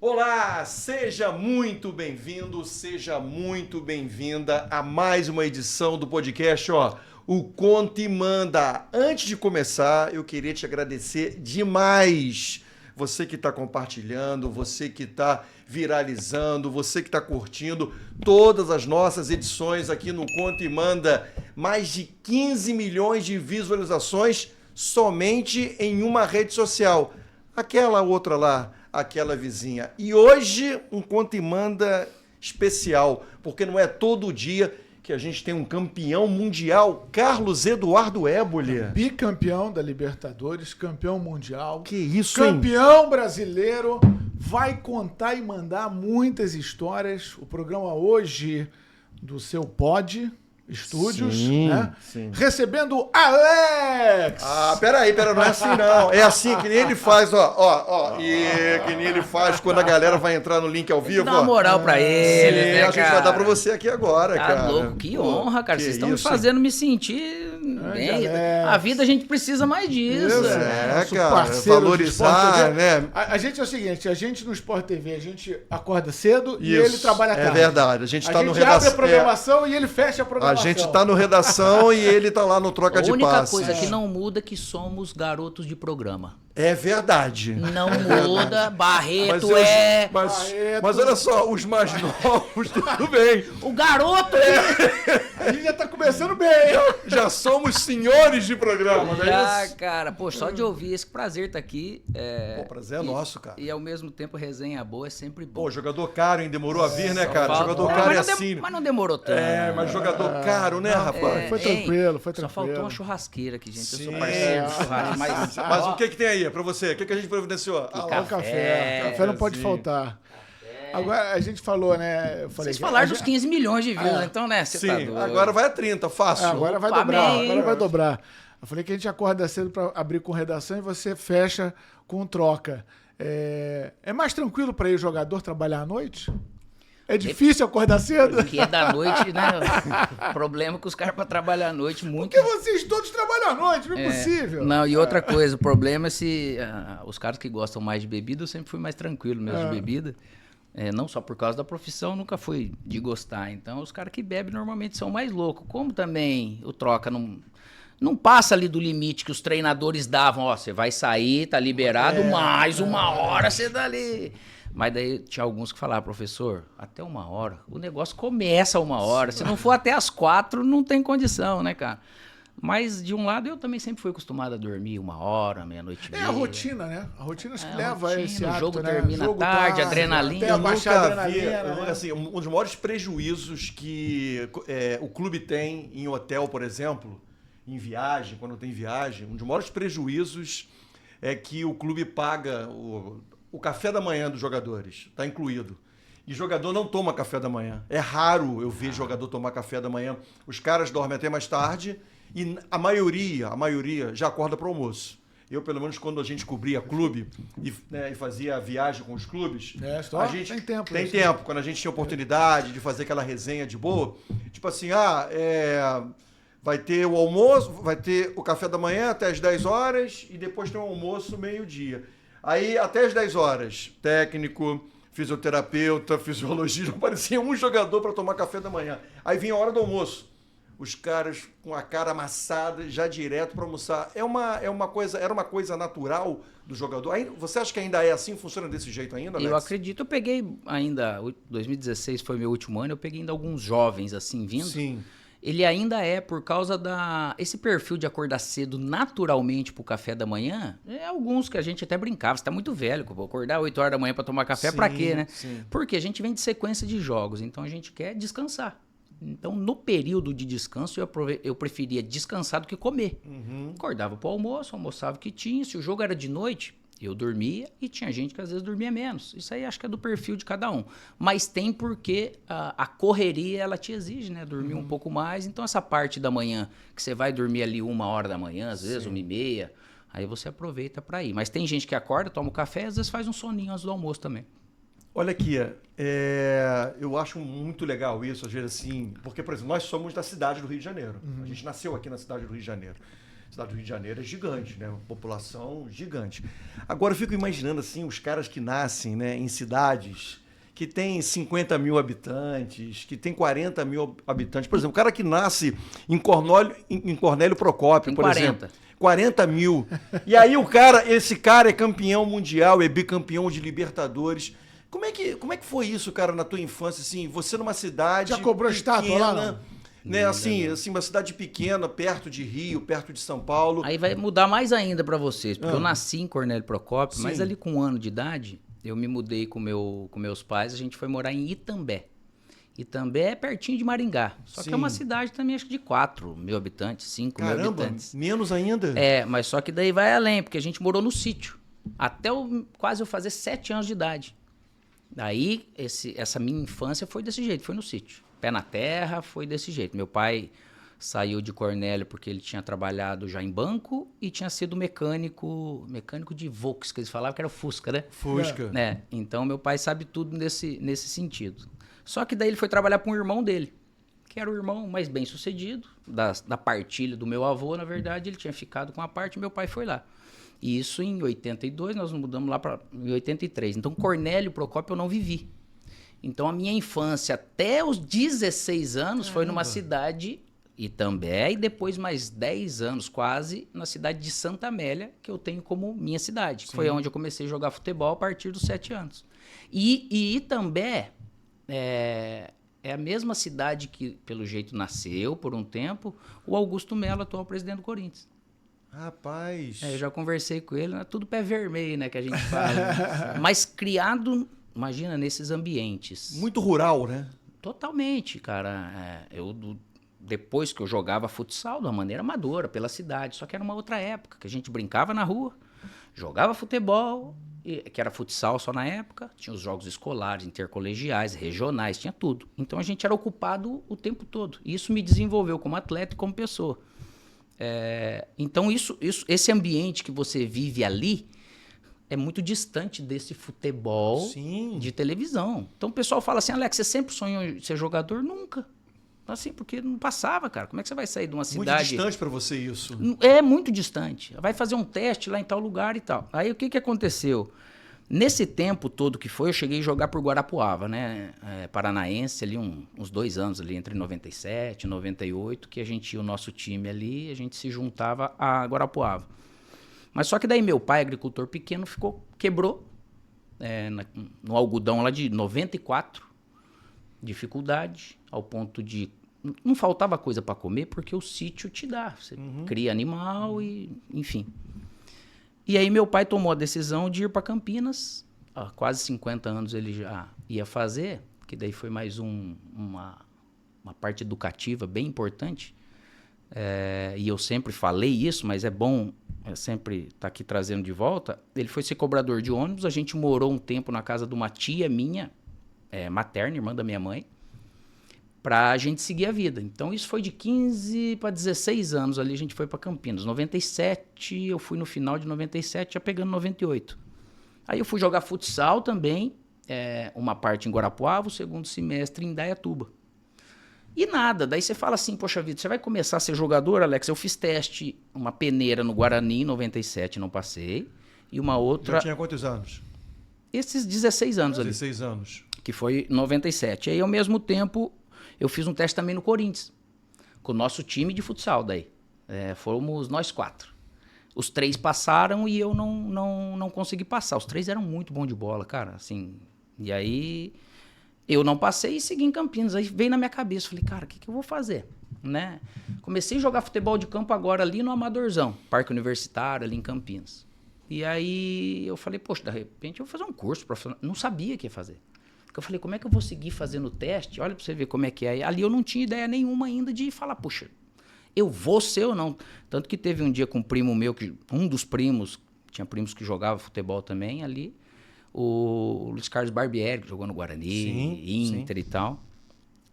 Olá, seja muito bem-vindo, seja muito bem-vinda a mais uma edição do podcast, o Conta e Manda. Antes de começar, eu queria te agradecer demais. Você que está compartilhando, você que está viralizando, você que está curtindo todas as nossas edições aqui no Conta e Manda. Mais de 15 milhões de visualizações somente em uma rede social. Aquela outra lá, aquela vizinha. E hoje um Conta e Manda especial, porque não é todo dia que a gente tem um campeão mundial, Carlos Eduardo Éboli. Bicampeão da Libertadores, campeão mundial. Que isso, hein? Campeão brasileiro, vai contar e mandar muitas histórias. O programa hoje do seu Pod Estúdios, sim, né? Sim. Recebendo Alex! Peraí, não é assim não. É assim que nem ele faz, E que nem ele faz quando a galera vai entrar no link ao vivo. Dá uma moral pra ele, sim, né, a gente vai dar pra você aqui agora, tá cara. Louco, que honra, cara. Vocês estão me isso, fazendo me sentir bem. A vida a gente precisa mais disso. Nosso parceiro valorizar, né? A gente é o seguinte, a gente no Sport TV, a gente acorda cedo e ele trabalha tarde. É verdade. A gente tá no redação. A gente abre a programação e ele fecha a programação. A gente tá no redação e ele tá lá no troca de passes. A única coisa que não muda é que somos garotos de programa. É verdade. Não muda. Barreto Mas olha só, os mais novos, tudo bem. O garoto... A gente já tá começando bem. Já somos senhores de programa, não é isso? Cara. Pô, só de ouvir esse prazer tá aqui. O prazer é nosso, cara. E ao mesmo tempo resenha boa é sempre bom. Pô, jogador caro, hein? Demorou a vir, né, cara? Jogador caro é assim. Mas não demorou tanto. Mas jogador caro, né, rapaz? Foi tranquilo. Só faltou uma churrasqueira aqui, gente. Sim. Eu sou parceiro de churrasco. Mas o que tem aí pra você? O que a gente providenciou? O café. Café não pode faltar. Agora, a gente falou, né? Eu falei vocês falaram dos 15 milhões de views, então, né? Sim, tá agora vai a 30, fácil. Agora vai dobrar. Eu falei que a gente acorda cedo para abrir com redação e você fecha com troca. É mais tranquilo para ir jogador trabalhar à noite? É difícil acordar cedo? Porque é da noite, né? O problema é que os caras para trabalhar à noite muito... Porque vocês todos trabalham à noite, não é possível. Não, e outra coisa, o problema é se... os caras que gostam mais de bebida, eu sempre fui mais tranquilo mesmo de bebida. Não só por causa da profissão, nunca fui de gostar. Então, os caras que bebem normalmente são mais loucos. Como também o troca não passa ali do limite que os treinadores davam. Você vai sair, tá liberado, mais uma hora você tá ali. Mas daí tinha alguns que falavam, professor, até 1 hora. O negócio começa 1 hora. Se não for até as 4, não tem condição, né, cara? Mas, de um lado, eu também sempre fui acostumado a dormir 1 hora, meia-noite e meia. É a rotina, né? A rotina que leva a esse hábito, o jogo né? termina tarde, adrenalina. Eu nunca vi, assim, um dos maiores prejuízos que o clube tem em hotel, por exemplo, em viagem, quando tem viagem, um dos maiores prejuízos é que o clube paga o café da manhã dos jogadores, está incluído. E jogador não toma café da manhã. É raro eu ver jogador tomar café da manhã. Os caras dormem até mais tarde e a maioria já acorda para o almoço. Eu, pelo menos, quando a gente cobria clube e fazia a viagem com os clubes, a gente tem tempo. Quando a gente tinha oportunidade de fazer aquela resenha de boa, tipo assim, vai ter o almoço, vai ter o café da manhã até as 10 horas e depois tem o almoço meio-dia. Aí, até as 10 horas, técnico, fisioterapeuta, fisiologista, não parecia um jogador para tomar café da manhã. Aí vinha a hora do almoço. Os caras com a cara amassada, já direto para almoçar. Era uma coisa natural do jogador. Você acha que ainda é assim? Funciona desse jeito ainda, Alex? Eu acredito. Eu peguei ainda... 2016 foi meu último ano. Eu peguei ainda alguns jovens assim vindo. Sim. Ele ainda é por causa esse perfil de acordar cedo naturalmente pro café da manhã. Alguns que a gente até brincava. Você tá muito velho, vou acordar 8 horas da manhã para tomar café, para quê, né? Sim. Porque a gente vem de sequência de jogos. Então a gente quer descansar. Então, no período de descanso, eu preferia descansar do que comer. Acordava pro almoço, almoçava o que tinha. Se o jogo era de noite, eu dormia e tinha gente que às vezes dormia menos. Isso aí acho que é do perfil de cada um. Mas tem porque a correria, ela te exige, né? Dormir um pouco mais. Então, essa parte da manhã, que você vai dormir ali 1 hora da manhã, às vezes 1h30, aí você aproveita para ir. Mas tem gente que acorda, toma um café e às vezes faz um soninho antes do almoço também. Olha aqui, eu acho muito legal isso, às vezes assim, porque, por exemplo, nós somos da cidade do Rio de Janeiro. A gente nasceu aqui na cidade do Rio de Janeiro. cidade do Rio de Janeiro é gigante, né? Uma população gigante. Agora eu fico imaginando assim, os caras que nascem, né, em cidades que tem 50 mil habitantes, que tem 40 mil habitantes. Por exemplo, o cara que nasce em Cornélio Procópio, por exemplo. 40 mil. E aí esse cara é campeão mundial, é bicampeão de Libertadores. Como é que foi isso, cara, na tua infância? Assim, você numa cidade já cobrou pequena, estátua lá, não? né? Assim, uma cidade pequena, perto de Rio, perto de São Paulo. Aí vai mudar mais ainda pra vocês, porque eu nasci em Cornélio Procópio, mas ali com 1 ano de idade, eu me mudei com meus pais, a gente foi morar em Itambé. Itambé é pertinho de Maringá, só que é uma cidade também, acho que de 4 mil habitantes, 5 mil habitantes. Menos ainda? É, mas só que daí vai além, porque a gente morou no sítio, até quase eu fazer 7 anos de idade. Daí, essa minha infância foi desse jeito, foi no sítio. Pé na terra, foi desse jeito. Meu pai saiu de Cornélio porque ele tinha trabalhado já em banco e tinha sido mecânico de Volks, que eles falavam que era o Fusca, né? Fusca. É, então, meu pai sabe tudo nesse sentido. Só que daí ele foi trabalhar com o irmão dele, que era o irmão mais bem sucedido, da partilha do meu avô, na verdade, ele tinha ficado com a parte e meu pai foi lá. E isso em 82, nós nos mudamos lá para 83. Então, Cornélio Procópio eu não vivi. Então, a minha infância até os 16 anos foi numa cidade, Itambé, e depois mais 10 anos quase na cidade de Santa Amélia, que eu tenho como minha cidade. Que foi onde eu comecei a jogar futebol a partir dos 7 anos. E Itambé é a mesma cidade que, pelo jeito, nasceu por um tempo o Augusto Melo, atual presidente do Corinthians. Rapaz. Eu já conversei com ele, tudo pé vermelho, né, que a gente fala. Né? Mas criado, imagina, nesses ambientes. Muito rural, né? Totalmente, cara. Depois que eu jogava futsal, de uma maneira amadora, pela cidade, só que era uma outra época, que a gente brincava na rua, jogava futebol, que era futsal só na época, tinha os jogos escolares, intercolegiais, regionais, tinha tudo. Então a gente era ocupado o tempo todo. E isso me desenvolveu como atleta e como pessoa. Então esse ambiente que você vive ali é muito distante desse futebol de televisão. Então o pessoal fala assim, Alex, você sempre sonhou em ser jogador? Nunca. Assim, porque não passava, cara. Como é que você vai sair de uma cidade... Muito distante para você isso. É muito distante. Vai fazer um teste lá em tal lugar e tal. Aí o que aconteceu? Nesse tempo todo que foi, eu cheguei a jogar por Guarapuava, né? Paranaense, ali uns 2 anos, ali entre 97 e 98, que a gente ia o nosso time ali, a gente se juntava a Guarapuava. Mas só que daí meu pai, agricultor pequeno, quebrou no algodão lá de 94, dificuldade, ao ponto de... Não faltava coisa para comer, porque o sítio te dá. Você cria animal e... Enfim. E aí meu pai tomou a decisão de ir para Campinas. Há quase 50 anos ele já ia fazer, que daí foi mais uma parte educativa bem importante. E eu sempre falei isso, mas é bom sempre estar aqui trazendo de volta. Ele foi ser cobrador de ônibus. A gente morou um tempo na casa de uma tia minha, materna, irmã da minha mãe, para a gente seguir a vida. Então, isso foi de 15 para 16 anos ali, a gente foi para Campinas. 97, eu fui no final de 97, já pegando 98. Aí eu fui jogar futsal também, uma parte em Guarapuava, o segundo semestre em Indaiatuba. E nada, daí você fala assim, poxa vida, você vai começar a ser jogador, Alex? Eu fiz teste, uma peneira no Guarani em 97, não passei, e uma outra... Já tinha quantos anos? Esses 16 anos ali. 16 anos. Que foi 97. Aí, ao mesmo tempo... Eu fiz um teste também no Corinthians, com o nosso time de futsal daí. Fomos nós 4. Os 3 passaram e eu não consegui passar. Os 3 eram muito bons de bola, cara. Assim, e aí eu não passei e segui em Campinas. Aí veio na minha cabeça, falei, cara, o que eu vou fazer? Né? Comecei a jogar futebol de campo agora ali no Amadorzão, Parque Universitário, ali em Campinas. E aí eu falei, poxa, de repente eu vou fazer um curso profissional. Não sabia o que ia fazer. Eu falei, como é que eu vou seguir fazendo o teste? Olha pra você ver como é que é. Ali eu não tinha ideia nenhuma ainda de falar, puxa, eu vou ser ou não. Tanto que teve um dia com um primo meu, um dos primos, tinha primos que jogavam futebol também ali, o Luiz Carlos Barbieri, que jogou no Guarani, Inter e tal.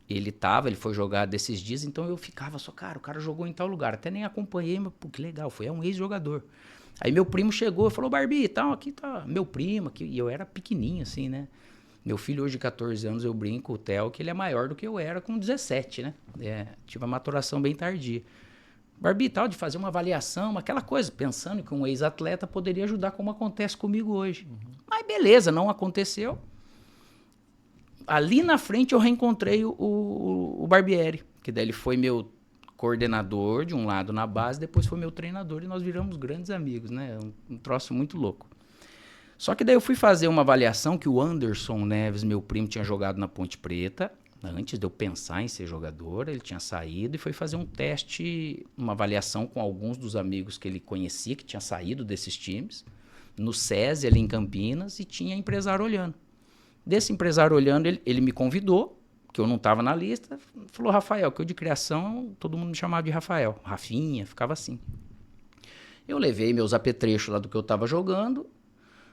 Ele foi jogar desses dias, então eu ficava só, cara, o cara jogou em tal lugar. Até nem acompanhei, mas pô, que legal, foi um ex-jogador. Aí meu primo chegou e falou, Barbi, tal, aqui tá meu primo, aqui. E eu era pequenininho assim, né? Meu filho hoje de 14 anos, eu brinco, o Theo, que ele é maior do que eu era com 17, né? Tive uma maturação bem tardia. Barbi, tal, de fazer uma avaliação, aquela coisa, pensando que um ex-atleta poderia ajudar como acontece comigo hoje. Mas beleza, não aconteceu. Ali na frente eu reencontrei o Barbieri, que daí ele foi meu coordenador de um lado na base, depois foi meu treinador e nós viramos grandes amigos, né? Um troço muito louco. Só que daí eu fui fazer uma avaliação que o Anderson Neves, meu primo, tinha jogado na Ponte Preta, antes de eu pensar em ser jogador, ele tinha saído e foi fazer um teste, uma avaliação com alguns dos amigos que ele conhecia, que tinha saído desses times, no SESI ali em Campinas, e tinha empresário olhando. Desse empresário olhando, ele me convidou, que eu não estava na lista, falou, Rafael, que eu de criação, todo mundo me chamava de Rafael, Rafinha, ficava assim. Eu levei meus apetrechos lá do que eu estava jogando,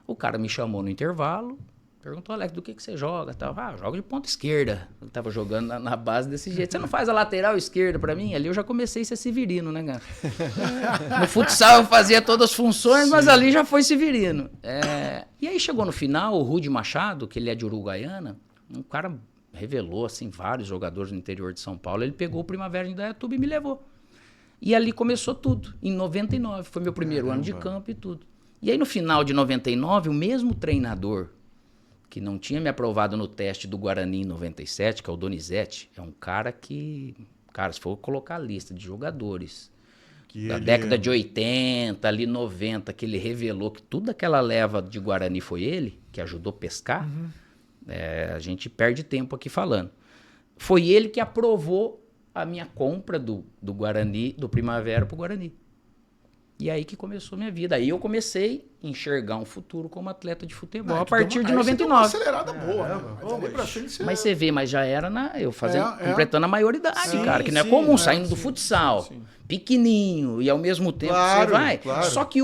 o cara me chamou no intervalo, perguntou, Alex, do que você joga? Eu jogo de ponta esquerda. Eu estava jogando na base desse jeito. Você não faz a lateral esquerda para mim? Ali eu já comecei a ser severino, né, cara? No futsal eu fazia todas as funções, mas ali já foi severino. E aí chegou no final, o Rudy Machado, que ele é de Uruguaiana, um cara revelou, assim, vários jogadores no interior de São Paulo. Ele pegou o Primavera de Indaiatuba e me levou. E ali começou tudo, em 99. Foi meu primeiro ano de campo e tudo. E aí no final de 99, o mesmo treinador que não tinha me aprovado no teste do Guarani em 97, que é o Donizete, é um cara que... Cara, se for colocar a lista de jogadores da década de 80, ali 90, que ele revelou que toda aquela leva de Guarani foi ele, que ajudou a pescar, a gente perde tempo aqui falando. Foi ele que aprovou a minha compra do Guarani, do Primavera pro Guarani. E aí que começou a minha vida. Aí eu comecei a enxergar um futuro como atleta de futebol a partir de 99. Uma acelerada boa, né? Mas você vê, mas já era eu fazendo, completando a maioridade, cara, que não é comum, saindo do futsal, pequenininho, e ao mesmo tempo você vai. Claro. Só que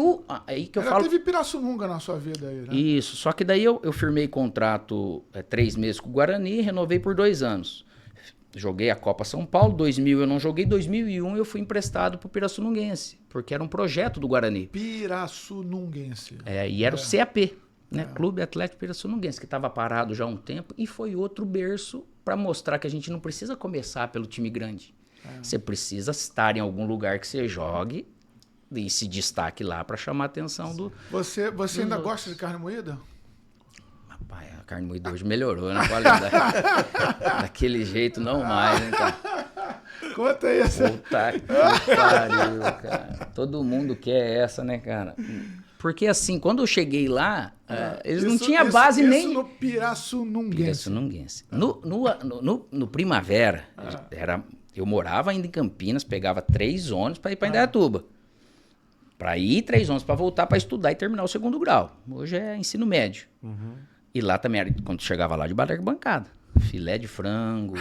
aí que eu falo... teve Pirassununga na sua vida aí, né? Isso, só que daí eu firmei contrato 3 meses com o Guarani e renovei por 2 anos. Joguei a Copa São Paulo, 2000 eu não joguei, 2001 eu fui emprestado pro Pirassununguense, porque era um projeto do Guarani. Pirassununguense. E era o CAP, né? Clube Atlético Pirassununguense, que estava parado já há um tempo, e foi outro berço para mostrar que a gente não precisa começar pelo time grande. Você precisa estar em algum lugar que você jogue e se destaque lá para chamar a atenção do... Você ainda gosta de carne moída? Rapaz, a carne moída hoje melhorou na qualidade. Daquele jeito não mais, hein, cara? Conta aí essa. Puta que pariu, cara. Todo mundo quer essa, né, cara? Porque assim, quando eu cheguei lá, eles não tinham base nem... Isso no Pirassununguense. No Primavera, eu morava ainda em Campinas, pegava 3 ônibus para ir para Indaiatuba. Para ir 3 ônibus para voltar para estudar e terminar o 2º grau. Hoje é ensino médio. E lá também, quando chegava lá, de bancada. Filé de frango,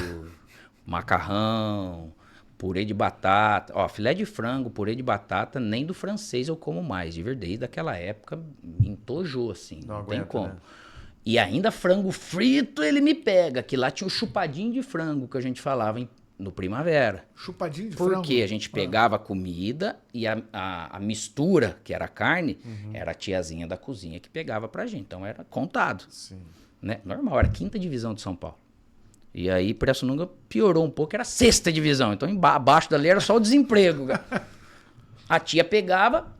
macarrão, purê de batata. Filé de frango, purê de batata, nem do francês eu como mais. De verdade, daquela época me entojou, assim. Não tem como. Né? E ainda frango frito ele me pega, que lá tinha o chupadinho de frango que a gente falava no Primavera. Chupadinho de frango? Porque a gente pegava a comida e a mistura, que era a carne, era a tiazinha da cozinha que pegava pra gente. Então era contado. Sim. Né? Normal, era 5ª divisão de São Paulo. E aí Pirassununga piorou um pouco, era 6ª divisão. Então abaixo dali era só o desemprego. A tia pegava,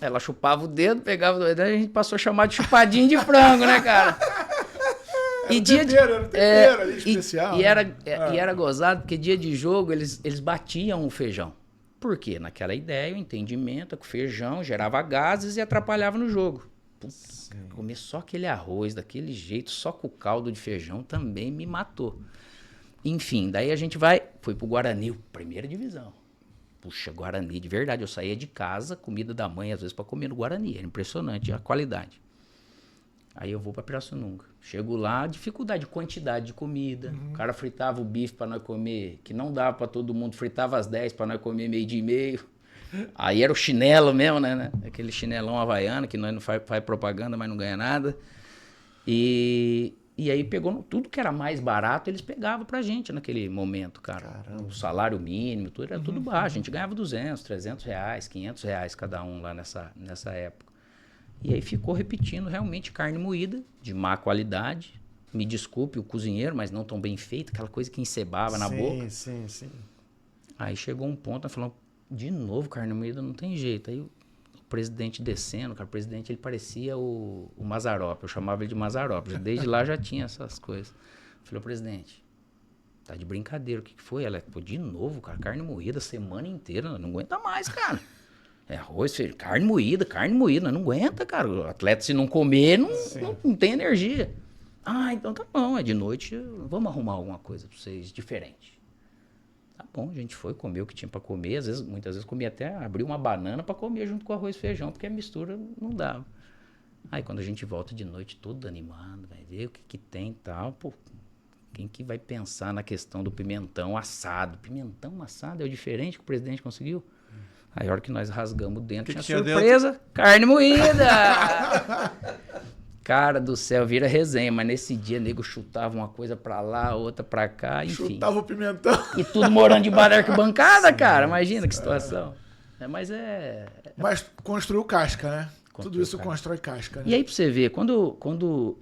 ela chupava o dedo, pegava o dedo, a gente passou a chamar de chupadinho de frango, né, cara? E dia especial. E era gozado, porque dia de jogo eles batiam o feijão. Por quê? Naquela ideia, o entendimento é que o feijão gerava gases e atrapalhava no jogo. Putz, comer só aquele arroz daquele jeito, só com o caldo de feijão, também me matou. Enfim, daí a gente foi pro Guarani, 1ª divisão. Puxa, Guarani, de verdade, eu saía de casa, comida da mãe, às vezes, para comer no Guarani. Era impressionante a qualidade. Aí eu vou pra Pirassununga. Chego lá, dificuldade, quantidade de comida. O cara fritava o bife pra nós comer, que não dava pra todo mundo. Fritava às 10 pra nós comer 12:30. Aí era o chinelo mesmo, né? Aquele chinelão havaiano, que nós não faz propaganda, mas não ganha nada. E aí pegou tudo que era mais barato, eles pegavam pra gente naquele momento, cara. Caramba. O salário mínimo, tudo era tudo baixo. A gente ganhava 200, 300 reais, 500 reais cada um lá nessa época. E aí ficou repetindo realmente carne moída, de má qualidade. Me desculpe o cozinheiro, mas não tão bem feito, aquela coisa que encebava na boca. Sim. Aí chegou um ponto, nós falamos, de novo carne moída, não tem jeito. Aí o presidente descendo, cara, o presidente ele parecia o Mazzaropi, eu chamava ele de Mazzaropi, desde lá já tinha essas coisas. Falei, presidente, tá de brincadeira, o que foi? Ela, pô, de novo, cara, carne moída, semana inteira, não aguenta mais, cara. Arroz, feijão, carne moída, não aguenta, cara. O atleta, se não comer, não tem energia. Ah, então tá bom, de noite, vamos arrumar alguma coisa pra vocês diferente. Tá bom, a gente foi comer o que tinha pra comer, muitas vezes comia até, abrir uma banana pra comer junto com arroz e feijão, porque a mistura não dava. Aí quando a gente volta de noite todo animado, vai ver o que tem e tal, pô, quem que vai pensar na questão do pimentão assado? Pimentão assado é o diferente que o presidente conseguiu? Aí a hora que nós rasgamos dentro, tinha surpresa, dentro? Carne moída! Cara do céu, vira resenha, mas nesse dia, nego chutava uma coisa pra lá, outra pra cá, enfim. Chutava o pimentão. E tudo morando debaixo da arquibancada, cara, imagina que situação. Mas construiu casca, né? Tudo isso constrói casca, né? E aí pra você ver, quando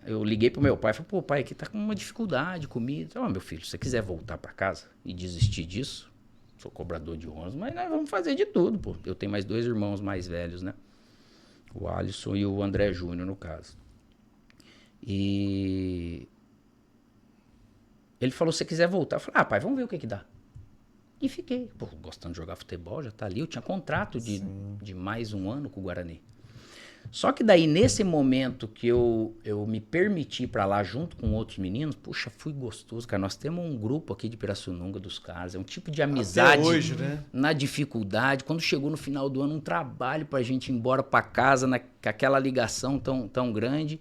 eu liguei pro meu pai, falei, pô, pai, aqui tá com uma dificuldade, comida. Ó, meu filho, se você quiser voltar pra casa e desistir disso, sou cobrador de ônibus, mas nós vamos fazer de tudo, pô. Eu tenho mais 2 irmãos mais velhos, né? O Alisson e o André Júnior, no caso. E ele falou, se você quiser voltar. Eu falei, pai, vamos ver o que dá. E fiquei, pô, gostando de jogar futebol, já tá ali. Eu tinha contrato de mais 1 ano com o Guarani. Só que daí, nesse momento que eu me permiti ir pra lá junto com outros meninos, puxa, fui gostoso, cara. Nós temos um grupo aqui de Pirassununga dos caras, é um tipo de amizade. Até hoje, né? Na dificuldade. Quando chegou no final do ano, um trabalho pra gente ir embora pra casa, com aquela ligação tão grande.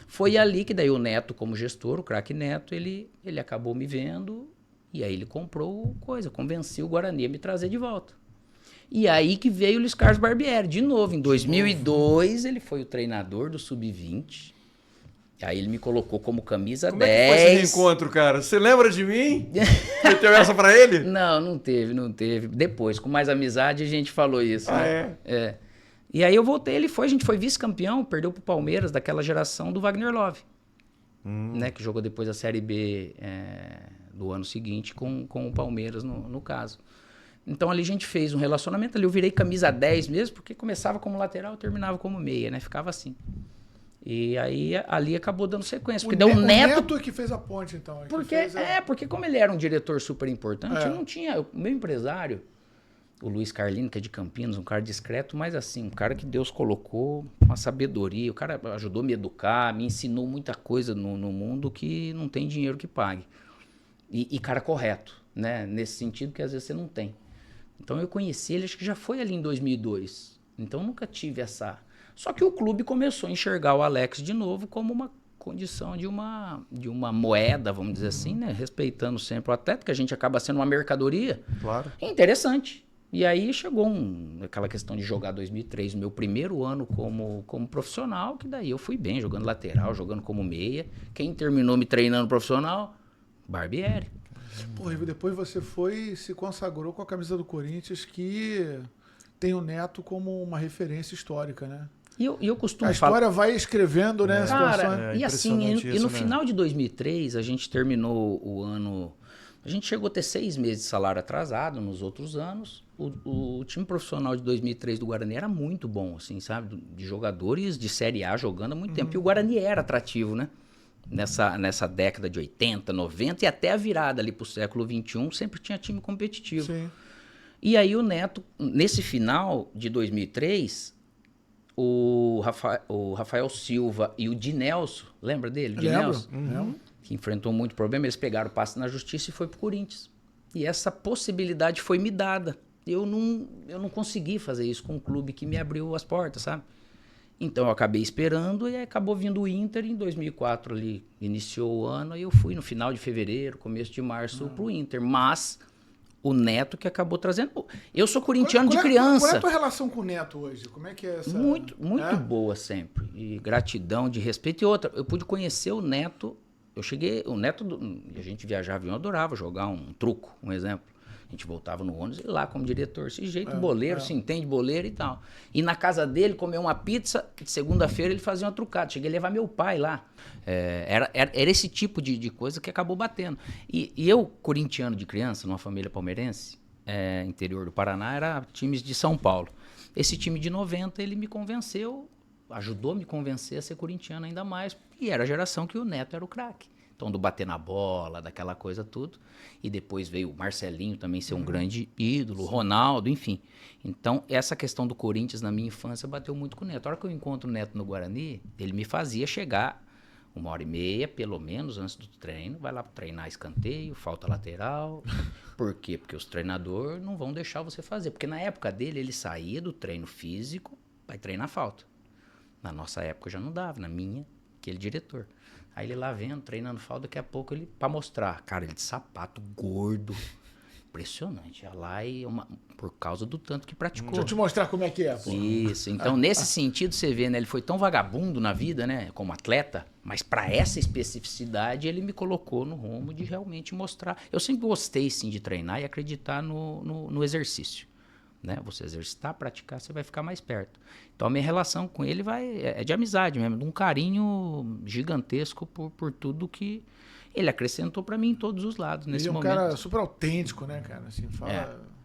Foi ali que daí o Neto, como gestor, o craque Neto, ele acabou me vendo e aí ele comprou coisa, convenceu o Guarani a me trazer de volta. E aí que veio o Luiz Carlos Barbieri, de novo. Em 2002, ele foi o treinador do Sub-20. Aí ele me colocou como camisa 10. Como é que foi esse reencontro, cara? Você lembra de mim? Meteu essa pra ele? Não teve. Depois, com mais amizade, a gente falou isso. Ah, né? É. E aí eu voltei, a gente foi vice-campeão, perdeu pro Palmeiras, daquela geração do Wagner Love. Né, que jogou depois a Série B do ano seguinte com o Palmeiras, no caso. Então ali a gente fez um relacionamento, ali eu virei camisa 10 mesmo, porque começava como lateral e terminava como meia, né? Ficava assim. E aí ali acabou dando sequência. Porque deu um Neto... O Neto que fez a ponte, então. Porque como ele era um diretor super importante, eu não tinha... O meu empresário, o Luiz Carlino, que é de Campinas, um cara discreto, mas assim, um cara que Deus colocou uma sabedoria. O cara ajudou a me educar, me ensinou muita coisa no mundo que não tem dinheiro que pague. E cara correto, né? Nesse sentido que às vezes você não tem. Então eu conheci ele, acho que já foi ali em 2002. Então eu nunca tive essa... Só que o clube começou a enxergar o Alex de novo como uma condição de uma moeda, vamos dizer assim, né? Respeitando sempre o atleta, que a gente acaba sendo uma mercadoria. Claro. Interessante. E aí chegou aquela questão de jogar 2003, meu primeiro ano como profissional, que daí eu fui bem, jogando lateral, jogando como meia. Quem terminou me treinando profissional? Barbieri. Pô, e depois você se consagrou com a camisa do Corinthians, que tem o Neto como uma referência histórica, né? E eu costumo falar... A história vai escrevendo, né? Cara, e assim, no final de 2003, a gente terminou o ano... A gente chegou a ter 6 meses de salário atrasado nos outros anos. O time profissional de 2003 do Guarani era muito bom, assim, sabe? De jogadores de Série A jogando há muito tempo. E o Guarani era atrativo, né? Nessa década de 80, 90 e até a virada ali pro século XXI, sempre tinha time competitivo. Sim. E aí o Neto, nesse final de 2003, o Rafael Silva e o Dinelso, lembra dele? Dinelso? Que enfrentou muito problema, eles pegaram o passe na justiça e foi pro Corinthians. E essa possibilidade foi me dada. Eu não consegui fazer isso com um clube que me abriu as portas, sabe? Então eu acabei esperando e acabou vindo o Inter em 2004 ali, iniciou o ano e eu fui no final de fevereiro, começo de março pro Inter, mas o Neto que acabou trazendo. Eu sou corintiano de criança. Qual é a tua relação com o Neto hoje? Como é que é essa? Muito boa sempre, e gratidão, de respeito. E outra, eu pude conhecer o Neto, o Neto, a gente viajava e eu adorava jogar um truco, um exemplo. A gente voltava no ônibus e lá como diretor, esse jeito boleiro, se entende boleiro e tal. E na casa dele, comer uma pizza, de segunda-feira ele fazia uma trucada. Cheguei a levar meu pai lá. Era esse tipo de coisa que acabou batendo. E eu, corintiano de criança, numa família palmeirense, interior do Paraná, era times de São Paulo. Esse time de 90, ele me convenceu, ajudou a me convencer a ser corintiano ainda mais, e era a geração que o Neto era o craque. Então, do bater na bola, daquela coisa tudo. E depois veio o Marcelinho também ser um grande ídolo, o Ronaldo, enfim. Então, essa questão do Corinthians na minha infância bateu muito com o Neto. A hora que eu encontro o Neto no Guarani, ele me fazia chegar 1h30, pelo menos, antes do treino. Vai lá treinar escanteio, falta lateral. Por quê? Porque os treinadores não vão deixar você fazer. Porque na época dele, ele saía do treino físico para treinar falta. Na nossa época já não dava, na minha, aquele diretor. Aí ele lá vendo, treinando falta, daqui a pouco ele, pra mostrar, cara, ele de sapato, gordo, impressionante. Ia lá e por causa do tanto que praticou. Deixa eu te mostrar como é que é, pô. Isso, então nesse sentido você vê, né, ele foi tão vagabundo na vida, né, como atleta, mas pra essa especificidade ele me colocou no rumo de realmente mostrar. Eu sempre gostei, sim, de treinar e acreditar no exercício. Né? Você exercitar, praticar, você vai ficar mais perto. Então a minha relação com ele é de amizade mesmo, de um carinho gigantesco por tudo que ele acrescentou pra mim em todos os lados nesse momento. Ele é um cara super autêntico, né, cara? Assim, fala...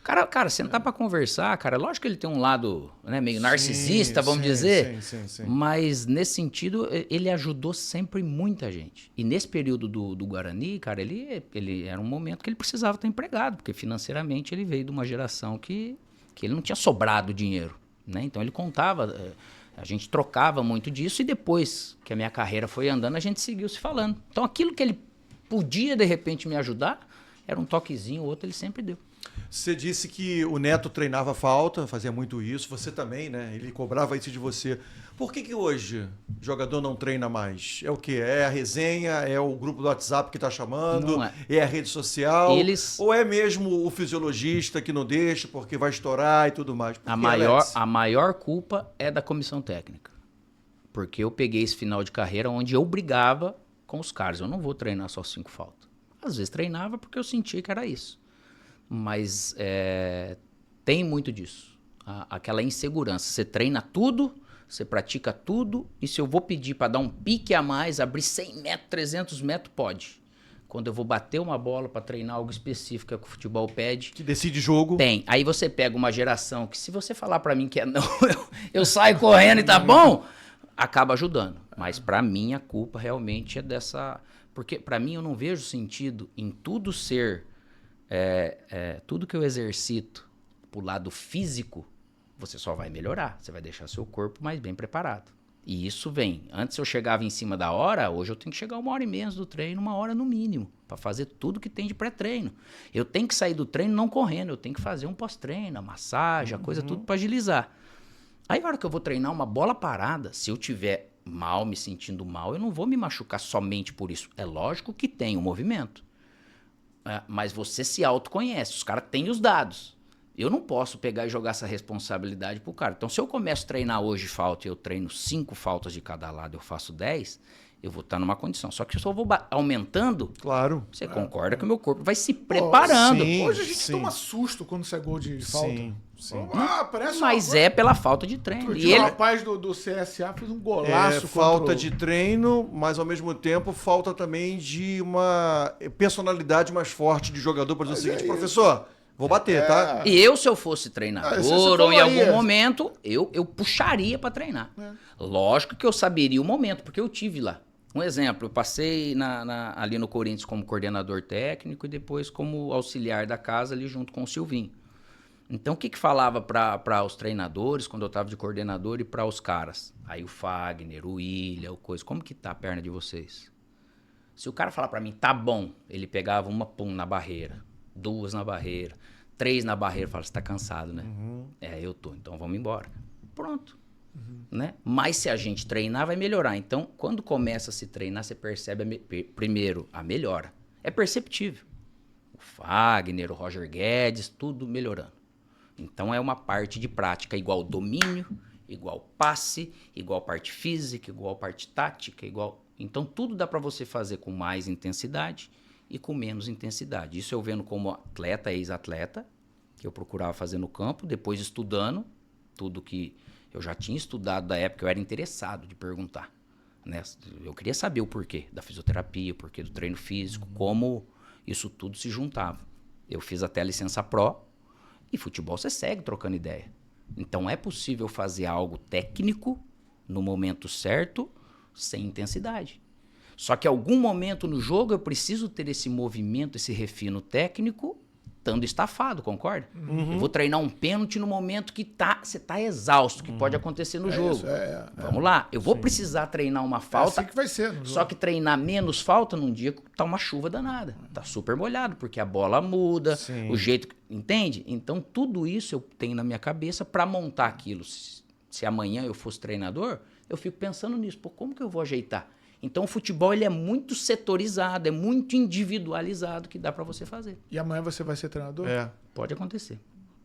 Cara, sentar pra conversar, cara, lógico que ele tem um lado, né, meio narcisista, vamos dizer, sim. mas nesse sentido ele ajudou sempre muita gente. E nesse período do Guarani, cara, ele era um momento que ele precisava estar empregado, porque financeiramente ele veio de uma geração que ele não tinha sobrado dinheiro, né? Então ele contava, a gente trocava muito disso e depois que a minha carreira foi andando, a gente seguiu se falando. Então aquilo que ele podia de repente me ajudar, era um toquezinho, outro ele sempre deu. Você disse que o Neto treinava falta, fazia muito isso, você também, né? Ele cobrava isso de você. Por que hoje o jogador não treina mais? É o quê? É a resenha? É o grupo do WhatsApp que está chamando? Não é. É a rede social? Ou é mesmo o fisiologista que não deixa porque vai estourar e tudo mais? A maior culpa é da comissão técnica. Porque eu peguei esse final de carreira onde eu brigava com os caras. Eu não vou treinar só 5 faltas. Às vezes treinava porque eu sentia que era isso. Mas tem muito disso. Aquela insegurança. Você treina tudo, você pratica tudo, e se eu vou pedir para dar um pique a mais, abrir 100 metros, 300 metros, pode. Quando eu vou bater uma bola para treinar algo específico que o futebol pede... Que decide jogo. Tem. Aí você pega uma geração que se você falar para mim que é não, eu saio correndo e tá bom, acaba ajudando. Mas para mim a culpa realmente é dessa... Porque para mim eu não vejo sentido em tudo ser... tudo que eu exercito pro lado físico, você só vai melhorar. Você vai deixar seu corpo mais bem preparado. E isso vem. Antes eu chegava em cima da hora, hoje eu tenho que chegar 1h30 antes do treino, 1 hora no mínimo, para fazer tudo que tem de pré-treino. Eu tenho que sair do treino não correndo, eu tenho que fazer um pós-treino, a massagem, a coisa tudo para agilizar. Aí na hora que eu vou treinar uma bola parada, se eu tiver mal, me sentindo mal, eu não vou me machucar somente por isso. É lógico que tem o movimento. Mas você se autoconhece, os caras têm os dados. Eu não posso pegar e jogar essa responsabilidade pro cara. Então, se eu começo a treinar hoje falta e eu treino 5 faltas de cada lado, eu faço 10, eu vou estar numa condição. Só que se eu vou aumentando, claro, você concorda que o meu corpo vai se preparando. Sim, hoje a gente toma susto quando sai gol de falta. Sim. Parece mas é pela falta de treino. E o rapaz do CSA fez um golaço. Falta de treino, mas ao mesmo tempo falta também de uma personalidade mais forte de jogador. Por exemplo, o seguinte, professor, vou bater, tá? E eu, se eu fosse treinador ou em algum momento, eu puxaria para treinar. Lógico que eu saberia o momento, porque eu tive lá. Um exemplo, eu passei ali no Corinthians como coordenador técnico e depois como auxiliar da casa ali junto com o Silvinho. Então, o que falava para os treinadores, quando eu estava de coordenador, e para os caras? Aí o Fagner, o William, como que tá a perna de vocês? Se o cara falar para mim, tá bom, ele pegava uma, na barreira, 2 na barreira, 3 na barreira, fala, você tá cansado, né? Eu tô, então vamos embora. Pronto. Né? Mas se a gente treinar, vai melhorar. Então, quando começa a se treinar, você percebe primeiro a melhora. É perceptível. O Fagner, o Roger Guedes, tudo melhorando. Então, é uma parte de prática igual domínio, igual passe, igual parte física, igual parte tática, igual... Então, tudo dá para você fazer com mais intensidade e com menos intensidade. Isso eu vendo como atleta, ex-atleta, que eu procurava fazer no campo, depois estudando tudo que eu já tinha estudado da época, eu era interessado de perguntar. Né? Eu queria saber o porquê da fisioterapia, o porquê do treino físico, como isso tudo se juntava. Eu fiz até a licença Pro e futebol você segue trocando ideia. Então é possível fazer algo técnico no momento certo, sem intensidade. Só que em algum momento no jogo eu preciso ter esse movimento, esse refino técnico, estando estafado, concorda? Eu vou treinar um pênalti no momento que você tá exausto, que pode acontecer no jogo. Vamos lá, eu vou precisar treinar uma falta. É assim que vai ser no jogo. Só que treinar menos falta num dia que tá uma chuva danada. Tá super molhado, porque a bola muda, o jeito... Entende? Então tudo isso eu tenho na minha cabeça para montar aquilo. Se amanhã eu fosse treinador, eu fico pensando nisso. Pô, como que eu vou ajeitar? Então o futebol ele é muito setorizado, é muito individualizado que dá para você fazer. E amanhã você vai ser treinador? Pode acontecer.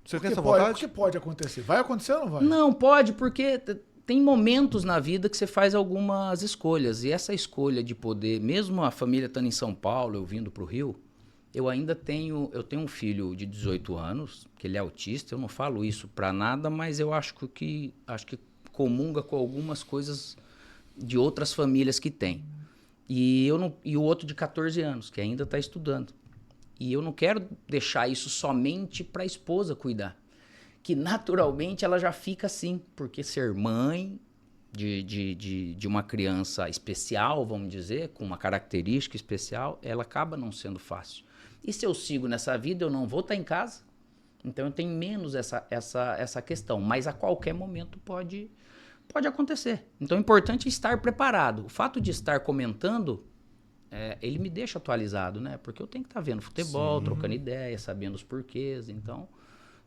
Você tem essa vontade? Porque pode acontecer. Vai acontecer ou não vai? Não, pode, porque tem momentos na vida que você faz algumas escolhas. E essa escolha de poder, mesmo a família estando em São Paulo, eu vindo para o Rio, eu tenho um filho de 18 anos, que ele é autista. Eu não falo isso para nada, mas eu acho que comunga com algumas coisas de outras famílias que tem. E o outro de 14 anos, que ainda está estudando. E eu não quero deixar isso somente para a esposa cuidar. Que naturalmente ela já fica assim, porque ser mãe de uma criança especial, vamos dizer, com uma característica especial, ela acaba não sendo fácil. E se eu sigo nessa vida, eu não vou estar em casa. Então eu tenho menos essa questão. Mas a qualquer momento pode acontecer. Então, é importante estar preparado. O fato de estar comentando, ele me deixa atualizado, né? Porque eu tenho que estar vendo futebol, trocando ideia, sabendo os porquês, então...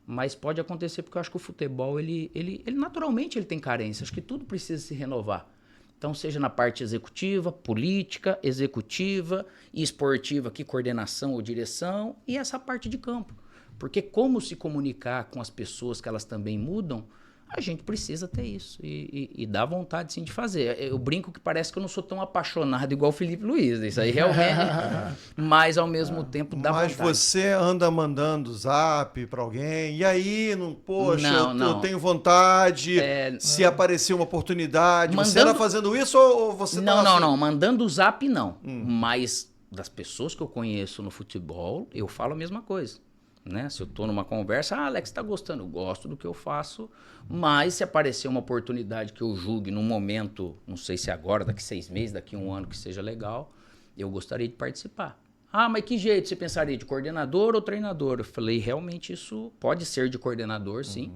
Mas pode acontecer porque eu acho que o futebol, ele naturalmente ele tem carência. Acho que tudo precisa se renovar. Então, seja na parte executiva, política, executiva e esportiva, aqui, coordenação ou direção, e essa parte de campo. Porque como se comunicar com as pessoas que elas também mudam, a gente precisa ter isso e dá vontade sim de fazer. Eu brinco que parece que eu não sou tão apaixonado igual o Felipe Luiz, isso aí realmente, mas ao mesmo tempo dá vontade. Mas você anda mandando zap pra alguém, e aí, poxa, eu tenho vontade, se aparecer uma oportunidade, você era fazendo isso ou você tá Não, mandando zap não, mas das pessoas que eu conheço no futebol, eu falo a mesma coisa. Né? Se eu estou numa conversa, Alex, tá gostando? Eu gosto do que eu faço, mas se aparecer uma oportunidade que eu julgue num momento, não sei se agora, daqui 6 meses, daqui 1 ano, que seja legal, eu gostaria de participar. Mas que jeito você pensaria, de coordenador ou treinador? Eu falei, realmente isso pode ser de coordenador, sim,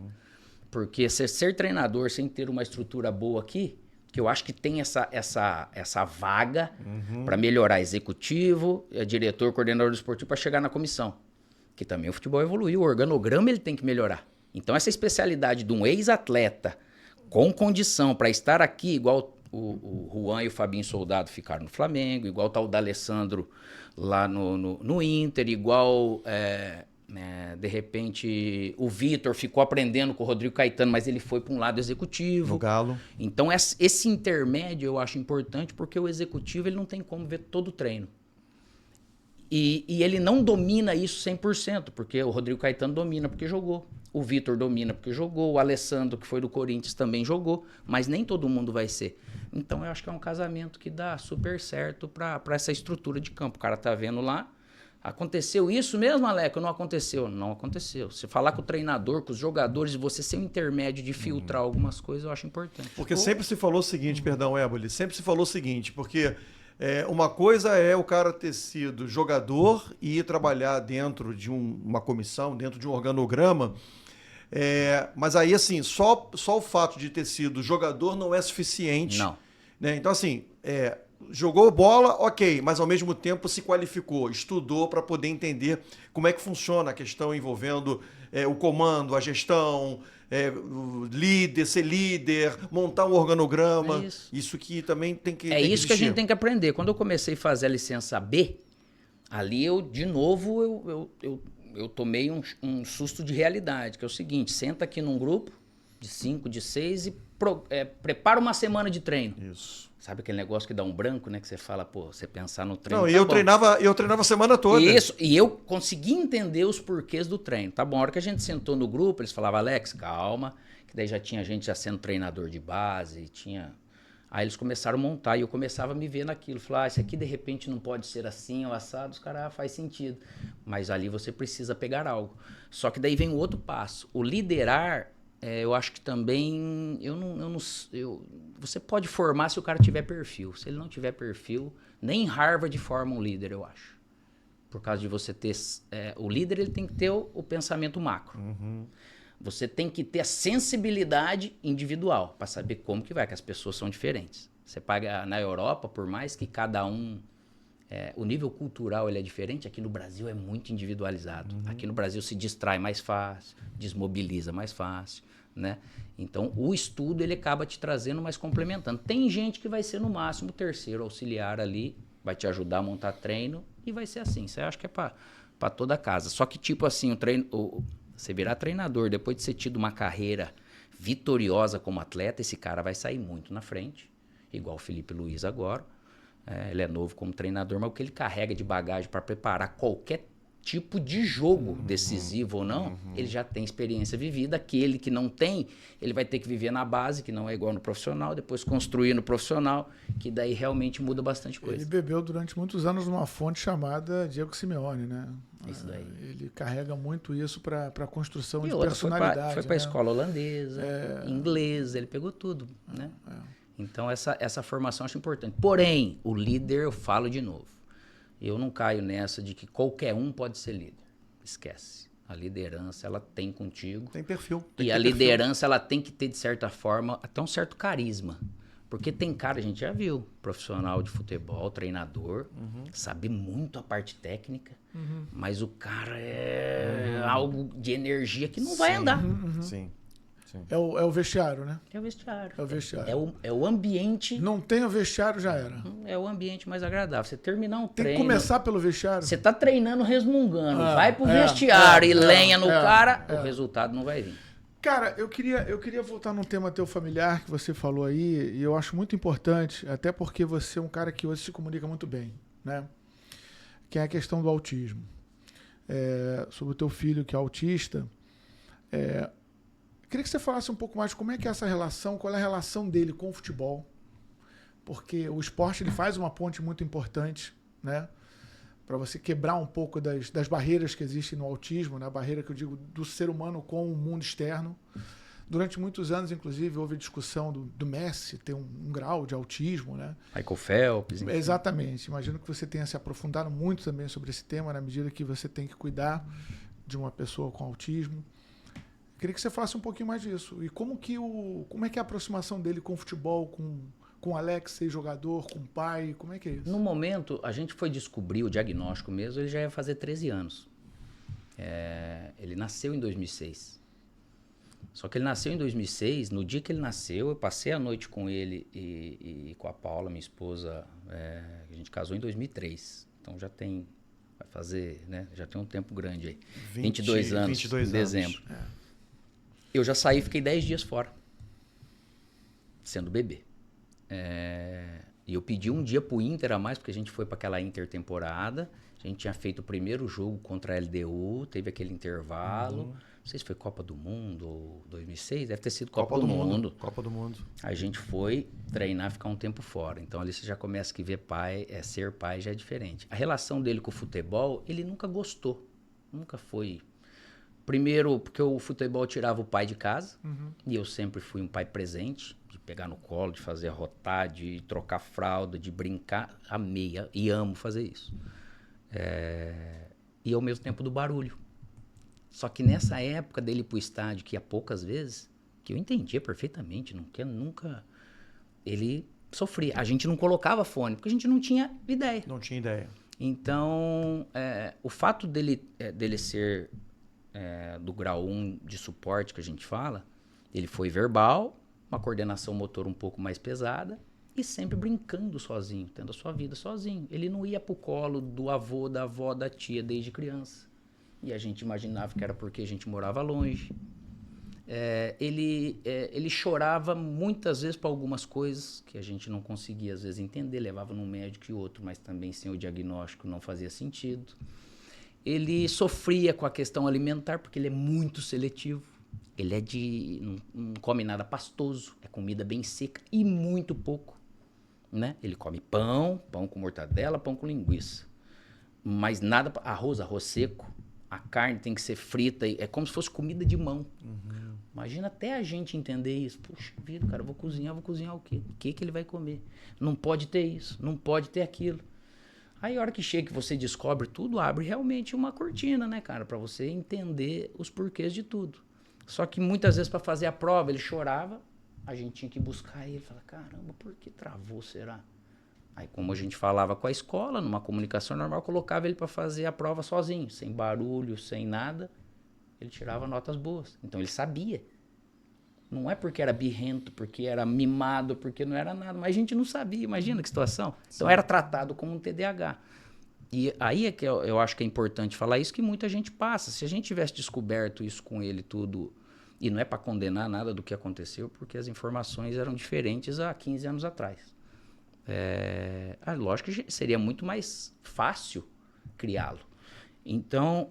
porque ser treinador sem ter uma estrutura boa aqui, que eu acho que tem essa vaga para melhorar executivo, diretor, coordenador esportivo, para chegar na comissão. Que também o futebol evoluiu, o organograma ele tem que melhorar. Então essa especialidade de um ex-atleta com condição para estar aqui, igual o Juan e o Fabinho Soldado ficaram no Flamengo, igual tá o D'Alessandro lá no Inter, igual de repente o Vitor ficou aprendendo com o Rodrigo Caetano, mas ele foi para um lado executivo. No Galo. Então esse intermédio eu acho importante porque o executivo ele não tem como ver todo o treino. E ele não domina isso 100%, porque o Rodrigo Caetano domina porque jogou. O Vitor domina porque jogou. O Alessandro, que foi do Corinthians, também jogou. Mas nem todo mundo vai ser. Então, eu acho que é um casamento que dá super certo para essa estrutura de campo. O cara tá vendo lá. Aconteceu isso mesmo, Aleco? Não aconteceu. Não aconteceu. Se falar com o treinador, com os jogadores, e você ser um intermédio de filtrar algumas coisas, eu acho importante. Porque sempre se falou o seguinte, perdão, Éboli, sempre se falou o seguinte, porque... uma coisa é o cara ter sido jogador e ir trabalhar dentro de uma comissão, dentro de um organograma, mas aí, assim, só o fato de ter sido jogador não é suficiente. Não. Né? Então, assim, jogou bola, ok, mas ao mesmo tempo se qualificou, estudou para poder entender como é que funciona a questão envolvendo o comando, a gestão... ser líder, montar um organograma. Isso que também tem que existir. Isso que a gente tem que aprender. Quando eu comecei a fazer a licença B, ali de novo, eu tomei um susto de realidade, que é o seguinte, senta aqui num grupo de 5, de 6 e prepara uma semana de treino. Isso. Sabe aquele negócio que dá um branco, né? Que você fala, você pensar no treino. Não, e eu treinava a semana toda. Isso, e eu consegui entender os porquês do treino. Tá bom, a hora que a gente sentou no grupo, eles falavam, Alex, calma, que daí já tinha gente já sendo treinador de base, tinha Aí eles começaram a montar e eu começava a me ver naquilo. Falar, esse aqui de repente não pode ser assim ou assado. Os caras, faz sentido. Mas ali você precisa pegar algo. Só que daí vem o outro passo. O liderar, eu acho que também... você pode formar se o cara tiver perfil. Se ele não tiver perfil, nem Harvard forma um líder, eu acho. Por causa de você ter... o líder ele tem que ter o pensamento macro. Uhum. Você tem que ter a sensibilidade individual para saber como que vai, que as pessoas são diferentes. Você paga na Europa, por mais que cada um... o nível cultural ele é diferente, aqui no Brasil é muito individualizado. Uhum. Aqui no Brasil se distrai mais fácil, desmobiliza mais fácil, né? Então, o estudo ele acaba te trazendo, mas complementando. Tem gente que vai ser no máximo terceiro auxiliar ali, vai te ajudar a montar treino e vai ser assim. Você acha que é para toda a casa. Só que tipo assim, você virar treinador, depois de você tido uma carreira vitoriosa como atleta, esse cara vai sair muito na frente, igual o Felipe Luiz agora. Ele é novo como treinador, mas o que ele carrega de bagagem para preparar qualquer tipo de jogo, decisivo ou não, ele já tem experiência vivida. Aquele que não tem, ele vai ter que viver na base, que não é igual no profissional, depois construir no profissional, que daí realmente muda bastante coisa. Ele bebeu durante muitos anos numa fonte chamada Diego Simeone, né? Isso daí. Ele carrega muito isso para a construção e de outra, personalidade. Foi para a escola holandesa, inglesa, ele pegou tudo, né? Então essa formação eu acho importante. Porém, o líder, eu falo de novo, eu não caio nessa de que qualquer um pode ser líder. Esquece. A liderança, ela tem contigo. Tem perfil. E a liderança, ela tem que ter, de certa forma, até um certo carisma. Porque tem cara, a gente já viu, profissional de futebol, treinador, sabe muito a parte técnica, mas o cara é algo de energia que não vai andar. Sim. É o vestiário, né? É o vestiário. É o vestiário. É o ambiente. Não tem o vestiário, já era. É o ambiente mais agradável. Você terminar um treino... Tem que começar pelo vestiário. Você tá treinando resmungando. Vai pro vestiário e lenha no cara, o resultado não vai vir. Cara, eu queria voltar num tema teu familiar que você falou aí, e eu acho muito importante, até porque você é um cara que hoje se comunica muito bem, né? Que é a questão do autismo. Sobre o teu filho que é autista. Queria que você falasse um pouco mais como é que é essa relação, qual é a relação dele com o futebol. Porque o esporte ele faz uma ponte muito importante, né? Para você quebrar um pouco das barreiras que existem no autismo, né? A barreira que eu digo do ser humano com o mundo externo. Durante muitos anos, inclusive, houve discussão do Messi ter um grau de autismo, né? Michael Phelps. Enfim. Exatamente. Imagino que você tenha se aprofundado muito também sobre esse tema, na medida que você tem que cuidar de uma pessoa com autismo. Queria que você falasse um pouquinho mais disso. E como é que é a aproximação dele com o futebol, com o Alex, ser jogador, com o pai? Como é que é isso? No momento, a gente foi descobrir o diagnóstico mesmo, ele já ia fazer 13 anos. Ele nasceu em 2006. Só que ele nasceu em 2006, no dia que ele nasceu, eu passei a noite com ele e com a Paula, minha esposa, a gente casou em 2003. Então já tem, vai fazer, né? Já tem um tempo grande aí. 22 anos, 22 em dezembro. Eu já saí e fiquei 10 dias fora, sendo bebê. E eu pedi um dia pro Inter a mais, porque a gente foi para aquela intertemporada. A gente tinha feito o primeiro jogo contra a LDU, teve aquele intervalo. Não sei se foi Copa do Mundo ou 2006, deve ter sido Copa do Mundo. Copa do Mundo. A gente foi treinar, ficar um tempo fora. Então ali você já começa a ver pai, ser pai já é diferente. A relação dele com o futebol, ele nunca gostou. Nunca foi... Primeiro, porque o futebol tirava o pai de casa, e eu sempre fui um pai presente, de pegar no colo, de fazer arrotar, de trocar fralda, de brincar. Amei e amo fazer isso. E ao mesmo tempo do barulho. Só que nessa época dele ir pro estádio, que ia poucas vezes, que eu entendia perfeitamente, nunca... Ele sofria. A gente não colocava fone, porque a gente não tinha ideia. Não tinha ideia. Então, o fato dele ser... do grau 1 de suporte que a gente fala, ele foi verbal, uma coordenação motor um pouco mais pesada e sempre brincando sozinho, tendo a sua vida sozinho. Ele não ia pro colo do avô, da avó, da tia desde criança. E a gente imaginava que era porque a gente morava longe. Ele chorava muitas vezes para algumas coisas que a gente não conseguia às vezes entender, levava num médico e outro, mas também sem o diagnóstico não fazia sentido. Ele sofria com a questão alimentar, porque ele é muito seletivo. Ele não come nada pastoso, é comida bem seca e muito pouco. né? Ele come pão com mortadela, pão com linguiça. Mas nada, arroz seco. A carne tem que ser frita, é como se fosse comida de mão. Imagina até a gente entender isso. Puxa vida, cara, eu vou cozinhar o quê? O que ele vai comer? Não pode ter isso, não pode ter aquilo. Aí a hora que chega que você descobre tudo, abre realmente uma cortina, né, cara? Pra você entender os porquês de tudo. Só que muitas vezes pra fazer a prova, ele chorava, a gente tinha que buscar ele. Falar, caramba, por que travou, será? Aí como a gente falava com a escola, numa comunicação normal, colocava ele pra fazer a prova sozinho, sem barulho, sem nada. Ele tirava notas boas. Então ele sabia. Não é porque era birrento, porque era mimado, porque não era nada. Mas a gente não sabia, imagina que situação. Então era tratado como um TDAH. E aí é que eu acho que é importante falar isso, que muita gente passa. Se a gente tivesse descoberto isso com ele tudo, e não é para condenar nada do que aconteceu, porque as informações eram diferentes há 15 anos atrás. Lógico que seria muito mais fácil criá-lo. Então,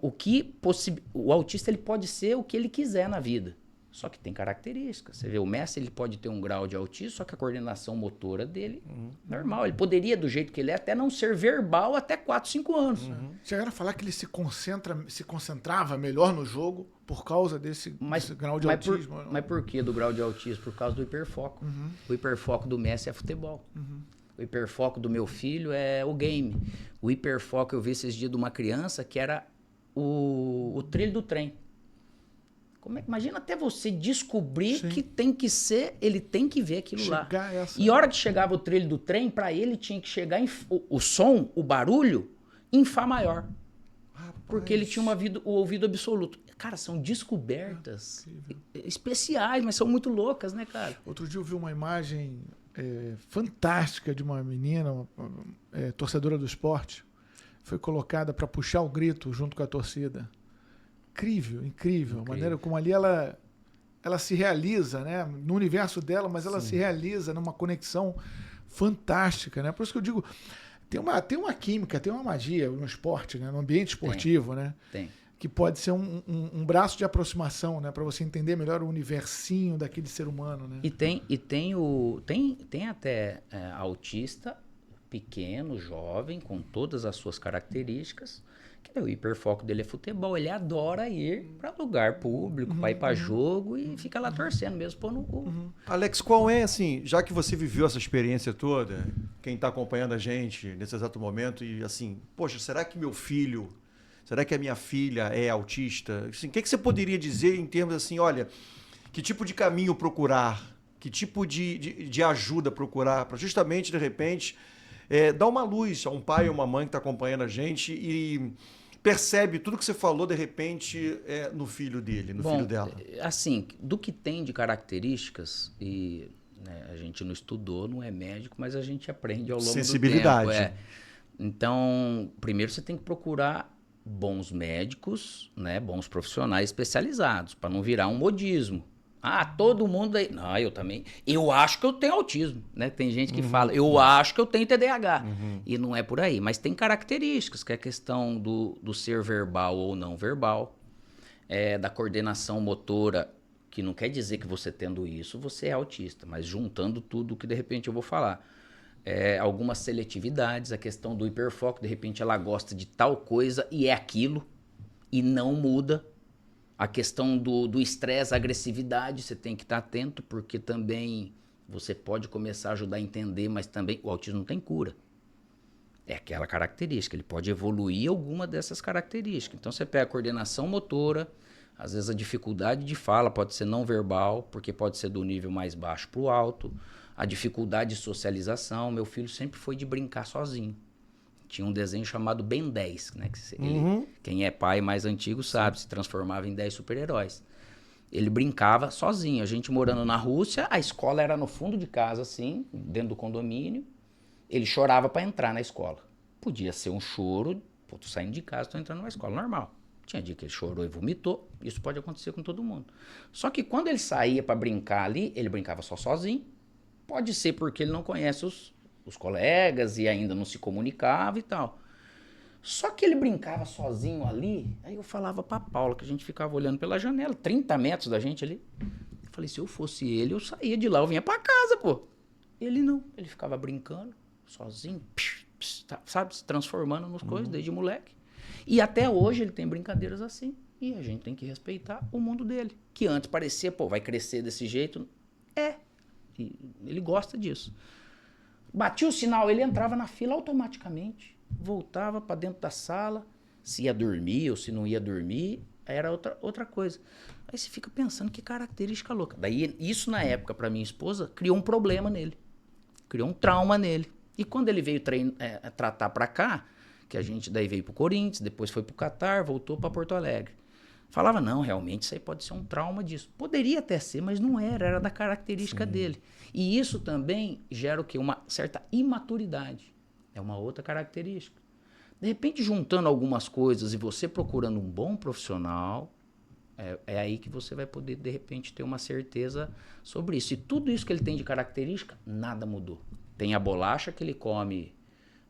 o autista ele pode ser o que ele quiser na vida. Só que tem características. Você vê, o Messi ele pode ter um grau de autismo, só que a coordenação motora dele normal. Ele poderia, do jeito que ele é, até não ser verbal até 4, 5 anos. Chegaram a falar que ele se concentrava melhor no jogo por causa desse grau de autismo. Mas por que do grau de autismo? Por causa do hiperfoco. O hiperfoco do Messi é futebol. O hiperfoco do meu filho é o game. O hiperfoco eu vi esses dias de uma criança que era o trilho do trem. Imagina até você descobrir que tem que ser, ele tem que ver aquilo lá. E a hora que chegava o trilho do trem, para ele tinha que chegar o som, o barulho, em Fá maior. Porque ele tinha o ouvido absoluto. Cara, são descobertas especiais, mas são muito loucas, né, cara? Outro dia eu vi uma imagem fantástica de uma menina, torcedora do esporte, foi colocada para puxar o grito junto com a torcida. Incrível. A maneira como ali ela se realiza, né? No universo dela, mas ela se realiza numa conexão fantástica, né? Por isso que eu digo, tem uma química, tem uma magia no esporte, né? No ambiente esportivo, né? Tem. Que pode ser um braço de aproximação, né? Para você entender melhor o universinho daquele ser humano, né? E tem até autista pequeno, jovem, com todas as suas características, que o hiperfoco dele é futebol. Ele adora ir para lugar público, para ir para jogo e fica lá torcendo mesmo, pôr no cu. Alex, qual é, assim, já que você viveu essa experiência toda, quem está acompanhando a gente nesse exato momento, e assim, poxa, será que meu filho, será que a minha filha é autista? Assim, o que você poderia dizer em termos assim, olha, que tipo de caminho procurar, que tipo de ajuda procurar, para justamente, de repente, dar uma luz a um pai ou uma mãe que está acompanhando a gente e percebe tudo que você falou, de repente, no filho dele, no filho dela. Assim, do que tem de características, e a gente não estudou, não é médico, mas a gente aprende ao longo do tempo. Sensibilidade. Então, primeiro você tem que procurar bons médicos, né, bons profissionais especializados, para não virar um modismo. Todo mundo aí. Não, eu também. Eu acho que eu tenho autismo, né? Tem gente que fala, eu acho que eu tenho TDAH. E não é por aí. Mas tem características, que é a questão do ser verbal ou não verbal, da coordenação motora, que não quer dizer que você tendo isso, você é autista, mas juntando tudo que de repente eu vou falar. Algumas seletividades, a questão do hiperfoco, de repente ela gosta de tal coisa e é aquilo, e não muda. A questão do estresse, agressividade, você tem que estar atento, porque também você pode começar a ajudar a entender, mas também o autismo não tem cura. É aquela característica, ele pode evoluir alguma dessas características. Então você pega a coordenação motora, às vezes a dificuldade de fala pode ser não verbal, porque pode ser do nível mais baixo para o alto, a dificuldade de socialização. Meu filho sempre foi de brincar sozinho. Tinha um desenho chamado Ben 10, né? Quem é pai mais antigo sabe, se transformava em 10 super-heróis. Ele brincava sozinho. A gente morando na Rússia, a escola era no fundo de casa, assim, dentro do condomínio. Ele chorava para entrar na escola. Podia ser um choro, tô saindo de casa, tô entrando numa escola normal. Tinha dia que ele chorou e vomitou. Isso pode acontecer com todo mundo. Só que quando ele saía para brincar ali, ele brincava sozinho. Pode ser porque ele não conhece os colegas e ainda não se comunicava e tal. Só que ele brincava sozinho ali, aí eu falava pra Paula, que a gente ficava olhando pela janela, 30 metros da gente ali. Eu falei, se eu fosse ele, eu saía de lá, eu vinha pra casa, pô. Ele não. Ele ficava brincando, sozinho, sabe? Se transformando nas coisas desde moleque. E até hoje ele tem brincadeiras assim. E a gente tem que respeitar o mundo dele. Que antes parecia, pô, vai crescer desse jeito. E ele gosta disso. Batia o sinal, ele entrava na fila automaticamente. Voltava para dentro da sala. Se ia dormir ou se não ia dormir, era outra coisa. Aí você fica pensando que característica louca. Daí, isso na época, para minha esposa, criou um problema nele. Criou um trauma nele. E quando ele veio tratar para cá, que a gente daí veio pro Corinthians, depois foi pro Catar, voltou para Porto Alegre. Falava, não, realmente isso aí pode ser um trauma disso. Poderia até ser, mas não era da característica dele. E isso também gera o quê? Uma certa imaturidade. É uma outra característica. De repente, juntando algumas coisas e você procurando um bom profissional, é aí que você vai poder, de repente, ter uma certeza sobre isso. E tudo isso que ele tem de característica, nada mudou. Tem a bolacha que ele come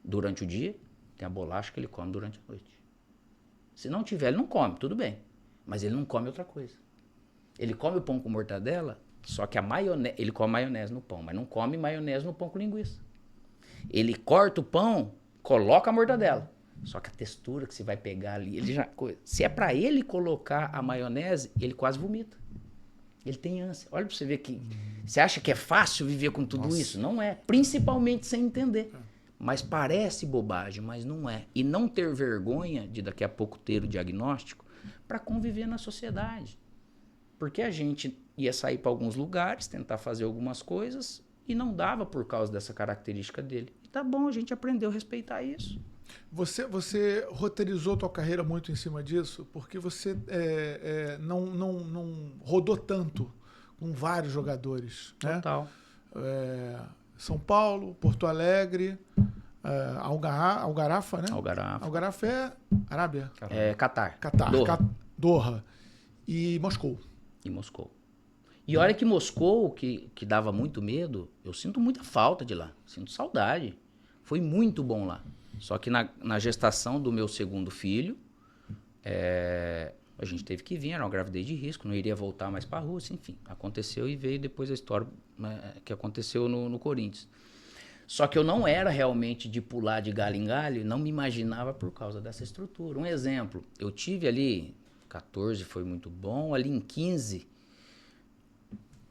durante o dia, tem a bolacha que ele come durante a noite. Se não tiver, ele não come, tudo bem. Mas ele não come outra coisa. Ele come o pão com mortadela, só que a maionese, ele come maionese no pão, mas não come maionese no pão com linguiça. Ele corta o pão, coloca a mortadela. Só que a textura que você vai pegar ali, ele já, se é para ele colocar a maionese, ele quase vomita. Ele tem ânsia. Olha para você ver que você acha que é fácil viver com tudo isso? Não é. Principalmente sem entender. Mas parece bobagem, mas não é. E não ter vergonha de daqui a pouco ter o diagnóstico para conviver na sociedade. Porque a gente ia sair para alguns lugares, tentar fazer algumas coisas e não dava por causa dessa característica dele. E tá bom, a gente aprendeu a respeitar isso. Você roteirizou tua carreira muito em cima disso, porque você não rodou tanto com vários jogadores. Total. Né? São Paulo, Porto Alegre, Algarafa, né? Algarafa é Arábia? É Catar. Doha. E Moscou. E olha que Moscou, que dava muito medo, eu sinto muita falta de lá. Sinto saudade. Foi muito bom lá. Só que na gestação do meu segundo filho, a gente teve que vir, era uma gravidez de risco, não iria voltar mais para a Rússia, enfim. Aconteceu e veio depois a história que aconteceu no Corinthians. Só que eu não era realmente de pular de galho em galho, não me imaginava por causa dessa estrutura. Um exemplo, eu tive ali, 14 foi muito bom, ali em 15,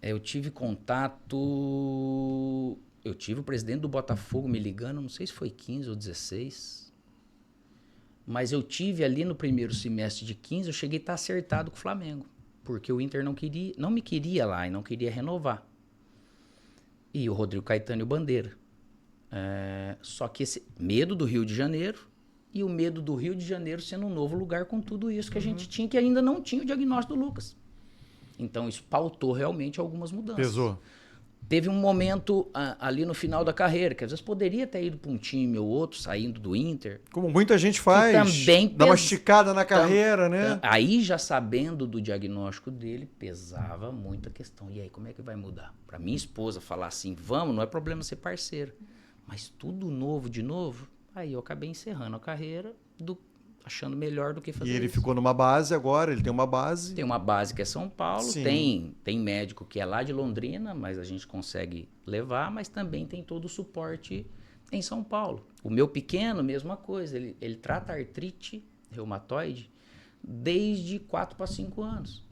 eu tive contato... Eu tive o presidente do Botafogo me ligando, não sei se foi 15 ou 16, mas eu tive ali no primeiro semestre de 15, eu cheguei a estar acertado com o Flamengo, porque o Inter não me queria lá e não queria renovar. E o Rodrigo Caetano e o Bandeira. Só que esse medo do Rio de Janeiro e o medo do Rio de Janeiro sendo um novo lugar com tudo isso que a gente tinha, que ainda não tinha o diagnóstico do Lucas. Então isso pautou realmente algumas mudanças. Pesou. Teve um momento ali no final da carreira, que às vezes poderia ter ido para um time ou outro, saindo do Inter. Como muita gente faz, também dá uma esticada na carreira, né? Aí, já sabendo do diagnóstico dele, pesava muito a questão. E aí, como é que vai mudar? Para minha esposa falar assim, vamos, não é problema ser parceiro. Mas tudo novo de novo, aí eu acabei encerrando a carreira, achando melhor do que fazer isso. E ele isso. ficou numa base agora, ele tem uma base. Tem uma base que é São Paulo, tem médico que é lá de Londrina, mas a gente consegue levar, mas também tem todo o suporte em São Paulo. O meu pequeno, mesma coisa, ele trata artrite reumatoide desde 4 para 5 anos.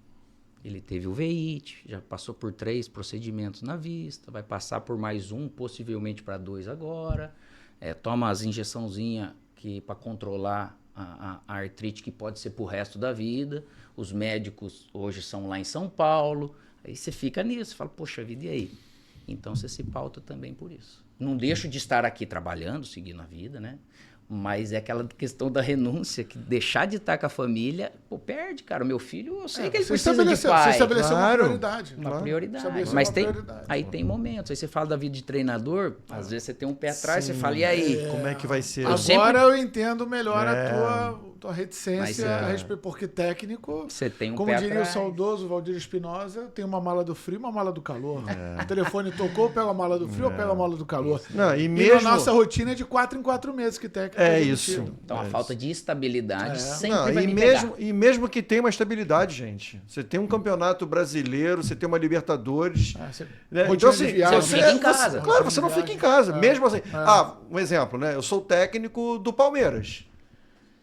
Ele teve uveíte, já passou por 3 procedimentos na vista, vai passar por mais um, possivelmente para 2 agora. Toma as injeçãozinhas para controlar a artrite, que pode ser pro resto da vida. Os médicos hoje são lá em São Paulo. Aí você fica nisso, fala, poxa vida, e aí? Então você se pauta também por isso. Não deixo de estar aqui trabalhando, seguindo a vida, né? Mas é aquela questão da renúncia, que deixar de estar com a família, perde, cara. O meu filho, eu sei que ele precisa de pai. Você estabeleceu uma prioridade. Uma prioridade. Mas aí tem momentos. Aí você fala da vida de treinador, às vezes você tem um pé atrás, você fala, e aí? Como é que vai ser? Agora eu entendo melhor tua reticência a respeito, porque técnico, você tem um como pé diria atrás. o saudoso Valdir Espinosa, tem uma mala do frio e uma mala do calor. O telefone tocou, pega a mala do frio ou pega a mala do calor. Não, e a nossa rotina é de 4 em 4 meses que técnico é isso. Então a falta de estabilidade sempre Não, vai e me mesmo, pegar. e mesmo que tenha uma estabilidade, gente. Você tem um campeonato brasileiro, você tem uma Libertadores. Né? Rotina Então, de assim, viagem. Você fica em casa. Claro, você não fica em casa. Mesmo assim. Um exemplo, né? Eu sou técnico do Palmeiras.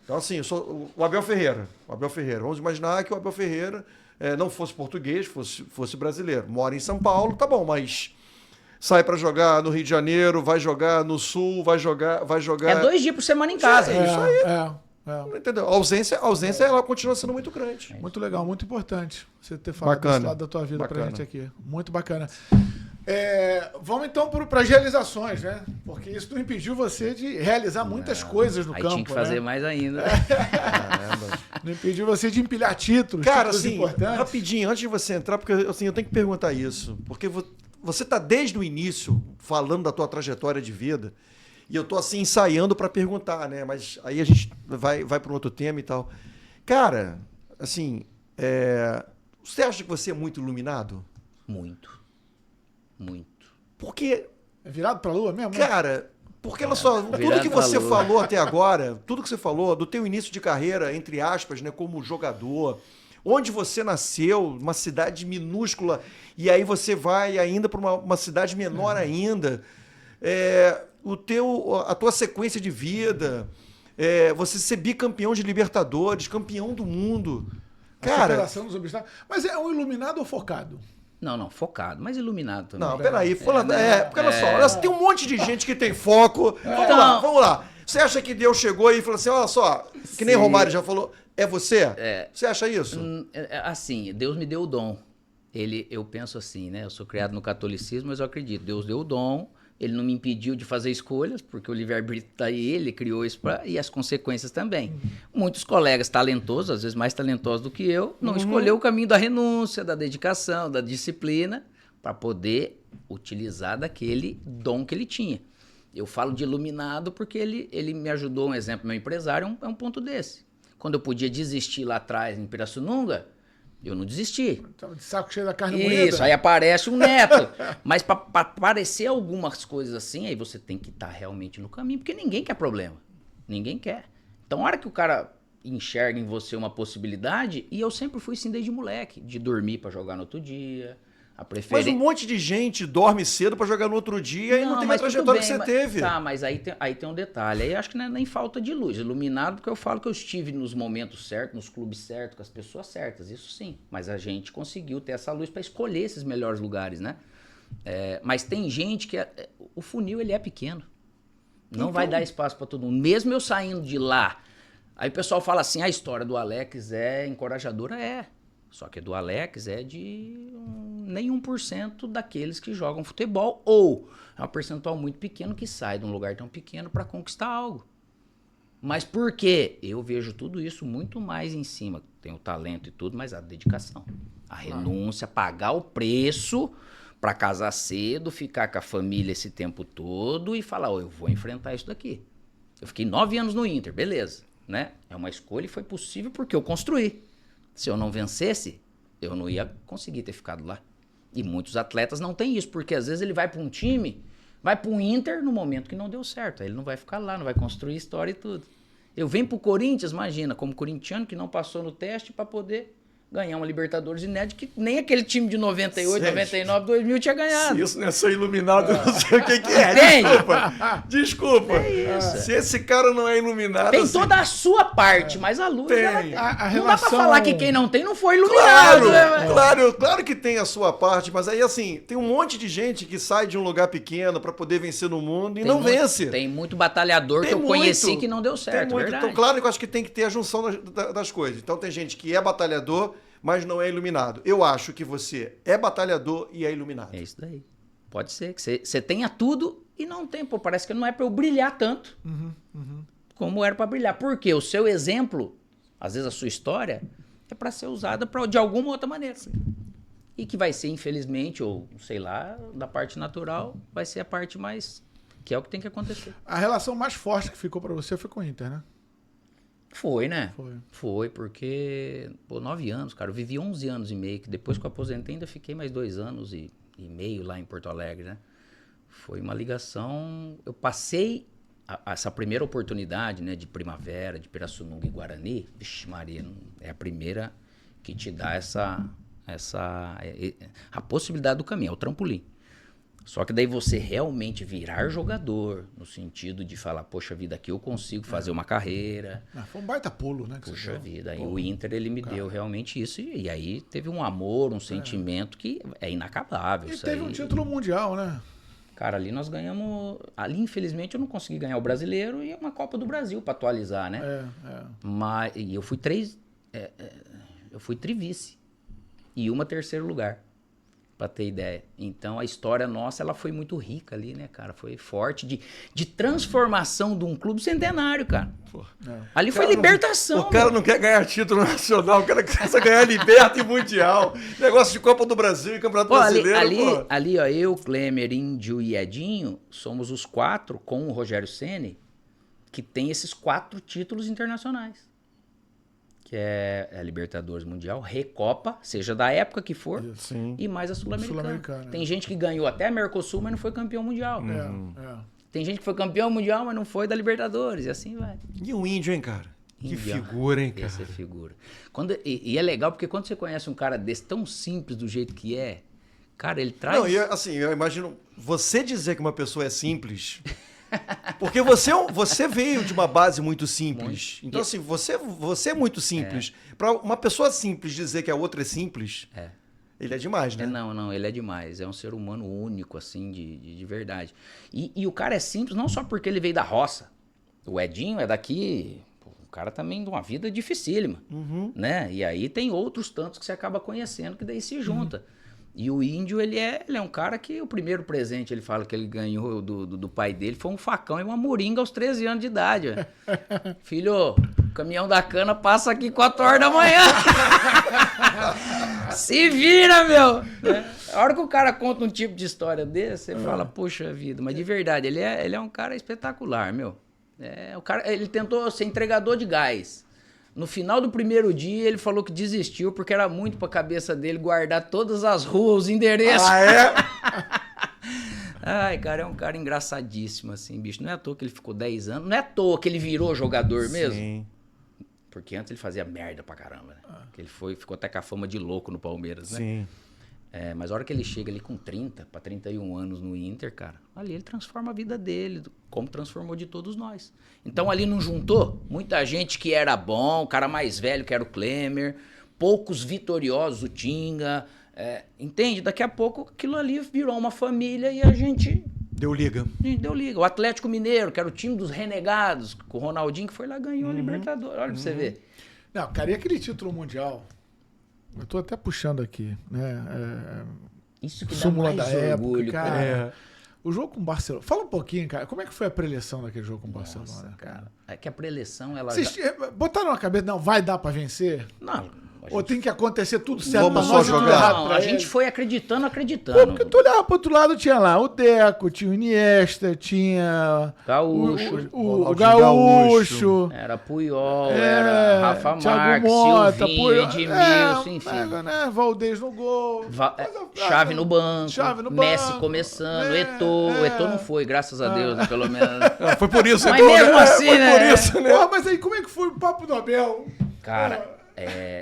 Então, assim, eu sou o Abel Ferreira. Vamos imaginar que o Abel Ferreira não fosse português, fosse brasileiro. Mora em São Paulo, tá bom, mas sai pra jogar no Rio de Janeiro, vai jogar no Sul, vai jogar. É 2 dias por semana em casa. Isso aí. Entendeu? A ausência ela continua sendo muito grande. Muito legal, muito importante você ter falado desse lado da tua vida pra gente aqui. Muito bacana. Vamos então para as realizações, né? Porque isso não impediu você de realizar muitas coisas no campo. Tinha que fazer mais ainda. Não impediu você de empilhar títulos, cara, títulos assim, importantes. Rapidinho, antes de você entrar, porque assim, eu tenho que perguntar isso. Porque você tá desde o início falando da tua trajetória de vida. E eu tô assim ensaiando para perguntar, né? Mas aí a gente vai para um outro tema e tal. Cara, assim, você acha que você é muito iluminado? Muito. Porque... É virado pra lua mesmo? Cara, porque olha só, tudo que você falou até agora, tudo que você falou do teu início de carreira, entre aspas, né, como jogador, onde você nasceu, uma cidade minúscula, e aí você vai ainda para uma cidade menor ainda, a tua sequência de vida, você ser bicampeão de Libertadores, campeão do mundo. Cara, superação dos obstáculos. Mas é um iluminado ou focado? Não, focado, mas iluminado também. Não, peraí. Porque olha só, tem um monte de gente que tem foco. Vamos lá. Você acha que Deus chegou e falou assim, olha só, que nem Romário já falou, é você? Você acha isso? Assim, Deus me deu o dom. Eu penso assim, né? Eu sou criado no catolicismo, mas eu acredito. Deus deu o dom, ele não me impediu de fazer escolhas, porque o livre-arbítrio está aí, ele criou isso e as consequências também. Muitos colegas talentosos, às vezes mais talentosos do que eu, não escolheu o caminho da renúncia, da dedicação, da disciplina, para poder utilizar daquele dom que ele tinha. Eu falo de iluminado porque ele me ajudou, um exemplo, meu empresário é um ponto desse. Quando eu podia desistir lá atrás em Pirassununga, eu não desisti. Tava de saco cheio da carne moída. Isso, aí aparece um neto. Mas para aparecer algumas coisas assim, aí você tem que estar realmente no caminho, porque ninguém quer problema. Ninguém quer. Então, a hora que o cara enxerga em você uma possibilidade, e eu sempre fui assim desde moleque, de dormir para jogar no outro dia, a preferência... Mas um monte de gente dorme cedo para jogar no outro dia e não tem a trajetória que você teve. Tá, mas aí tem um detalhe. Aí acho que não é nem falta de luz. Iluminado, porque eu falo que eu estive nos momentos certos, nos clubes certos, com as pessoas certas. Isso sim. Mas a gente conseguiu ter essa luz para escolher esses melhores lugares, né? Mas tem gente que... o funil, ele é pequeno. Não vai dar espaço para todo mundo. Mesmo eu saindo de lá... Aí o pessoal fala assim, a história do Alex é encorajadora. Só que do Alex é de nem 1% daqueles que jogam futebol, ou é um percentual muito pequeno que sai de um lugar tão pequeno para conquistar algo. Mas por quê? Eu vejo tudo isso muito mais em cima. Tem o talento e tudo, mas a dedicação. A renúncia, pagar o preço para casar cedo, ficar com a família esse tempo todo e falar, eu vou enfrentar isso daqui. Eu fiquei 9 anos no Inter, beleza, né? É uma escolha e foi possível porque eu construí. Se eu não vencesse, eu não ia conseguir ter ficado lá. E muitos atletas não têm isso, porque às vezes ele vai para um time, vai para um Inter no momento que não deu certo. Aí ele não vai ficar lá, não vai construir história e tudo. Eu venho pro Corinthians, imagina, como corintiano que não passou no teste para poder ganhar uma Libertadores inédita que nem aquele time de 98, 99, 2000 tinha ganhado. Se isso não é ser iluminado, eu não sei o que é. Desculpa. É isso. Se esse cara não é iluminado... Tem toda a sua parte, mas a luz... Tem. Não dá pra falar que quem não tem não foi iluminado. Claro que tem a sua parte, mas aí assim, tem um monte de gente que sai de um lugar pequeno pra poder vencer no mundo e não vence. Tem muito batalhador que eu conheci que não deu certo, verdade. Então, claro que eu acho que tem que ter a junção das coisas. Então tem gente que é batalhador, mas não é iluminado. Eu acho que você é batalhador e é iluminado. É isso daí. Pode ser que você tenha tudo e não tem. Pô, parece que não é pra eu brilhar tanto como era pra brilhar. Porque o seu exemplo, às vezes a sua história, é pra ser usada de alguma outra maneira. Sim. E que vai ser, infelizmente, ou sei lá, da parte natural, vai ser a parte mais... que é o que tem que acontecer. A relação mais forte que ficou pra você foi com o Inter, né? Foi, né? Foi. Foi, porque, 9 anos, cara. Eu vivi 11 anos e meio, que depois que eu aposentei ainda fiquei mais 2 anos e meio lá em Porto Alegre, né? Foi uma ligação... Eu passei essa primeira oportunidade, né, de Primavera, de Pirassununga e Guarani. Vixe Maria, é a primeira que te dá a possibilidade do caminho, é o trampolim. Só que daí você realmente virar jogador, no sentido de falar, poxa vida, aqui eu consigo fazer uma carreira. Foi um baita pulo, né? Poxa vida, aí o Inter, ele me deu realmente isso, e aí teve um amor, um sentimento que é inacabável. E teve um título mundial, né? Cara, ali nós ganhamos, ali infelizmente eu não consegui ganhar o Brasileiro e uma Copa do Brasil para atualizar, né? Mas, e eu fui trivice e uma terceiro lugar. Pra ter ideia. Então, a história nossa, ela foi muito rica ali, né, cara? Foi forte de transformação de um clube centenário, cara. Ali foi libertação. O cara não quer ganhar título nacional, o cara quer ganhar Liberta e Mundial. Negócio de Copa do Brasil e Campeonato Brasileiro. Ali, ó, eu, Klemer, Índio e Edinho, somos os 4, com o Rogério Ceni, que tem esses 4 títulos internacionais. Que é a Libertadores Mundial, Recopa, seja da época que for, e mais a Sul-Americana. Tem gente que ganhou até a Mercosul, mas não foi campeão mundial. Tem gente que foi campeão mundial, mas não foi da Libertadores, e assim vai. E o Índio, hein, cara? Que figura, hein, cara? Essa é figura. E é legal, porque quando você conhece um cara desse, tão simples do jeito que é, cara, ele traz... Não, e assim, eu imagino, você dizer que uma pessoa é simples... Porque você veio de uma base muito simples. Então, assim, você é muito simples. Para uma pessoa simples dizer que a outra é simples, ele é demais, né? Não, ele é demais. É um ser humano único, assim, de verdade. E o cara é simples não só porque ele veio da roça. O Edinho é daqui... O cara também de uma vida dificílima, né? E aí tem outros tantos que você acaba conhecendo que daí se junta. E o Índio, ele é um cara que o primeiro presente, ele fala que ele ganhou do pai dele, foi um facão e uma moringa aos 13 anos de idade. Véio. Filho, o caminhão da cana passa aqui 4 horas da manhã. Se vira, meu! A hora que o cara conta um tipo de história desse, você fala, poxa vida, mas de verdade, ele é um cara espetacular, meu. O cara, ele tentou ser entregador de gás. No final do primeiro dia, ele falou que desistiu porque era muito pra cabeça dele guardar todas as ruas, os endereços. Ah, é? Ai, cara, é um cara engraçadíssimo, assim, bicho. Não é à toa que ele ficou 10 anos. Não é à toa que ele virou jogador mesmo. Sim. Porque antes ele fazia merda pra caramba, né? Ele ficou até com a fama de louco no Palmeiras, né? Sim. Mas a hora que ele chega ali com 30 para 31 anos no Inter, cara, ali ele transforma a vida dele, como transformou de todos nós. Então ali não juntou muita gente que era bom, o cara mais velho que era o Klemer, poucos vitoriosos, o Tinga, entende? Daqui a pouco aquilo ali virou uma família e a gente... Deu liga. Deu liga. O Atlético Mineiro, que era o time dos renegados, com o Ronaldinho, que foi lá e ganhou a Libertadores. Olha pra você ver. Não, cara, e aquele título mundial... Eu tô até puxando aqui, né? Isso que dá mais orgulho, cara. O jogo com o Barcelona... Fala um pouquinho, cara. Como é que foi a preleção daquele jogo com o Barcelona? Cara, é que a preleção, ela... Vocês botaram na cabeça, não, vai dar pra vencer? Não. Ou tem que acontecer tudo certo pra nós jogar? Não, a gente foi acreditando. Pô, porque tu olhava pro outro lado, tinha lá o Deco, tinha o Iniesta, tinha... Gaúcho. O Gaúcho. Era Puyol, era Rafa Marques, Mota, Silvinho, Edmilson, enfim. Né? Valdez no gol. Chave no banco. Messi banco, começando, Eto'o. O Eto'o não foi, graças a Deus, né, pelo menos. Foi por isso, mas mesmo assim, foi né? Por isso, né? Porra, mas aí como é que foi o Papo do Abel? Cara...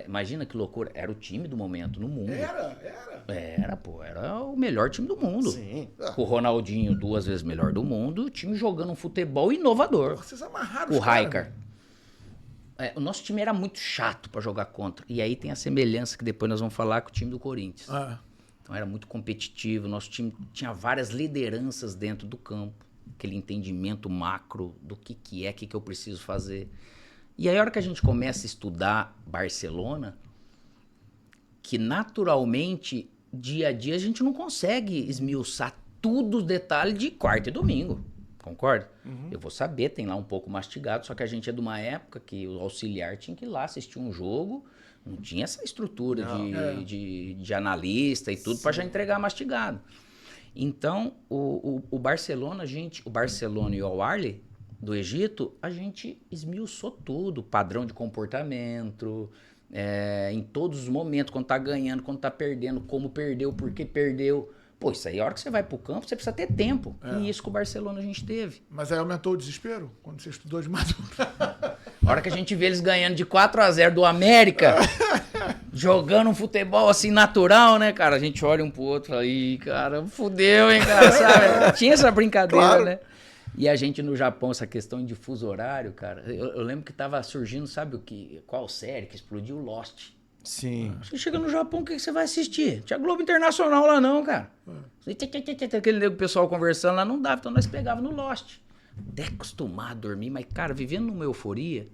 imagina que loucura. Era o time do momento no mundo. Era o melhor time do mundo. Sim. Com o Ronaldinho 2 vezes melhor do mundo, o time jogando um futebol inovador. Vocês amarraram com o Rijkaard. O nosso time era muito chato pra jogar contra. E aí tem a semelhança que depois nós vamos falar com o time do Corinthians. Então era muito competitivo. Nosso time tinha várias lideranças dentro do campo. Aquele entendimento macro do que é, o que eu preciso fazer. E aí, a hora que a gente começa a estudar Barcelona, que naturalmente, dia a dia, a gente não consegue esmiuçar tudo os detalhes de quarta e domingo. Concorda? Eu vou saber, tem lá um pouco mastigado, só que a gente é de uma época que o auxiliar tinha que ir lá assistir um jogo, não tinha essa estrutura de analista e tudo para já entregar mastigado. Então, o Barcelona, o Barcelona e o Al-Ahly, do Egito, a gente esmiuçou tudo, padrão de comportamento, em todos os momentos, quando tá ganhando, quando tá perdendo, como perdeu, por que perdeu. Pô, isso aí, a hora que você vai pro campo, você precisa ter tempo. E isso com o Barcelona a gente teve. Mas aí aumentou o desespero quando você estudou demais. A hora que a gente vê eles ganhando de 4-0 do América, jogando um futebol assim natural, né, cara? A gente olha um pro outro e fala, ih, cara, fudeu, hein, cara, sabe? Tinha essa brincadeira, claro, né? E a gente no Japão, essa questão de fuso horário, cara, eu lembro que tava surgindo, sabe o que? Qual série que explodiu? Lost. Sim. Você chega no Japão, o que você vai assistir? Tinha Globo Internacional lá não, cara. Aquele pessoal conversando lá, não dava, então nós pegava no Lost. Até acostumar a dormir, mas, cara, vivendo numa euforia,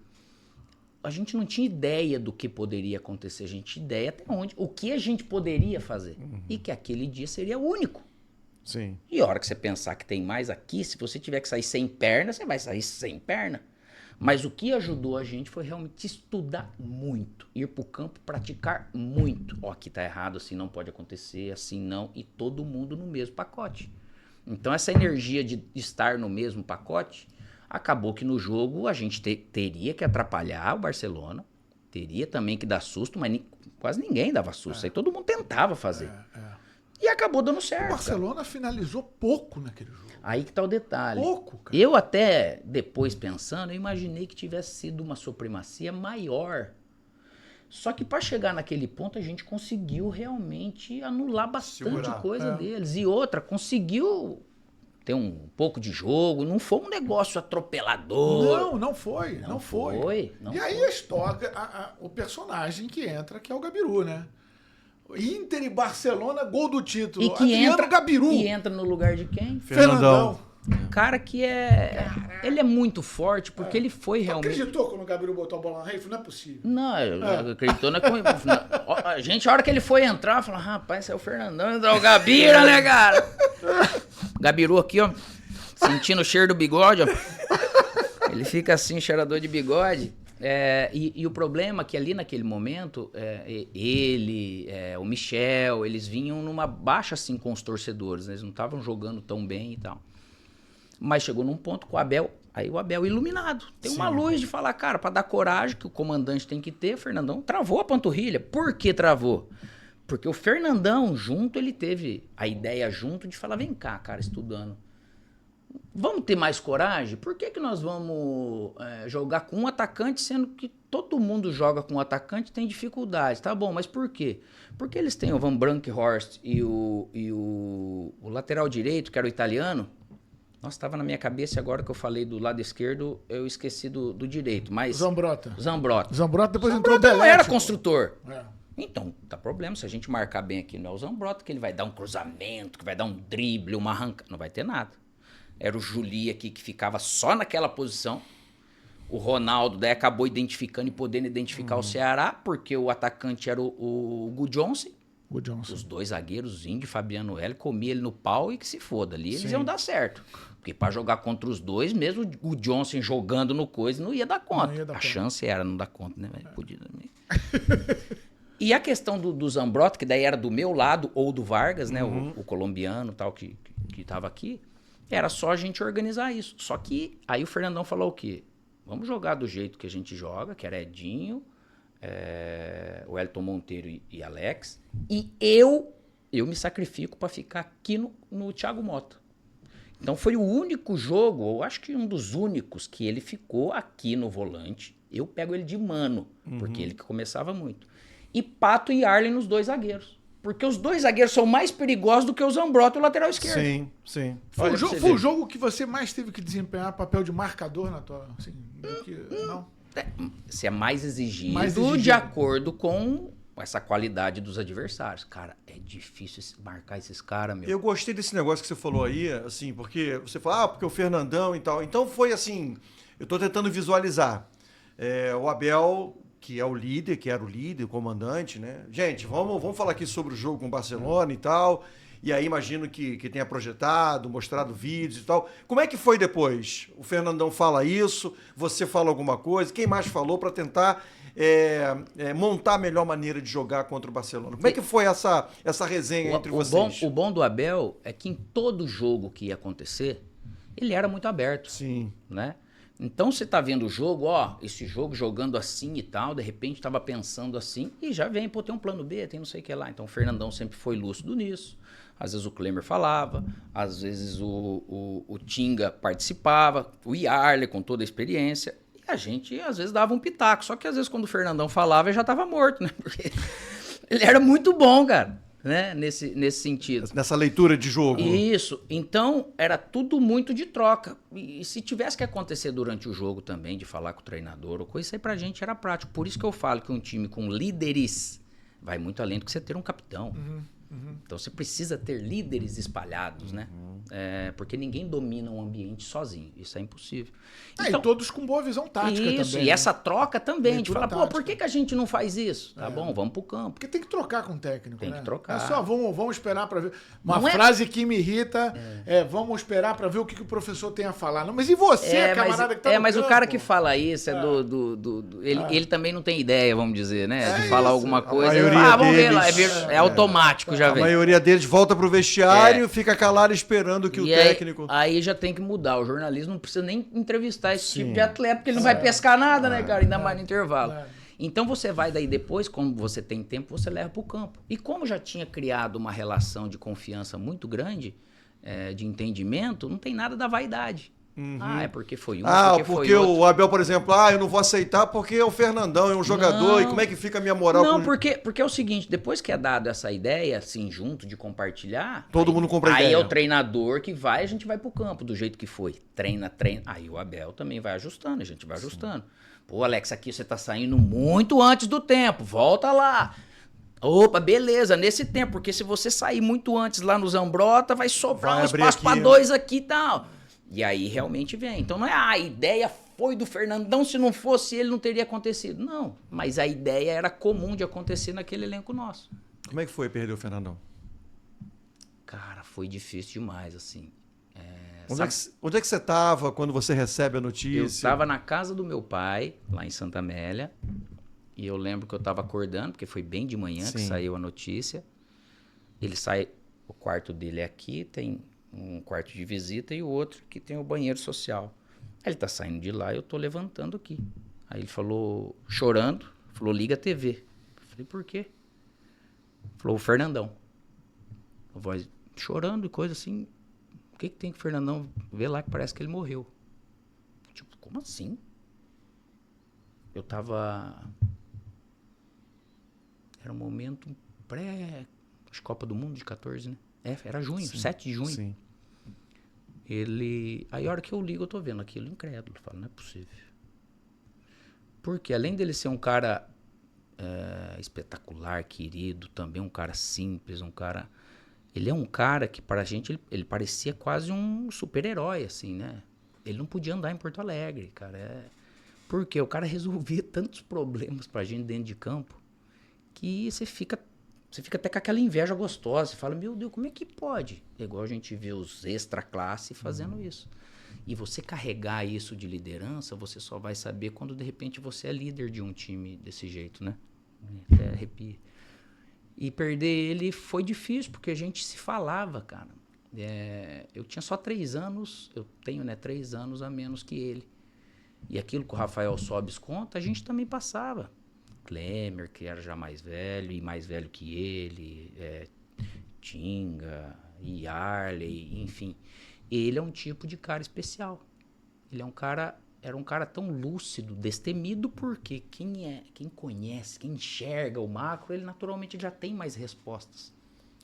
a gente não tinha ideia do que poderia acontecer, a gente tinha ideia até onde, o que a gente poderia fazer. E que aquele dia seria único. Sim. E a hora que você pensar que tem mais aqui, se você tiver que sair sem perna, você vai sair sem perna. Mas o que ajudou a gente foi realmente estudar muito, ir pro campo, praticar muito. Ó, aqui tá errado, assim não pode acontecer, assim não, e todo mundo no mesmo pacote. Então essa energia de estar no mesmo pacote, acabou que no jogo a gente teria que atrapalhar o Barcelona, teria também que dar susto, mas quase ninguém dava susto, aí todo mundo tentava fazer. E acabou dando certo. O Barcelona finalizou pouco naquele jogo. Aí que tá o detalhe. Pouco, cara. Eu até, depois pensando, eu imaginei que tivesse sido uma supremacia maior. Só que para chegar naquele ponto, a gente conseguiu realmente anular bastante coisa deles. E outra, conseguiu ter um pouco de jogo, não foi um negócio atropelador. Não foi. Não foi. E aí o personagem que entra, que é o Gabiru, né? Inter e Barcelona, gol do título. E que Gabiru. E entra no lugar de quem? Fernandão. Cara que ele é muito forte, porque ele foi realmente... acreditou quando o Gabiru botou a bola na rede? Não é possível. Não, acreditou, não é a gente, a hora que ele foi entrar, falou, rapaz, esse é o Fernandão, é o Gabira, né, cara? Gabiru aqui, ó, sentindo o cheiro do bigode, ó. Ele fica assim, cheirador de bigode. E o problema é que ali naquele momento, o Michel, eles vinham numa baixa assim com os torcedores, né? Eles não estavam jogando tão bem e tal. Mas chegou num ponto com o Abel, aí o Abel iluminado. Tem uma luz de falar, cara, pra dar coragem que o comandante tem que ter, o Fernandão travou a panturrilha. Por que travou? Porque o Fernandão junto, ele teve a ideia junto de falar, vem cá, cara, estudando. Vamos ter mais coragem? Por que nós vamos jogar com um atacante, sendo que todo mundo joga com um atacante e tem dificuldade? Tá bom, mas por quê? Porque eles têm o Van Bronckhorst e o lateral direito, que era o italiano. Nossa, estava na minha cabeça agora que eu falei do lado esquerdo, eu esqueci do direito, mas... Zambrota. Depois entrou o Belete. Não era construtor. Então, tá problema, se a gente marcar bem aqui, não é o Zambrota, que ele vai dar um cruzamento, que vai dar um drible, uma arrancada, não vai ter nada. Era o Juli aqui que ficava só naquela posição. O Ronaldo daí acabou identificando e podendo identificar o Ceará, porque o atacante era o Gudjohnsen. Os dois zagueiros, Índio e Fabiano L, comia ele no pau e que se foda. Ali eles iam dar certo. Porque para jogar contra os dois, mesmo o Johnson jogando no coisa, não ia dar conta. A chance era não dar conta, né? Podia também. E a questão do Zambrota, que daí era do meu lado, ou do Vargas, né? O colombiano tal, que tava aqui. Era só a gente organizar isso. Só que aí o Fernandão falou o quê? Vamos jogar do jeito que a gente joga, que era Edinho, o Elton Monteiro e Alex. E eu me sacrifico para ficar aqui no Thiago Mota. Então foi o único jogo, eu acho que um dos únicos, que ele ficou aqui no volante. Eu pego ele de mano, porque ele que começava muito. E Pato e Arlen nos dois zagueiros. Porque os dois zagueiros são mais perigosos do que o Zambrota e o lateral esquerdo. Sim. Foi o jogo que você mais teve que desempenhar papel de marcador na tua... Assim, não? Você é mais exigido de acordo com essa qualidade dos adversários. Cara, é difícil marcar esses caras, meu. Eu gostei desse negócio que você falou aí, assim, porque você fala, porque o Fernandão e tal. Então foi assim, eu tô tentando visualizar. O Abel... que é o líder, que era o líder, o comandante, né? Gente, vamos falar aqui sobre o jogo com o Barcelona e tal. E aí imagino que tenha projetado, mostrado vídeos e tal. Como é que foi depois? O Fernandão fala isso, você fala alguma coisa, quem mais falou para tentar montar a melhor maneira de jogar contra o Barcelona? Como é que foi essa resenha entre vocês? O bom do Abel é que em todo jogo que ia acontecer, ele era muito aberto. Sim. Né? Então você tá vendo o jogo, ó, esse jogo jogando assim e tal, de repente tava pensando assim, e já vem, pô, tem um plano B, tem não sei o que lá. Então o Fernandão sempre foi lúcido nisso. Às vezes o Klemer falava, às vezes o Tinga participava, o Yarley com toda a experiência. E a gente, às vezes, dava um pitaco. Só que às vezes quando o Fernandão falava, ele já tava morto, né? Porque ele era muito bom, cara. Né? Nesse sentido. Nessa leitura de jogo. Isso. Então, era tudo muito de troca. E se tivesse que acontecer durante o jogo também, de falar com o treinador ou coisa, isso aí pra gente era prático. Por isso que eu falo que um time com líderes vai muito além do que você ter um capitão. Então, você precisa ter líderes espalhados, né? Porque ninguém domina um ambiente sozinho. Isso é impossível. Então, e todos com boa visão tática isso, também. E essa troca também. A gente fala, tática. pô, por que a gente não faz isso? Tá bom, vamos pro campo. Porque tem que trocar com o técnico, Tem né? que trocar. É só, vamos esperar pra ver. Uma Não frase que me irrita vamos esperar pra ver o que o professor tem a falar. Não, mas e você, camarada que tá no mas campo? o cara que fala isso ele também não tem ideia, vamos dizer, né? De falar alguma coisa. Vamos ver lá, é automático, já vem. A maioria deles volta pro vestiário, fica calado esperando que o técnico... Aí já tem que mudar. O jornalismo não precisa nem entrevistar esse tipo de atleta, porque ele não vai pescar nada, né, cara? Ainda mais no intervalo. Então você vai daí depois, quando você tem tempo, você leva pro campo. E como já tinha criado uma relação de confiança muito grande, de entendimento, não tem nada da vaidade. É porque foi porque o Abel, por exemplo, eu não vou aceitar porque é o Fernandão, é um jogador, e como é que fica a minha moral? Não, porque é o seguinte, depois que é dado essa ideia, assim, junto, de compartilhar... Todo mundo compra a ideia. Aí é o treinador que vai, a gente vai pro campo, do jeito que foi. Treina. Aí o Abel também vai ajustando, a gente vai ajustando. Pô, Alex, aqui você tá saindo muito antes do tempo, volta lá. Opa, beleza, nesse tempo, porque se você sair muito antes lá no Zambrota, vai sobrar um espaço pra 2 aqui e tal. E aí realmente vem. Então não é a ideia foi do Fernandão, se não fosse ele não teria acontecido. Não, mas a ideia era comum de acontecer naquele elenco nosso. Como é que foi perder o Fernandão? Cara, foi difícil demais, assim. Onde é que você tava quando você recebe a notícia? Eu estava na casa do meu pai, lá em Santa Amélia, e eu lembro que eu estava acordando, porque foi bem de manhã que saiu a notícia. Ele sai, o quarto dele é aqui, tem um quarto de visita e o outro que tem o banheiro social. Aí ele tá saindo de lá e eu tô levantando aqui. Aí ele falou, chorando, falou, liga a TV. Eu falei, por quê? Falou, o Fernandão. A voz chorando e coisa assim. O que tem que o Fernandão ver lá que parece que ele morreu? Tipo, como assim? Eu tava... Era um momento Copa do Mundo de 14, né? Era junho, 7 de junho. Sim. Aí a hora que eu ligo, eu tô vendo aquilo incrédulo. Eu falo, não é possível. Porque além dele ser um cara espetacular, querido, também um cara simples, um cara... Ele é um cara que pra gente, ele parecia quase um super-herói, assim, né? Ele não podia andar em Porto Alegre, cara. Porque o cara resolvia tantos problemas pra gente dentro de campo que você fica até com aquela inveja gostosa. Você fala, meu Deus, como é que pode? É igual a gente vê os extra-classe fazendo isso. E você carregar isso de liderança, você só vai saber quando, de repente, você é líder de um time desse jeito, né? Até arrepia. E perder ele foi difícil, porque a gente se falava, cara. Eu tinha só 3 anos, eu tenho, 3 anos a menos que ele. E aquilo que o Rafael Sobis conta, a gente também passava. Klemer, que era já mais velho, e mais velho que ele, Tinga, Yarley, enfim. Ele é um tipo de cara especial. Ele era um cara tão lúcido, destemido, porque quem conhece, quem enxerga o macro, ele naturalmente já tem mais respostas.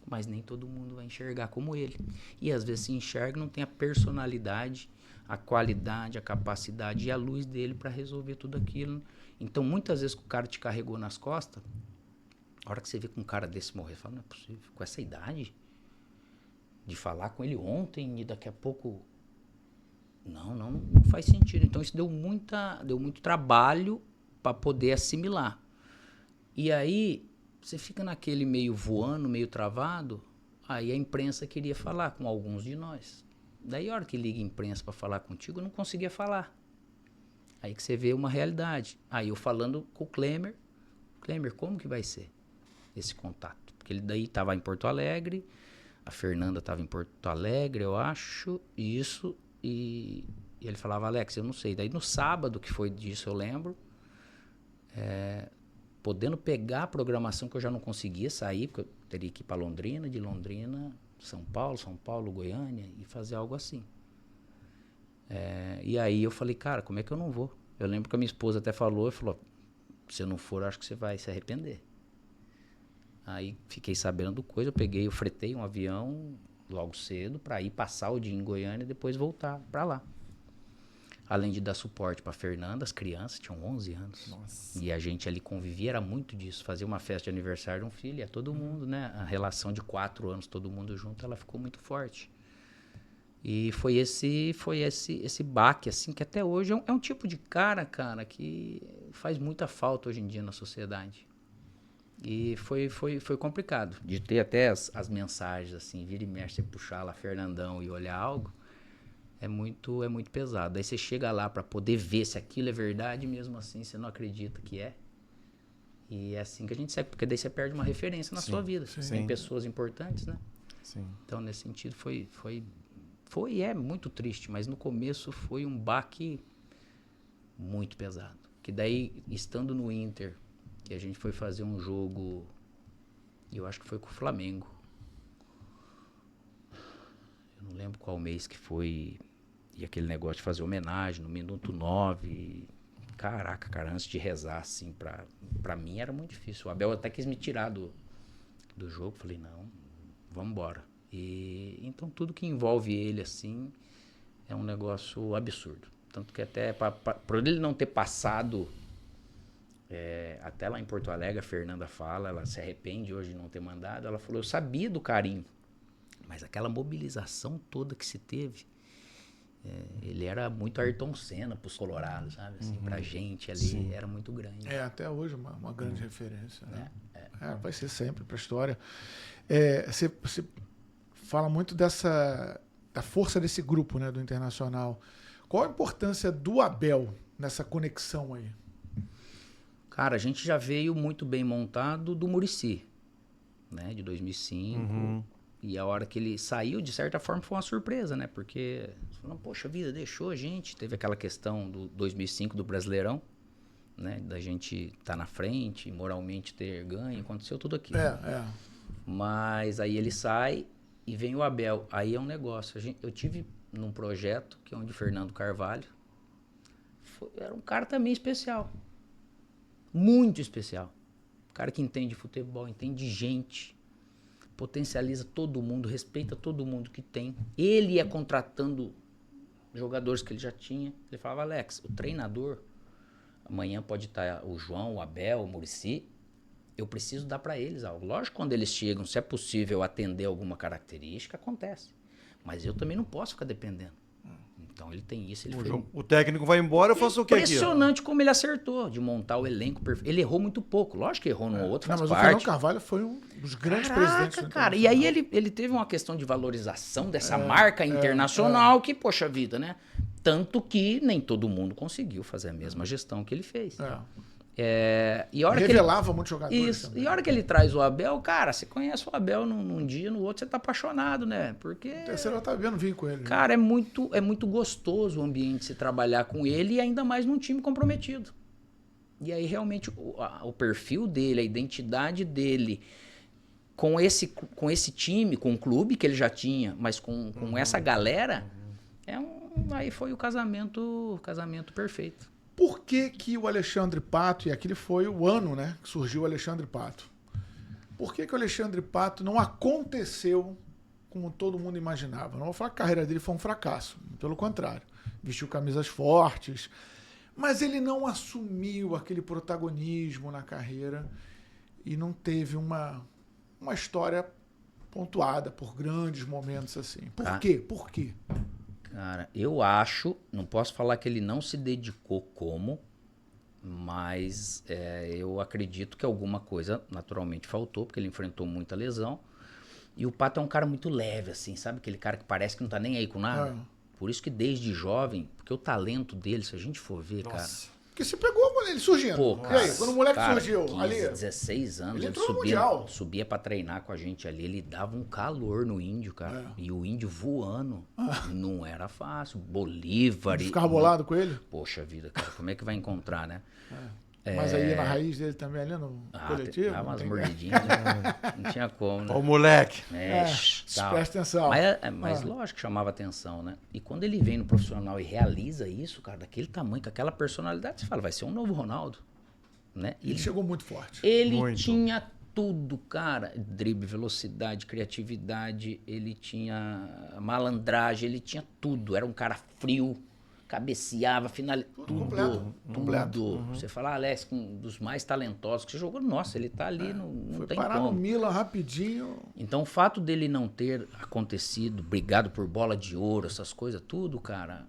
Mas nem todo mundo vai enxergar como ele. E às vezes se enxerga, não tem a personalidade, a qualidade, a capacidade e a luz dele para resolver tudo aquilo. Então, muitas vezes que o cara te carregou nas costas, a hora que você vê que um cara desse morrer, você fala, não é possível, com essa idade, de falar com ele ontem e daqui a pouco... Não faz sentido. Então, isso deu muito trabalho para poder assimilar. E aí, você fica naquele meio voando, meio travado, aí a imprensa queria falar com alguns de nós. Daí, a hora que liga a imprensa para falar contigo, eu não conseguia falar. Aí que você vê uma realidade. Aí eu falando com o Klemer, como que vai ser esse contato? Porque ele daí estava em Porto Alegre, a Fernanda estava em Porto Alegre, eu acho, e E ele falava, Alex, eu não sei. Daí no sábado, que foi disso, eu lembro, podendo pegar a programação que eu já não conseguia sair, porque eu teria que ir para Londrina, de Londrina, São Paulo, Goiânia, e fazer algo assim. E aí eu falei, cara, como é que eu não vou? Eu lembro que a minha esposa até falou, se eu não for, eu acho que você vai se arrepender. Aí fiquei sabendo coisa, eu fretei um avião logo cedo para ir passar o dia em Goiânia e depois voltar para lá. Além de dar suporte para Fernanda, as crianças tinham 11 anos. Nossa. E a gente ali convivia, era muito disso. Fazia uma festa de aniversário de um filho, é todo mundo, né? A relação de 4 anos, todo mundo junto, ela ficou muito forte. E foi esse baque, assim, que até hoje é um tipo de cara, que faz muita falta hoje em dia na sociedade. E foi complicado. De ter até as mensagens, assim, vira e mexe, você puxar lá Fernandão e olhar algo, é muito pesado. Aí você chega lá para poder ver se aquilo é verdade, mesmo assim você não acredita que é. E é assim que a gente segue, porque daí você perde uma referência na sua vida. Sim. Tem pessoas importantes, né? Sim. Então, nesse sentido, é muito triste, mas no começo foi um baque muito pesado. Que daí, estando no Inter, que a gente foi fazer um jogo, eu acho que foi com o Flamengo. Eu não lembro qual mês que foi, e aquele negócio de fazer homenagem no minuto 9. Caraca, cara, antes de rezar, assim, pra mim era muito difícil. O Abel até quis me tirar do jogo, falei, não, vamos embora. E então tudo que envolve ele, assim, é um negócio absurdo. Tanto que até por ele não ter passado, até lá em Porto Alegre, a Fernanda fala, ela se arrepende hoje de não ter mandado, ela falou, eu sabia do carinho, mas aquela mobilização toda que se teve, ele era muito Ayrton Senna pros colorados, sabe? Assim, pra gente ali, sim, era muito grande. Até hoje uma grande referência, né? Vai ser sempre pra história. Você fala muito da força desse grupo, né, do Internacional. Qual a importância do Abel nessa conexão aí? Cara, a gente já veio muito bem montado do Muricy, né, de 2005. Uhum. E a hora que ele saiu, de certa forma, foi uma surpresa, né? Porque, poxa vida, deixou a gente. Teve aquela questão do 2005 do Brasileirão, né? Da gente estar na frente, moralmente ter ganho, aconteceu tudo aquilo. Mas aí ele sai e vem o Abel. Aí é um negócio. Eu tive num projeto que é onde o Fernando Carvalho era um cara também especial. Muito especial. Um cara que entende futebol, entende gente. Potencializa todo mundo, respeita todo mundo que tem. Ele ia contratando jogadores que ele já tinha. Ele falava, Alex, o treinador, amanhã pode estar o João, o Abel, o Muricy, eu preciso dar para eles algo. Lógico, quando eles chegam, se é possível atender alguma característica, acontece. Mas eu também não posso ficar dependendo. Então ele tem isso. O técnico vai embora, eu faço o quê aqui? Impressionante como ele acertou de montar o elenco perfeito. Ele errou muito pouco. Lógico que errou num outro, faz parte. Mas o Fernando Carvalho foi um dos grandes presidentes do cara. E aí ele teve uma questão de valorização dessa marca internacional que, poxa vida, né? Tanto que nem todo mundo conseguiu fazer a mesma gestão que ele fez. E a hora revelava muitos jogadores. Isso. E a hora que ele traz o Abel, cara, você conhece o Abel num dia, no outro você tá apaixonado, né? Porque... O terceiro tá vendo vir com ele. Cara, é muito gostoso o ambiente se trabalhar com ele e ainda mais num time comprometido. E aí realmente o perfil dele, a identidade dele com esse time, com o clube que ele já tinha, mas com essa galera, aí foi o casamento perfeito. Por que o Alexandre Pato, e aquele foi o ano, né, que surgiu o Alexandre Pato, por que o Alexandre Pato não aconteceu como todo mundo imaginava? Não vou falar que a carreira dele foi um fracasso, pelo contrário, vestiu camisas fortes, mas ele não assumiu aquele protagonismo na carreira e não teve uma história pontuada por grandes momentos assim. Por quê? Por quê? Cara, eu acho, não posso falar que ele não se dedicou mas eu acredito que alguma coisa naturalmente faltou, porque ele enfrentou muita lesão. E o Pato é um cara muito leve, assim, sabe? Aquele cara que parece que não tá nem aí com nada. Por isso que desde jovem, porque o talento dele, se a gente for ver, cara, Porque você pegou ele surgindo. Pô, E aí, quando o moleque cara, surgiu 15, ali... 16 anos, Ele ele entrou no Mundial. subia pra treinar com a gente ali, ele dava um calor no índio, cara. E o índio voando. Não era fácil. Bolívar... Ficava bolado com ele? Poxa vida, cara, como é que vai encontrar, né? Mas aí na raiz dele também, ali no coletivo? Dava umas mordidinhas, né? Não tinha como, né? Ó o moleque. Presta atenção. Mas lógico que chamava atenção, né? E quando ele vem no profissional e realiza isso, cara, daquele tamanho, com aquela personalidade, você fala, vai ser um novo Ronaldo, né? Ele chegou muito forte. Ele Muito. tinha tudo, cara. Drible, velocidade, criatividade, ele tinha malandragem, ele tinha tudo. Era um cara frio, cabeceava, finalizava. Completo. Tudo. Você fala, Alex, um dos mais talentosos que você jogou, nossa, ele tá ali, não Foi tem parar como. no Milan rapidinho. Então, o fato dele não ter acontecido, brigado por bola de ouro, essas coisas, tudo, cara,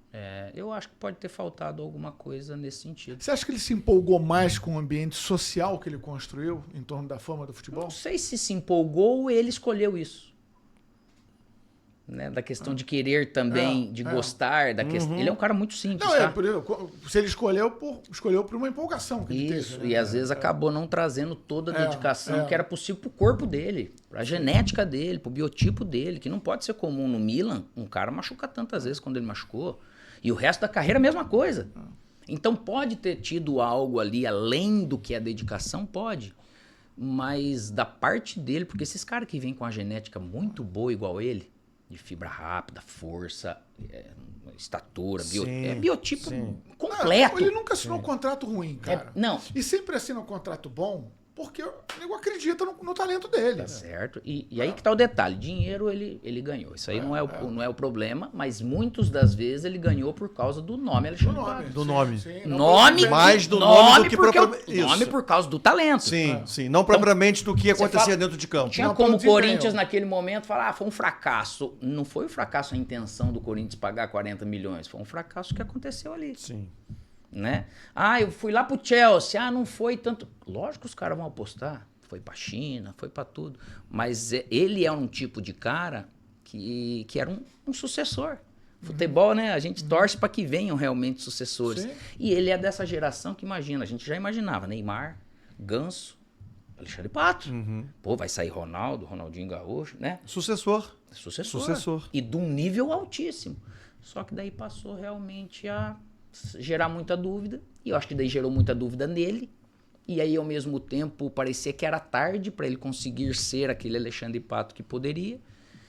eu acho que pode ter faltado alguma coisa nesse sentido. Você acha que ele se empolgou mais com o ambiente social que ele construiu em torno da fama do futebol? Não sei se empolgou ou ele escolheu isso. Né? Da questão de querer também, de gostar, da questão. Ele é um cara muito simples, Não, tá? se ele escolheu por uma empolgação que ele Isso, teve. e né? às vezes acabou não trazendo toda a dedicação que era possível pro corpo dele, pra genética dele, pro biotipo dele, que não pode ser comum no Milan, um cara machuca tantas vezes quando ele machucou, e o resto da carreira a mesma coisa. Então pode ter tido algo ali além do que a dedicação, pode, mas da parte dele, porque esses caras que vêm com a genética muito boa igual ele, de fibra rápida, força, estatura, biotipo completo. Ele nunca assinou um contrato ruim, cara. Não. E sempre assina um contrato bom, porque o nego acredita no talento dele. Tá certo. E aí que tá o detalhe. Dinheiro ele ganhou. Isso aí não é o problema, mas muitas das vezes ele ganhou por causa do nome Alexandre Pato. Do nome. Nome, Mais do nome do que propriamente. Nome por causa do talento. Sim. Não propriamente do que acontecia dentro de campo. Tinha como o Corinthians naquele momento falar, foi um fracasso. Não foi um fracasso a intenção do Corinthians pagar 40 milhões. Foi um fracasso que aconteceu ali. Sim. Né? Eu fui lá pro Chelsea, não foi tanto. Lógico que os caras vão apostar. Foi pra China, foi pra tudo. Mas ele é um tipo de cara que era um sucessor. Futebol, né? A gente torce pra que venham realmente sucessores. Sim. E ele é dessa geração que imagina, a gente já imaginava, Neymar, Ganso, Alexandre Pato. Pô, vai sair Ronaldinho Gaúcho, né? Sucessor. Sucessor. E de um nível altíssimo. Só que daí passou realmente a gerar muita dúvida, e eu acho que daí gerou muita dúvida nele, e aí ao mesmo tempo parecia que era tarde para ele conseguir ser aquele Alexandre Pato que poderia,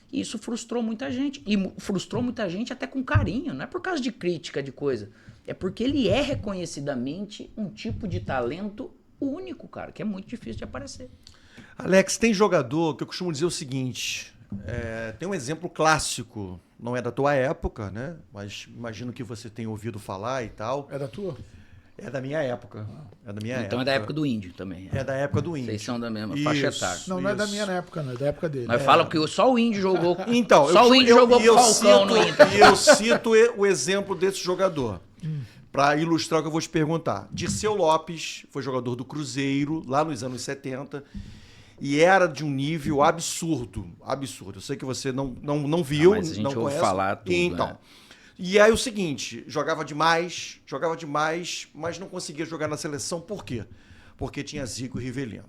e isso frustrou muita gente, e frustrou muita gente até com carinho, não é por causa de crítica de coisa, é porque ele é reconhecidamente um tipo de talento único, cara, que é muito difícil de aparecer. Alex, tem jogador que eu costumo dizer o seguinte, tem um exemplo clássico, não é da tua época, né? Mas imagino que você tenha ouvido falar e tal. É da tua? É da minha época. Então é da época do índio também. É da época do índio. Vocês são da mesma faixa etária. Não é da minha época, não. É da época dele. Mas falam que só o índio jogou. Então, só o índio jogou com o Falcão no Inter. E eu cito o exemplo desse jogador. Para ilustrar o que eu vou te perguntar. Dirceu Lopes foi jogador do Cruzeiro, lá nos anos 70. E era de um nível absurdo. Absurdo. Eu sei que você não viu, mas a gente não ouve conhece. falar tudo, então. né? E aí o seguinte, jogava demais, mas não conseguia jogar na seleção. Por quê? Porque tinha Zico e Rivelino.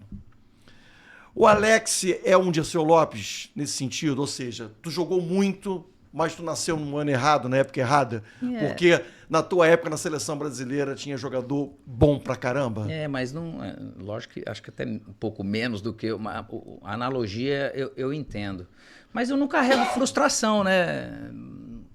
O Alex é um Dirceu Lopes nesse sentido, ou seja, tu jogou muito, mas tu nasceu num ano errado, na época errada, porque na tua época na seleção brasileira tinha jogador bom pra caramba. Mas não, lógico que acho que até um pouco menos do que a analogia eu entendo. Mas eu não carrego frustração, né?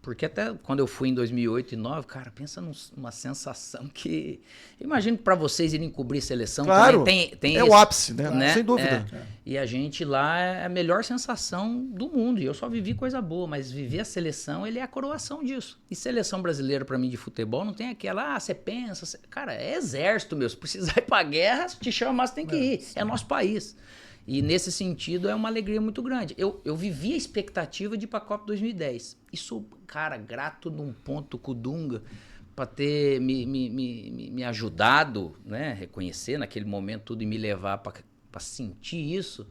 Porque até quando eu fui em 2008 e 2009, cara, pensa numa sensação que... Imagino que para vocês irem cobrir seleção claro, também tem o ápice, né? Sem dúvida. E a gente lá é a melhor sensação do mundo. E eu só vivi coisa boa, mas viver a seleção, ele é a coroação disso. E seleção brasileira, para mim, de futebol, não tem aquela, você pensa... Cara, é exército, meu. Se precisar ir pra guerra, se te chamar, você tem que ir. É nosso país. E nesse sentido é uma alegria muito grande. Eu vivi a expectativa de ir para a Copa 2010. E sou, cara, grato num ponto com o Dunga para ter me ajudado, né? Reconhecer naquele momento tudo e me levar para sentir isso.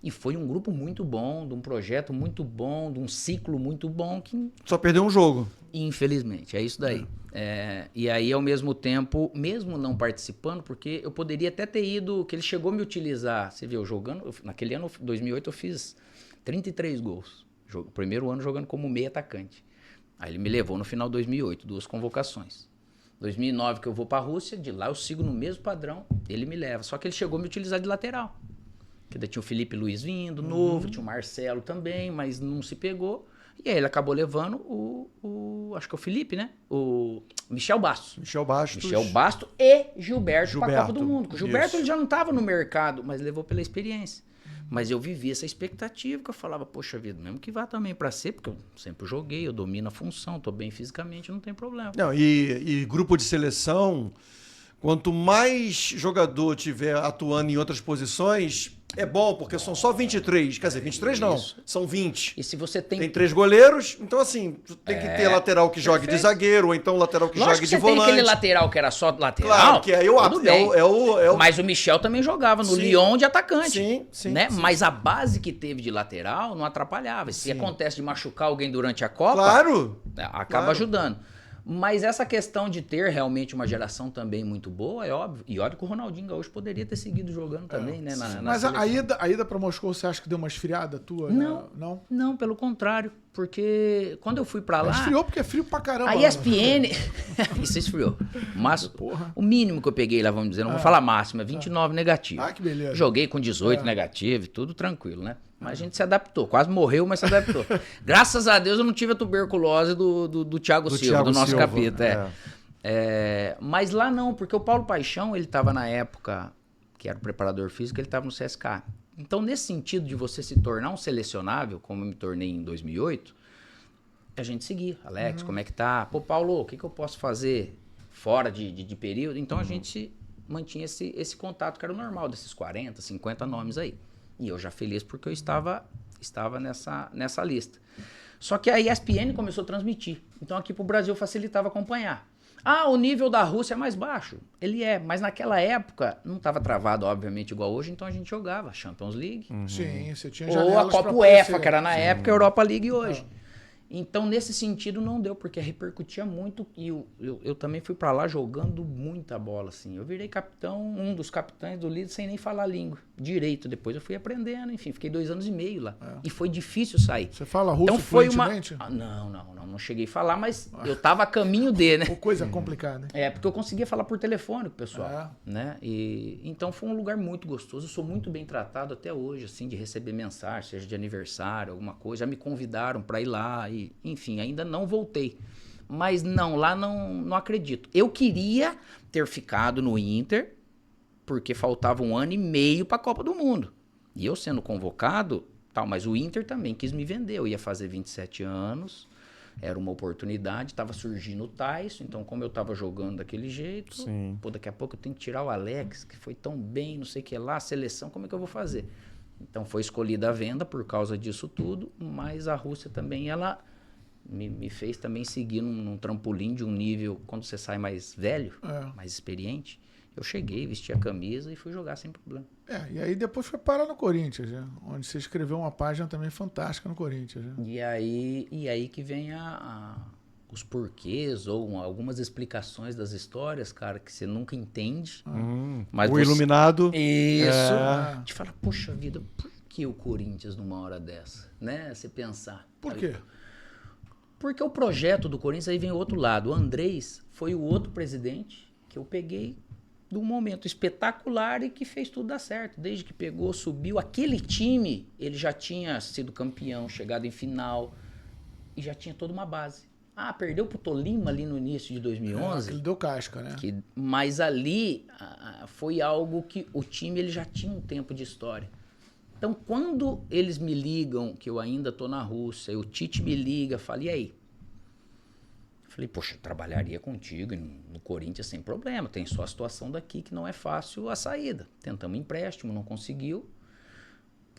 E foi um grupo muito bom, de um projeto muito bom, de um ciclo muito bom que... Só perdeu um jogo. Infelizmente, é isso daí. E aí, ao mesmo tempo, mesmo não participando, porque eu poderia até ter ido, que ele chegou a me utilizar, você viu, jogando, naquele ano, 2008, eu fiz 33 gols. Primeiro ano jogando como meio atacante. Aí ele me levou no final de 2008, 2 convocações. 2009 que eu vou para a Rússia, de lá eu sigo no mesmo padrão, ele me leva. Só que ele chegou a me utilizar de lateral. Que daí tinha o Felipe Luiz vindo, novo, tinha o Marcelo também, mas não se pegou. E aí ele acabou levando acho que é o Felipe, né? O Michel Bastos. Michel Bastos e Gilberto para a Copa do Mundo. O Gilberto ele já não estava no mercado, mas levou pela experiência. Mas eu vivi essa expectativa que eu falava, poxa vida, mesmo que vá também para ser, porque eu sempre joguei, eu domino a função, tô bem fisicamente, não tem problema. Não, e grupo de seleção, quanto mais jogador tiver atuando em outras posições, é bom, porque são só 23. Quer dizer, 23 não, são 20. E se você tem 3 goleiros, então assim, tu tem que ter lateral que jogue de zagueiro, ou então lateral que jogue de volante. Tem aquele lateral que era só lateral. Claro, que aí Mas o Michel também jogava no Lyon de atacante. Sim. Mas a base que teve de lateral não atrapalhava. Se acontece de machucar alguém durante a Copa, acaba ajudando. Mas essa questão de ter realmente uma geração também muito boa, é óbvio. E óbvio que o Ronaldinho Gaúcho poderia ter seguido jogando também, né? Mas a ida pra Moscou, você acha que deu uma esfriada tua? Não, não, pelo contrário. Porque quando eu fui pra lá... Esfriou porque é frio pra caramba. A ESPN... Isso esfriou. Mas o mínimo que eu peguei lá, vamos dizer, não vou falar máximo, é 29 negativo. Ah, que beleza. Joguei com 18 negativo, tudo tranquilo, né? Mas a gente se adaptou. Quase morreu, mas se adaptou. Graças a Deus eu não tive a tuberculose do Thiago Silva, do nosso capeta. Mas lá não, porque o Paulo Paixão, ele estava na época, que era o preparador físico, ele estava no CSK. Então, nesse sentido de você se tornar um selecionável, como eu me tornei em 2008, a gente seguia. Alex, como é que tá? Pô, Paulo, o que eu posso fazer fora de período? Então, a gente mantinha esse contato, que era o normal, desses 40, 50 nomes aí. E eu já feliz porque eu estava nessa lista. Só que a ESPN começou a transmitir. Então, aqui pro Brasil facilitava acompanhar. O nível da Rússia é mais baixo. Ele é, mas naquela época não estava travado, obviamente, igual hoje, então a gente jogava Champions League. Sim, você tinha ou a Copa UEFA, que era na época a Europa League hoje. Então, nesse sentido, não deu, porque repercutia muito. E eu também fui pra lá jogando muita bola, assim. Eu virei capitão, um dos capitães do líder, sem nem falar língua direito. Depois eu fui aprendendo, enfim, fiquei 2 anos e meio lá. E foi difícil sair. Você fala russo então, foi fluentemente? Não cheguei a falar, mas eu tava a caminho de, né? Coisa complicada. Porque eu conseguia falar por telefone com o pessoal, né? E então foi um lugar muito gostoso. Eu sou muito bem tratado até hoje, assim, de receber mensagem, seja de aniversário, alguma coisa. Já me convidaram para ir lá e, enfim, ainda não voltei. Mas lá não acredito. Eu queria ter ficado no Inter, porque faltava 1 ano e meio para a Copa do Mundo. E eu sendo convocado, mas o Inter também quis me vender. Eu ia fazer 27 anos. Era uma oportunidade, estava surgindo o Tyson, então como eu estava jogando daquele jeito, daqui a pouco eu tenho que tirar o Alex, que foi tão bem, não sei o que lá, a seleção, como é que eu vou fazer? Então foi escolhida a venda por causa disso tudo, mas a Rússia também, ela me fez também seguir num trampolim de um nível, quando você sai mais velho, mais experiente, eu cheguei, vesti a camisa e fui jogar sem problema. E aí depois foi parar no Corinthians, né? Onde você escreveu uma página também fantástica no Corinthians. Né? E aí que vem os porquês ou algumas explicações das histórias, cara, que você nunca entende. Mas iluminado. Isso. Te fala, poxa vida, por que o Corinthians numa hora dessa? Né? Você pensar. Por quê? Porque o projeto do Corinthians aí vem o outro lado. O Andrés foi o outro presidente que eu peguei de um momento espetacular e que fez tudo dar certo. Desde que pegou, subiu. Aquele time, ele já tinha sido campeão, chegado em final e já tinha toda uma base. Perdeu pro Tolima ali no início de 2011. Ele deu casca, né? Mas ali foi algo que o time ele já tinha um tempo de história. Então, quando eles me ligam, que eu ainda tô na Rússia, e o Tite me liga, fala, e aí? Falei, poxa, eu trabalharia contigo no Corinthians sem problema. Tem só a situação daqui que não é fácil a saída. Tentamos empréstimo, não conseguiu.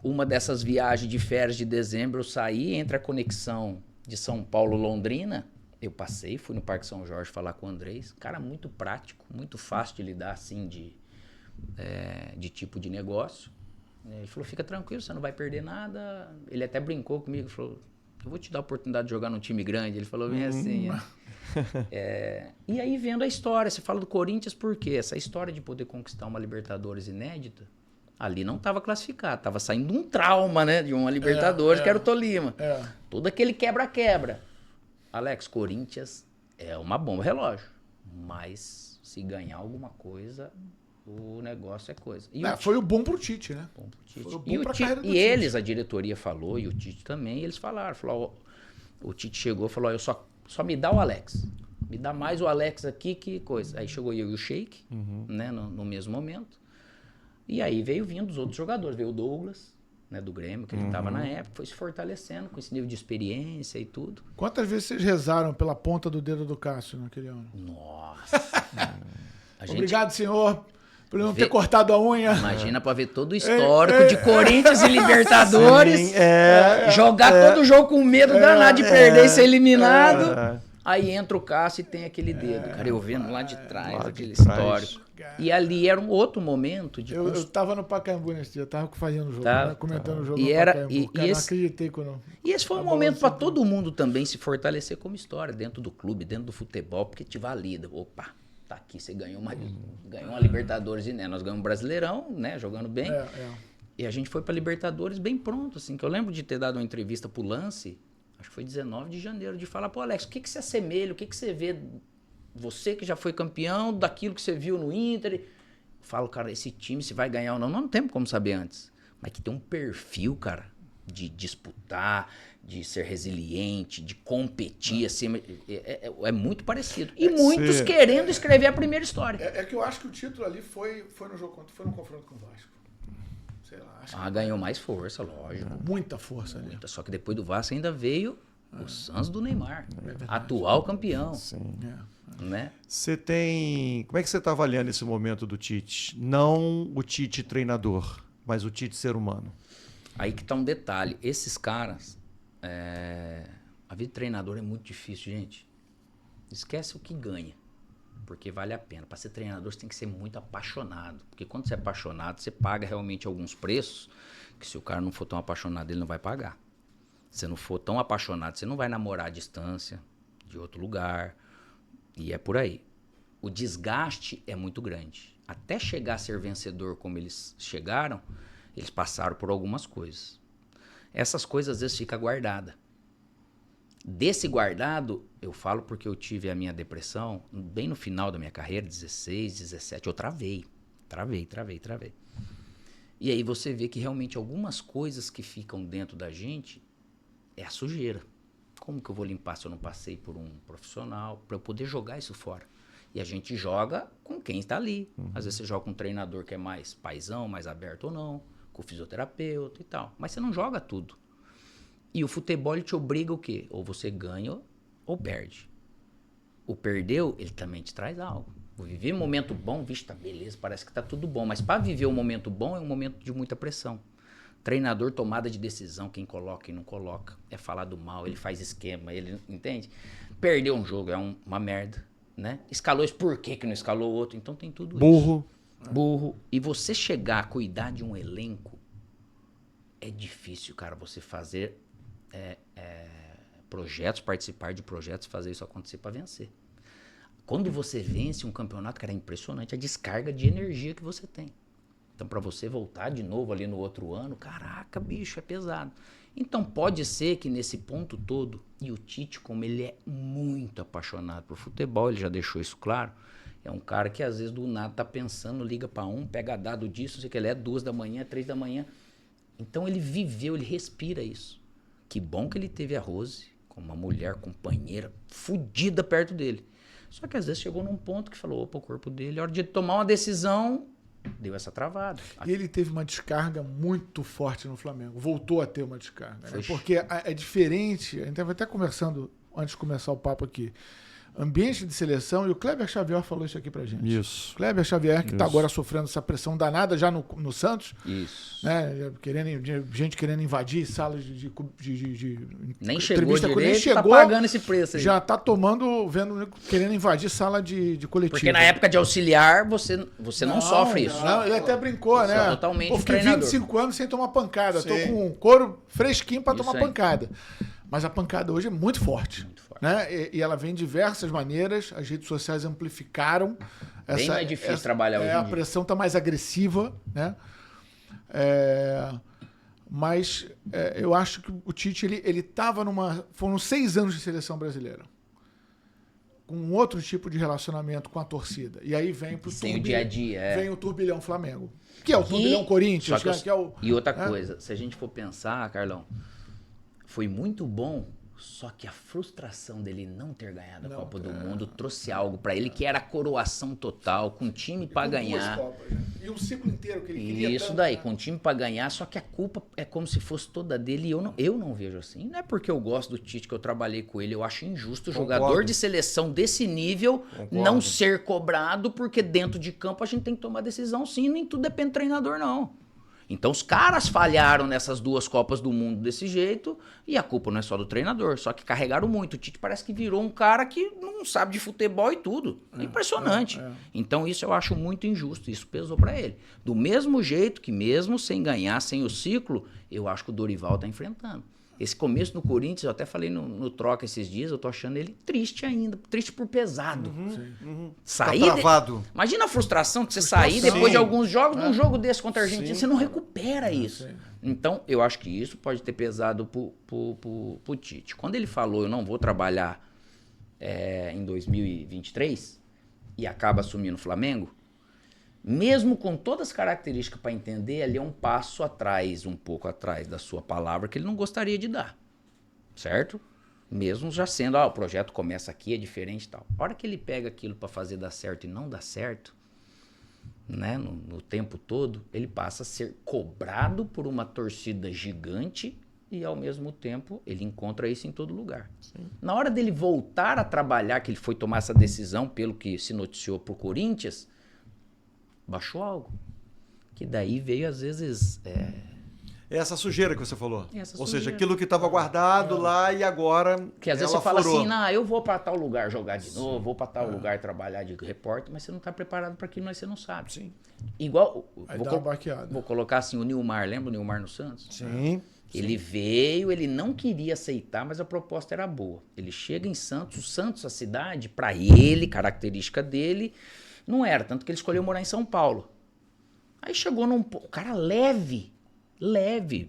Uma dessas viagens de férias de dezembro eu saí, entre a conexão de São Paulo-Londrina, eu passei, fui no Parque São Jorge falar com o Andrés. Cara muito prático, muito fácil de lidar assim de tipo de negócio. Ele falou, fica tranquilo, você não vai perder nada. Ele até brincou comigo, falou, eu vou te dar a oportunidade de jogar num time grande. Ele falou bem assim. E aí vendo a história, você fala do Corinthians por quê? Essa história de poder conquistar uma Libertadores inédita, ali não estava classificado, estava saindo um trauma, né, de uma Libertadores, que era o Tolima. Todo aquele quebra-quebra. Alex, Corinthians é uma bomba relógio, mas se ganhar alguma coisa, o negócio é coisa. Foi o bom pro Tite, né? Bom pro Tite. Foi o bom pra carreira do e Tite. eles, a diretoria falou, e o Tite também, eles falaram, o Tite chegou e falou, eu só me dá o Alex. Me dá mais o Alex aqui que coisa. Aí chegou eu e o Sheik, né, no mesmo momento. E aí veio vindo os outros jogadores. Veio o Douglas, né, do Grêmio, que ele estava na época, foi se fortalecendo com esse nível de experiência e tudo. Quantas vezes vocês rezaram pela ponta do dedo do Cássio naquele ano? Nossa! Obrigado, senhor, por não ter cortado a unha. Imagina pra ver todo o histórico de Corinthians e Libertadores. Sim, jogar todo jogo com medo danado de perder e ser eliminado. Aí entra o Cássio e tem aquele dedo, cara. Eu vendo lá de trás, aquele histórico. E ali era um outro momento de... Eu tava no Pacaembu nesse dia, eu tava fazendo o jogo, né? Comentando o jogo no Pacaembu. Cara, não acreditei quando... E esse foi um momento para todo mundo também se fortalecer como história, dentro do clube, dentro do futebol, porque te valida. Opa, tá aqui, você ganhou uma Libertadores, né? Nós ganhamos um Brasileirão, né? Jogando bem. E a gente foi pra Libertadores bem pronto, assim. Que eu lembro de ter dado uma entrevista pro Lance, acho que foi 19 de janeiro, de falar, pô, Alex, o que se assemelha, o que você vê... Você que já foi campeão, daquilo que você viu no Inter. Eu falo, cara, esse time se vai ganhar ou não, não tem como saber antes. Mas que tem um perfil, cara, de disputar, de ser resiliente, de competir, assim, é muito parecido. E muitos querendo escrever a primeira história. É que eu acho que o título ali foi no jogo, foi no confronto com o Vasco. Sei lá. Acho ganhou mais força, lógico. Muita força ali. Só que depois do Vasco ainda veio o Santos do Neymar, atual campeão. Sim. Né? Você tem... Como é que você está avaliando esse momento do Tite? Não o Tite treinador, mas o Tite ser humano. Aí que tá um detalhe. Esses caras... A vida de treinador é muito difícil, gente. Esquece o que ganha, porque vale a pena. Para ser treinador, você tem que ser muito apaixonado. Porque quando você é apaixonado, você paga realmente alguns preços que se o cara não for tão apaixonado, ele não vai pagar. Se não for tão apaixonado, você não vai namorar à distância, de outro lugar... E é por aí. O desgaste é muito grande. Até chegar a ser vencedor como eles chegaram, eles passaram por algumas coisas. Essas coisas às vezes ficam guardadas. Desse guardado, eu falo porque eu tive a minha depressão bem no final da minha carreira, 16, 17, eu travei. E aí você vê que realmente algumas coisas que ficam dentro da gente é a sujeira. Como que eu vou limpar se eu não passei por um profissional para eu poder jogar isso fora? E a gente joga com quem está ali. Às vezes você joga com um treinador que é mais paizão, mais aberto ou não, com o fisioterapeuta e tal. Mas você não joga tudo. E o futebol ele te obriga o quê? Ou você ganha ou perde. O perdeu, ele também te traz algo. Vou viver um momento bom, vixe, tá beleza, parece que tá tudo bom. Mas para viver um momento bom é um momento de muita pressão. Treinador, tomada de decisão, quem coloca e não coloca. É falar do mal, ele faz esquema, ele entende? Perdeu um jogo, é uma merda, né? Escalou isso, por que não escalou o outro? Então tem tudo isso. Burro. E você chegar a cuidar de um elenco, é difícil, cara, você fazer projetos, participar de projetos, fazer isso acontecer para vencer. Quando você vence um campeonato, cara, é impressionante a descarga de energia que você tem. Então, para você voltar de novo ali no outro ano, caraca, bicho, é pesado. Então, pode ser que nesse ponto todo, e o Tite, como ele é muito apaixonado por futebol, ele já deixou isso claro, é um cara que às vezes do nada tá pensando, liga para pega dado disso, não sei o que ele é, 2 da manhã, 3 da manhã. Então, ele viveu, ele respira isso. Que bom que ele teve a Rose, como uma mulher companheira, fodida perto dele. Só que às vezes chegou num ponto que falou, opa, o corpo dele, a hora de tomar uma decisão... Deu essa travada. E ele teve uma descarga muito forte no Flamengo. Voltou a ter uma descarga. Né? Porque é diferente. A gente estava até conversando antes de começar o papo aqui. ambiente de seleção, e o Kleber Xavier falou isso aqui pra gente. Isso. Kleber Xavier, que está agora sofrendo essa pressão danada já no Santos. Isso. Né, gente querendo invadir salas de nem chegou direito, nem chegou, tá pagando esse preço aí. Já tá querendo invadir sala de coletivo. Porque na época de auxiliar, você não sofre isso. Não, ele até brincou, isso né? É totalmente Pô, fiquei treinador. 25 anos sem tomar pancada. Sim. Tô com um couro fresquinho para Isso tomar aí. pancada. Mas a pancada hoje é muito forte. Muito forte. Né? E ela vem de diversas maneiras. As redes sociais amplificaram. Bem mais difícil trabalhar hoje em A dia. pressão está mais agressiva, né? Mas eu acho que o Tite, ele estava foram 6 anos de seleção brasileira. Com um outro tipo de relacionamento com a torcida. E aí vem pro Sem o dia a dia. Vem o turbilhão Flamengo. Que é o turbilhão Corinthians. E outra coisa, se a gente for pensar, Carlão, foi muito bom, só que a frustração dele não ter ganhado a Copa do Mundo trouxe algo pra ele que era a coroação total, com time pra ganhar. Copas, né? E um ciclo inteiro que ele queria. Isso tanto, daí, né? com time pra ganhar, só que a culpa é como se fosse toda dele e eu não vejo assim. Não é porque eu gosto do Tite que eu trabalhei com ele, eu acho injusto o jogador de seleção desse nível não ser cobrado, porque dentro de campo a gente tem que tomar decisão sim, nem tudo depende do treinador não. Então os caras falharam nessas 2 Copas do Mundo desse jeito e a culpa não é só do treinador, só que carregaram muito. O Tite parece que virou um cara que não sabe de futebol e tudo. Impressionante. Então isso eu acho muito injusto, isso pesou pra ele. Do mesmo jeito que mesmo sem ganhar, sem o ciclo, eu acho que o Dorival tá enfrentando. Esse começo no Corinthians, eu até falei no Troca esses dias, eu tô achando ele triste ainda, triste por pesado. Sair Tá travado. Imagina a frustração de você sair depois de alguns jogos, num jogo desse contra a Argentina, você não recupera isso. Então, eu acho que isso pode ter pesado pro Tite. Quando ele falou, eu não vou trabalhar em 2023 e acaba assumindo o Flamengo, mesmo com todas as características para entender, ali é um passo atrás, um pouco atrás da sua palavra que ele não gostaria de dar, certo? Mesmo já sendo, o projeto começa aqui, é diferente e tal. A hora que ele pega aquilo para fazer dar certo e não dá certo, né, no tempo todo, ele passa a ser cobrado por uma torcida gigante e, ao mesmo tempo, ele encontra isso em todo lugar. Sim. Na hora dele voltar a trabalhar, que ele foi tomar essa decisão, pelo que se noticiou pro Corinthians, baixou algo. Que daí veio, às vezes... Essa sujeira que você falou. Ou seja, aquilo que estava guardado lá e agora. Que às vezes você fala assim, eu vou para tal lugar jogar de novo, vou para tal lugar trabalhar de repórter, mas você não está preparado para aquilo, mas você não sabe. Sim. Igual. Vou colocar assim, o Nilmar, lembra o Nilmar no Santos? Sim. Ele veio, ele não queria aceitar, mas a proposta era boa. Ele chega em Santos, o Santos, a cidade, para ele, característica dele, não era. Tanto que ele escolheu morar em São Paulo. Aí chegou num... O cara leve,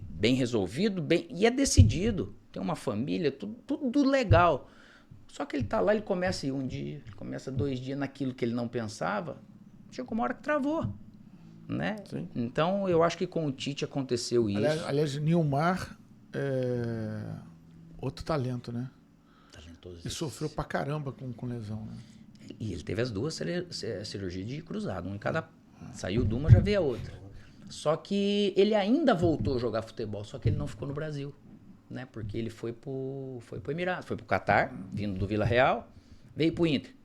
bem resolvido, e é decidido. Tem uma família, tudo legal. Só que ele tá lá, ele começa um dia, ele começa 2 dias naquilo que ele não pensava, chegou uma hora que travou. Né? Então, eu acho que com o Tite aconteceu isso. Aliás, Nilmar outro talento, né? Talentoso. E sofreu pra caramba com lesão, né? E ele teve as 2 cirurgias de cruzado, uma em cada... Saiu de uma, já veio a outra. Só que ele ainda voltou a jogar futebol, só que ele não ficou no Brasil, né? Porque ele foi pro Emirados, foi pro Catar, vindo do Vila Real, veio pro Inter.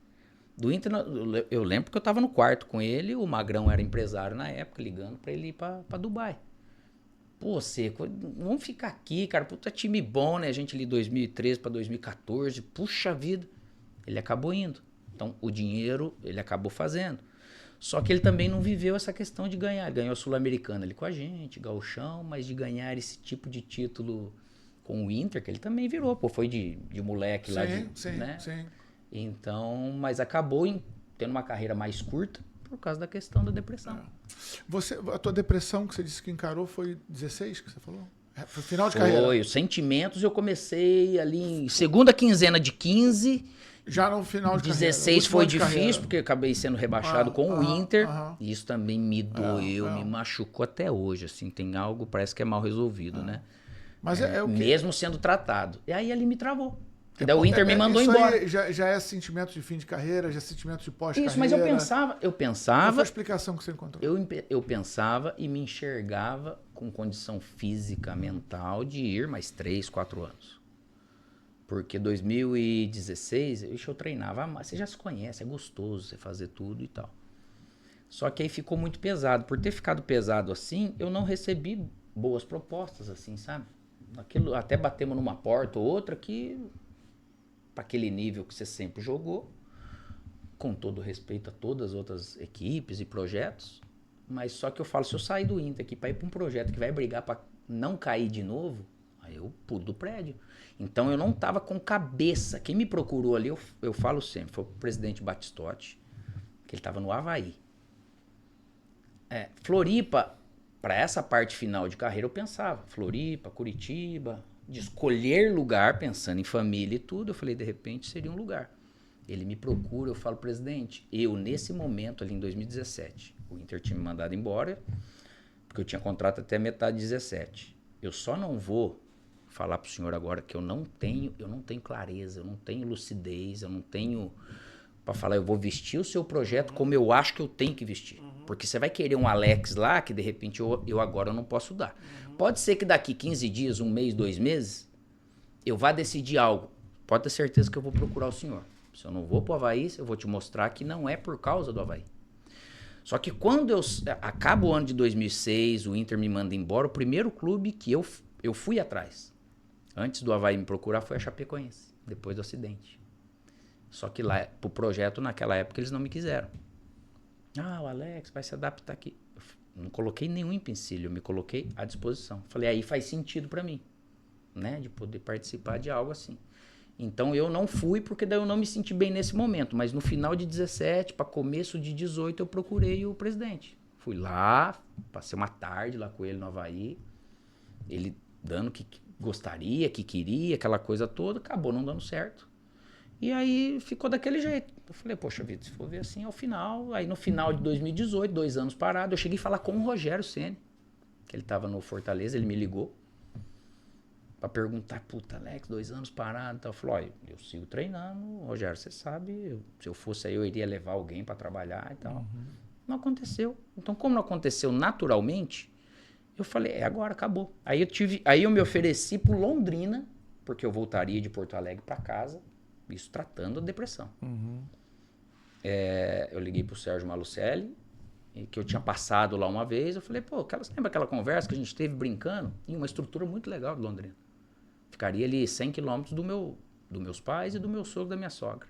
Do Inter, eu lembro que eu tava no quarto com ele, o Magrão era empresário na época, ligando pra ele ir pra Dubai. Pô, Seco, vamos ficar aqui, cara, puta time bom, né? A gente ali 2013 pra 2014, puxa vida. Ele acabou indo. Então, o dinheiro ele acabou fazendo. Só que ele também não viveu essa questão de ganhar. Ele ganhou a Sul-Americana ali com a gente, gauchão, mas de ganhar esse tipo de título com o Inter, que ele também virou, pô, foi de moleque lá de... Sim. Então, mas acabou tendo uma carreira mais curta por causa da questão da depressão. A tua depressão que você disse que encarou foi 16, que você falou? Foi final de carreira? Foi, os sentimentos eu comecei ali em segunda quinzena de 15... Já no final de 16 foi difícil, porque eu acabei sendo rebaixado com o Inter. E isso também me doeu, me machucou até hoje. Assim, tem algo, parece que é mal resolvido, né? Mas mesmo sendo tratado. E aí ele me travou. E daí o Inter me mandou embora. Aí já é sentimento de fim de carreira, já é sentimento de pós-carreira. Isso, mas eu pensava... Qual foi a explicação que você encontrou? Eu pensava e me enxergava com condição física, mental, de ir mais 3, 4 anos. Porque 2016, eu treinava, você já se conhece, é gostoso você fazer tudo e tal. Só que aí ficou muito pesado. Por ter ficado pesado assim, eu não recebi boas propostas, assim, sabe? Aquilo, até batemos numa porta ou outra que, para aquele nível que você sempre jogou, com todo respeito a todas as outras equipes e projetos, mas só que eu falo, se eu sair do Inter aqui para ir para um projeto que vai brigar para não cair de novo, aí eu pulo do prédio. Então eu não tava com cabeça. Quem me procurou ali, eu falo sempre, foi o presidente Batistotti, que ele tava no Avaí. Floripa, para essa parte final de carreira eu pensava, Floripa, Curitiba, de escolher lugar, pensando em família e tudo, eu falei, de repente seria um lugar. Ele me procura, eu falo, presidente, eu nesse momento ali em 2017, o Inter tinha me mandado embora, porque eu tinha contrato até metade de 17. Eu só não vou falar pro senhor agora que eu não tenho clareza, eu não tenho lucidez, eu não tenho para falar, eu vou vestir o seu projeto como eu acho que eu tenho que vestir. Porque você vai querer um Alex lá que de repente eu agora não posso dar. Pode ser que daqui 15 dias, um mês, 2 meses, eu vá decidir algo. Pode ter certeza que eu vou procurar o senhor. Se eu não vou pro Avaí, eu vou te mostrar que não é por causa do Avaí. Só que quando acaba o ano de 2006, o Inter me manda embora, o primeiro clube que eu fui atrás, antes do Avaí me procurar, foi a Chapecoense, depois do acidente. Só que lá, pro projeto, naquela época, eles não me quiseram. O Alex vai se adaptar aqui. Eu não coloquei nenhum empecilho, eu me coloquei à disposição. Falei, aí faz sentido para mim, né? De poder participar de algo assim. Então eu não fui, porque daí eu não me senti bem nesse momento. Mas no final de 17, para começo de 18, eu procurei o presidente. Fui lá, passei uma tarde lá com ele no Avaí. Ele dando que gostaria, que queria, aquela coisa toda. Acabou não dando certo. E aí ficou daquele jeito. Eu falei, poxa vida, se for ver assim, ao final... Aí no final de 2018, 2 anos parado, eu cheguei a falar com o Rogério Ceni, que ele estava no Fortaleza, ele me ligou para perguntar, puta, Alex, 2 anos parado. Então eu falei, olha, eu sigo treinando, Rogério, você sabe, se eu fosse aí eu iria levar alguém para trabalhar e tal. Não aconteceu. Então como não aconteceu naturalmente, eu falei, agora, acabou. Aí eu me ofereci pro Londrina, porque eu voltaria de Porto Alegre para casa, isso tratando a depressão. Eu liguei pro Sérgio Malucelli, que eu tinha passado lá uma vez. Eu falei, pô, você lembra aquela conversa que a gente teve brincando? Em uma estrutura muito legal de Londrina. Ficaria ali 100 quilômetros dos meus pais e do meu sogro, da minha sogra.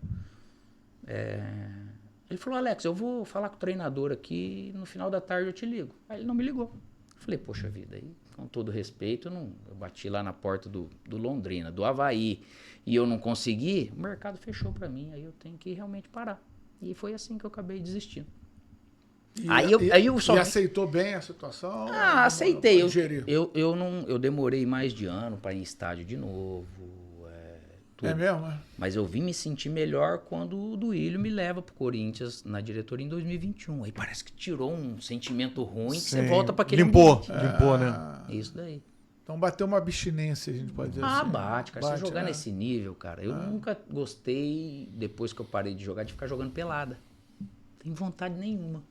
Ele falou, Alex, eu vou falar com o treinador aqui, no final da tarde eu te ligo. Aí ele não me ligou. Eu falei, poxa vida, aí, com todo respeito, eu bati lá na porta do Londrina, do Avaí, e eu não consegui, o mercado fechou para mim, aí eu tenho que realmente parar. E foi assim que eu acabei desistindo. E aceitou bem a situação? Aceitei. Eu demorei mais de ano para ir em estádio de novo. Tudo. É mesmo? Mas eu vim me sentir melhor quando o Duílio me leva pro Corinthians na diretoria em 2021. Aí parece que tirou um sentimento ruim que você volta para aquele Limpou, né? Isso daí. Então bateu uma abstinência, a gente pode dizer assim. Bate, cara. Você jogar nesse nível, cara. Eu nunca gostei, depois que eu parei de jogar, de ficar jogando pelada. Não tenho vontade nenhuma.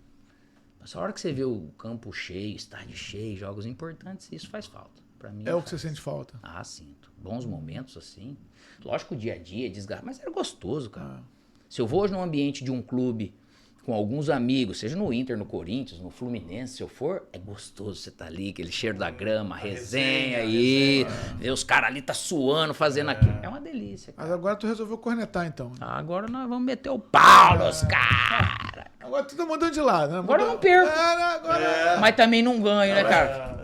Mas a hora que você vê o campo cheio, estádio cheio, jogos importantes, isso faz falta. Pra mim, o que você sente falta? Sinto. Bons momentos, assim. Lógico, o dia a dia, desgaste, mas era gostoso, cara. Se eu vou hoje num ambiente de um clube com alguns amigos, seja no Inter, no Corinthians, no Fluminense, se eu for, é gostoso você tá ali, aquele cheiro da grama, resenha aí, ver os caras ali tá suando, fazendo aquilo. É uma delícia, cara. Mas agora tu resolveu cornetar, então. Agora nós vamos meter o pau nos caras. Agora tu tá mudando de lado, né? Agora eu não perco. Mas também não ganho, né, cara?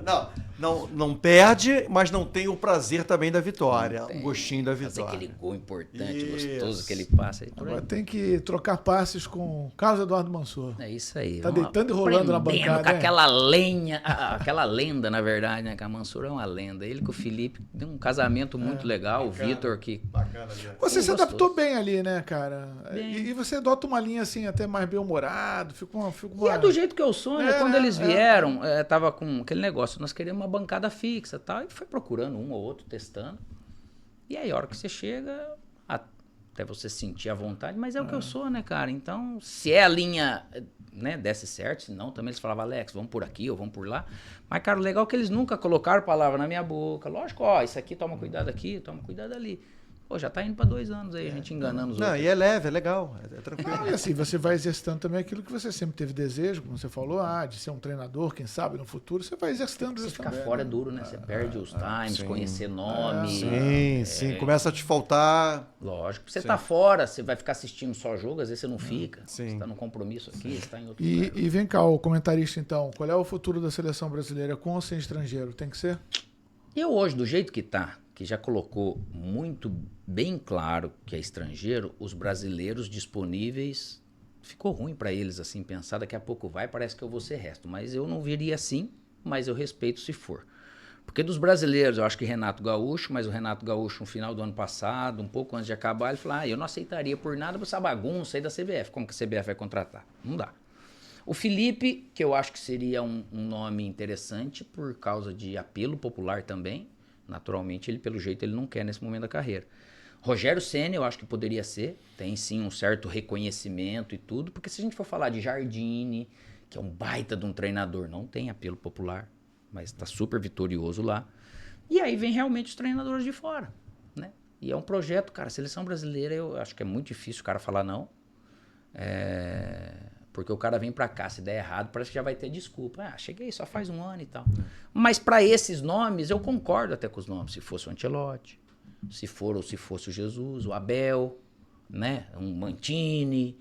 Não perde, mas não tem o prazer também da vitória. O gostinho da vitória. Fazer aquele gol importante, gostoso que ele passa. Aí, agora tem que trocar passes com Carlos Eduardo Mansur. É isso aí. Tá deitando e rolando na bancada. Com aquela lenha, aquela lenda, na verdade, né? Que a Mansur é uma lenda. Ele com o Felipe deu um casamento muito legal. Bacana, o Vitor que... Bacana, já. Você se adaptou bem ali, né, cara? E você adota uma linha assim, até mais bem-humorado. E é do jeito que eu sou, né? Quando eles vieram, tava com aquele negócio. Nós queríamos uma bancada fixa e tal, e foi procurando um ou outro, testando. E aí, a hora que você chega, até você sentir a vontade, mas é o que eu sou, né, cara? Então, se a linha, né, desse certo, se não, também eles falavam, Alex, vamos por aqui ou vamos por lá. Mas, cara, o legal é que eles nunca colocaram palavra na minha boca. Lógico, isso aqui, toma cuidado aqui, toma cuidado ali. Pô, já tá indo para 2 anos aí, a gente enganando os outros. E é leve, é legal, é tranquilo. E assim, você vai exercitando também aquilo que você sempre teve desejo, como você falou, de ser um treinador, quem sabe, no futuro, você vai exercitando você isso ficar também, fora é duro, né? Você perde os times, conhecer nome. Sim, começa a te faltar... Lógico. Você tá fora, você vai ficar assistindo só jogo, às vezes você não fica. Sim. Você tá num compromisso aqui, você tá em outro lugar. E vem cá, o comentarista então, qual é o futuro da seleção brasileira com ou sem estrangeiro? Tem que ser? Eu hoje, do jeito que tá, que já colocou muito bem claro que é estrangeiro, os brasileiros disponíveis, ficou ruim para eles assim pensar, daqui a pouco vai, parece que eu vou ser resto, mas eu não viria assim, mas eu respeito se for. Porque dos brasileiros, eu acho que Renato Gaúcho, mas o Renato Gaúcho no final do ano passado, um pouco antes de acabar, ele falou, eu não aceitaria por nada essa bagunça aí da CBF, como que a CBF vai contratar? Não dá. O Felipe, que eu acho que seria um nome interessante por causa de apelo popular também, naturalmente, ele pelo jeito ele não quer nesse momento da carreira. Rogério Ceni, eu acho que poderia ser, tem sim um certo reconhecimento e tudo, porque se a gente for falar de Jardine, que é um baita de um treinador, não tem apelo popular, mas está super vitorioso lá. E aí vem realmente os treinadores de fora, né? E é um projeto, cara, seleção brasileira, eu acho que é muito difícil o cara falar não, porque o cara vem pra cá, se der errado, parece que já vai ter desculpa. Cheguei só faz 1 ano e tal. Mas pra esses nomes, eu concordo até com os nomes. Se fosse o Ancelotti, se fosse o Jesus, o Abel, né? Um Mantini.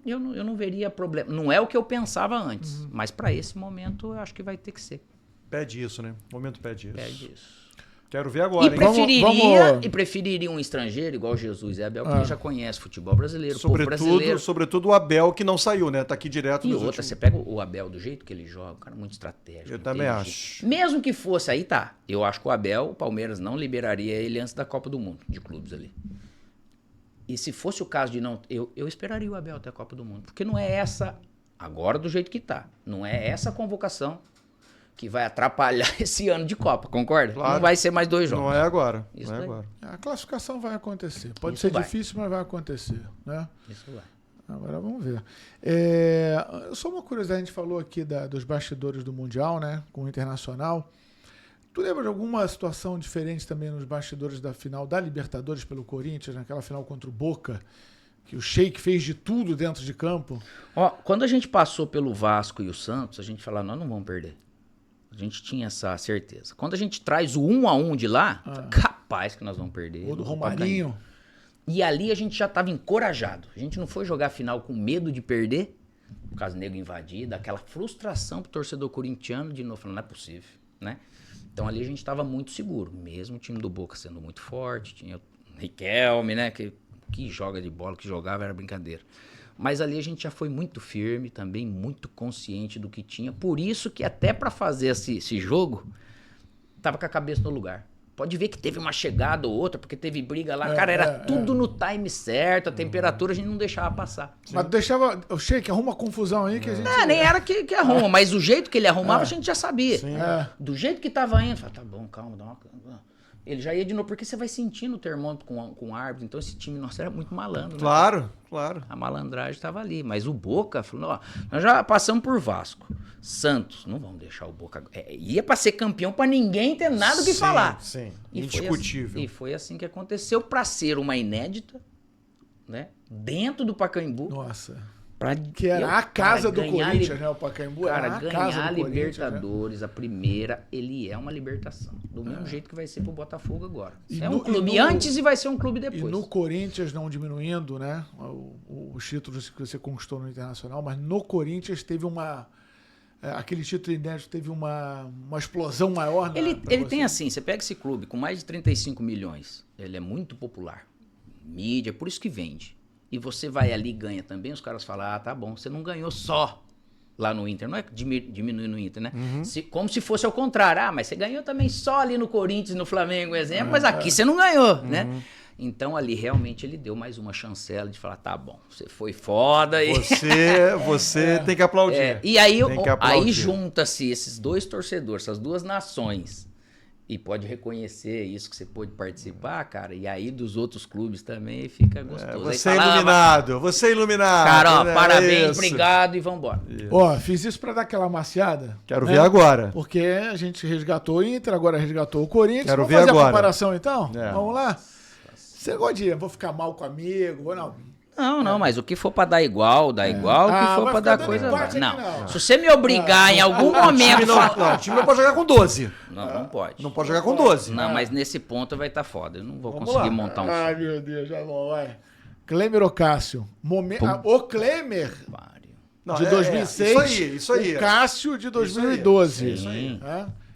Eu não veria problema. Não é o que eu pensava antes, mas pra esse momento eu acho que vai ter que ser. Pede isso, né? O momento pede isso. Pede isso. Quero ver agora, E preferiria um estrangeiro igual Jesus e Abel, porque já conhece futebol brasileiro, sobretudo o Abel, que não saiu, né? Tá aqui direto. E outra, você pega o Abel do jeito que ele joga, um cara muito estratégico. Eu também acho. Mesmo que fosse, aí tá. Eu acho que o Abel, o Palmeiras não liberaria ele antes da Copa do Mundo, de clubes ali. E se fosse o caso de não... Eu esperaria o Abel até a Copa do Mundo, porque não é essa, agora do jeito que tá, não é essa convocação que vai atrapalhar esse ano de Copa, concorda? Claro. Não vai ser mais 2 jogos. Não é agora. Isso não é daí. agora. A classificação vai acontecer. Pode Isso ser vai. difícil, mas vai acontecer, né? Isso vai. Agora vamos ver. Só uma curiosidade, a gente falou aqui dos bastidores do Mundial, né? Com o Internacional. Tu lembra de alguma situação diferente também nos bastidores da final da Libertadores pelo Corinthians, naquela final contra o Boca, que o Sheik fez de tudo dentro de campo? Quando a gente passou pelo Vasco e o Santos, a gente falava, nós não vamos perder. A gente tinha essa certeza. Quando a gente traz o 1-1 de lá, capaz que nós vamos perder. Ou do Romarinho. E ali a gente já estava encorajado. A gente não foi jogar a final com medo de perder, por causa do nego invadir, daquela frustração pro torcedor corintiano de novo, falando, não é possível, né? Então ali a gente estava muito seguro, mesmo o time do Boca sendo muito forte, tinha o Riquelme, né, que joga de bola, que jogava, era brincadeira. Mas ali a gente já foi muito firme, também muito consciente do que tinha. Por isso que até para fazer esse jogo, tava com a cabeça no lugar. Pode ver que teve uma chegada ou outra, porque teve briga lá. Cara, era tudo no time certo, a temperatura a gente não deixava passar. Mas deixava... O Sheik arruma confusão aí que a gente... Nem era que arruma, mas o jeito que ele arrumava a gente já sabia. Do jeito que tava indo, falava, tá bom, calma, dá uma... Ele já ia de novo, porque você vai sentindo o termômetro com o árbitro. Então esse time nosso era muito malandro. Claro, né? claro. A malandragem estava ali. Mas o Boca falou, nós já passamos por Vasco. Santos, não vamos deixar o Boca... ia para ser campeão para ninguém ter nada o que falar. Sim, indiscutível. E foi assim que aconteceu, para ser uma inédita, né? Dentro do Pacaembu. Nossa. Que era a casa do Corinthians, né? O Pacaembu era a ganhar casa a do Libertadores, né? a primeira, ele é uma libertação. Do mesmo jeito que vai ser pro Botafogo agora. É um clube antes e vai ser um clube depois. E no Corinthians, não diminuindo, né? Os títulos que você conquistou no Internacional, mas no Corinthians teve aquele título inédito teve uma explosão maior. Ele tem assim, você pega esse clube com mais de 35 milhões, ele é muito popular. Mídia, por isso que vende. E você vai ali e ganha também, os caras falam, tá bom, você não ganhou só lá no Inter. Não é diminuir no Inter, né? Como se fosse ao contrário. Mas você ganhou também só ali no Corinthians, no Flamengo, exemplo, mas aqui você não ganhou, né? Então ali realmente ele deu mais uma chancela de falar, tá bom, você foi foda. Você tem que aplaudir. E aí junta-se esses dois torcedores, essas duas nações. E pode reconhecer isso que você pôde participar, cara. E aí dos outros clubes também fica gostoso. Você é iluminado, você é iluminado. Cara, parabéns, obrigado e vambora. Fiz isso pra dar aquela amaciada. Quero ver agora. Porque a gente resgatou o Inter, agora resgatou o Corinthians. Quero Vamos ver fazer agora. A comparação então? Vamos lá? Você gosta de vou ficar mal com amigo, ou não? Não, mas o que for pra dar igual, dá igual. O que for pra dar coisa, não. Se você me obrigar em algum momento... O time não pode jogar com 12. Não pode. Não pode jogar com 12. Não, mas nesse ponto vai estar foda. Eu não vou conseguir montar um time. Ai, meu Deus, já vou, vai. Klemer ou Cássio? O Klemer de 2006. Isso aí. O Cássio de 2012. Isso aí.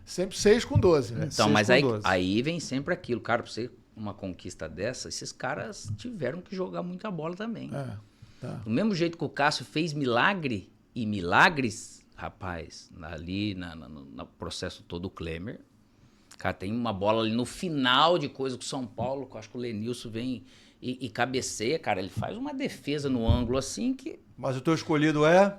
Sempre 6 com 12. Né? Então, mas aí vem sempre aquilo, cara, pra você uma conquista dessa, esses caras tiveram que jogar muita bola também. Tá. Do mesmo jeito que o Cássio fez milagre e milagres, rapaz, ali no processo todo o Klemer, cara, tem uma bola ali no final de coisa com o São Paulo, que eu acho que o Lenilson vem e cabeceia, cara, ele faz uma defesa no ângulo assim que... Mas o teu escolhido é?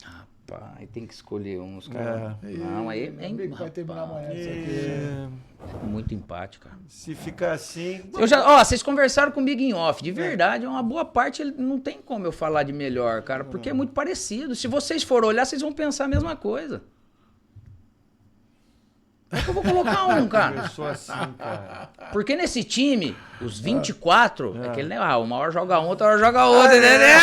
Rapaz, tem que escolher uns, cara. Não, aí vai terminar amanhã isso aqui. Muito empate, cara. Se ficar assim... Vocês conversaram comigo em off. De verdade, uma boa parte não tem como eu falar de melhor, cara, porque é muito parecido. Se vocês forem olhar, vocês vão pensar a mesma coisa. Como é que eu vou colocar um, cara? Eu sou assim, cara. Porque nesse time, os 24, é aquele, uma hora joga um, outra hora joga outro, entendeu?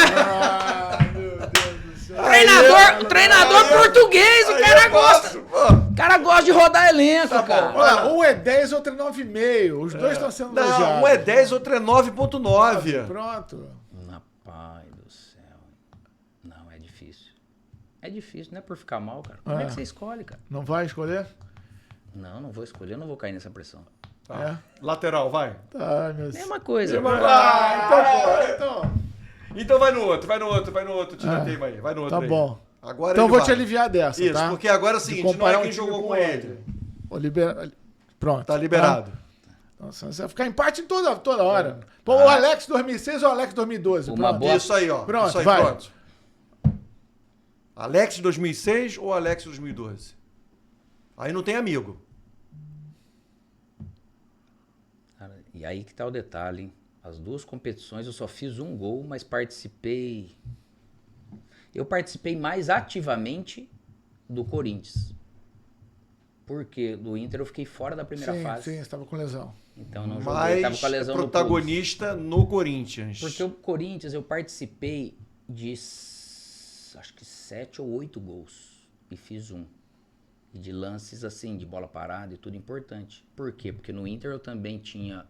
Meu Deus do céu. Treinador português, o cara gosta. O cara gosta de rodar elenco, cara. Um é 10, outro é 9,5. Os dois estão sendo elogiados. Não, um é 10, outro é 9,9. Pronto. Rapaz do céu. Não, é difícil. É difícil, não é por ficar mal, cara. Como é que você escolhe, cara? Não vai escolher? Não vou escolher, eu não vou cair nessa pressão. Lateral, vai. Ai, meu Deus. Mesma coisa. Então vai no outro, tiroteio aí. Vai no outro Tá aí. bom. Agora então ele vou vai. te aliviar dessa, Isso, tá? porque agora é o seguinte, não é quem jogou com ele. Pronto. Tá liberado. Nossa, você vai ficar empate em toda hora. Pô, o Alex 2006 ou o Alex 2012? Isso aí, ó. Pronto, isso aí, vai. pronto. Alex 2006 ou Alex 2012? Aí não tem amigo. Cara, e aí que tá o detalhe, hein? As duas competições eu só fiz um gol, mas participei... Eu participei mais ativamente do Corinthians. Porque do Inter eu fiquei fora da primeira fase. Sim, você estava com lesão. Então não joguei, tava com a lesão protagonista no Corinthians. Porque o Corinthians eu participei de acho que 7 ou 8 gols e fiz um. E de lances assim, de bola parada e tudo importante. Por quê? Porque no Inter eu também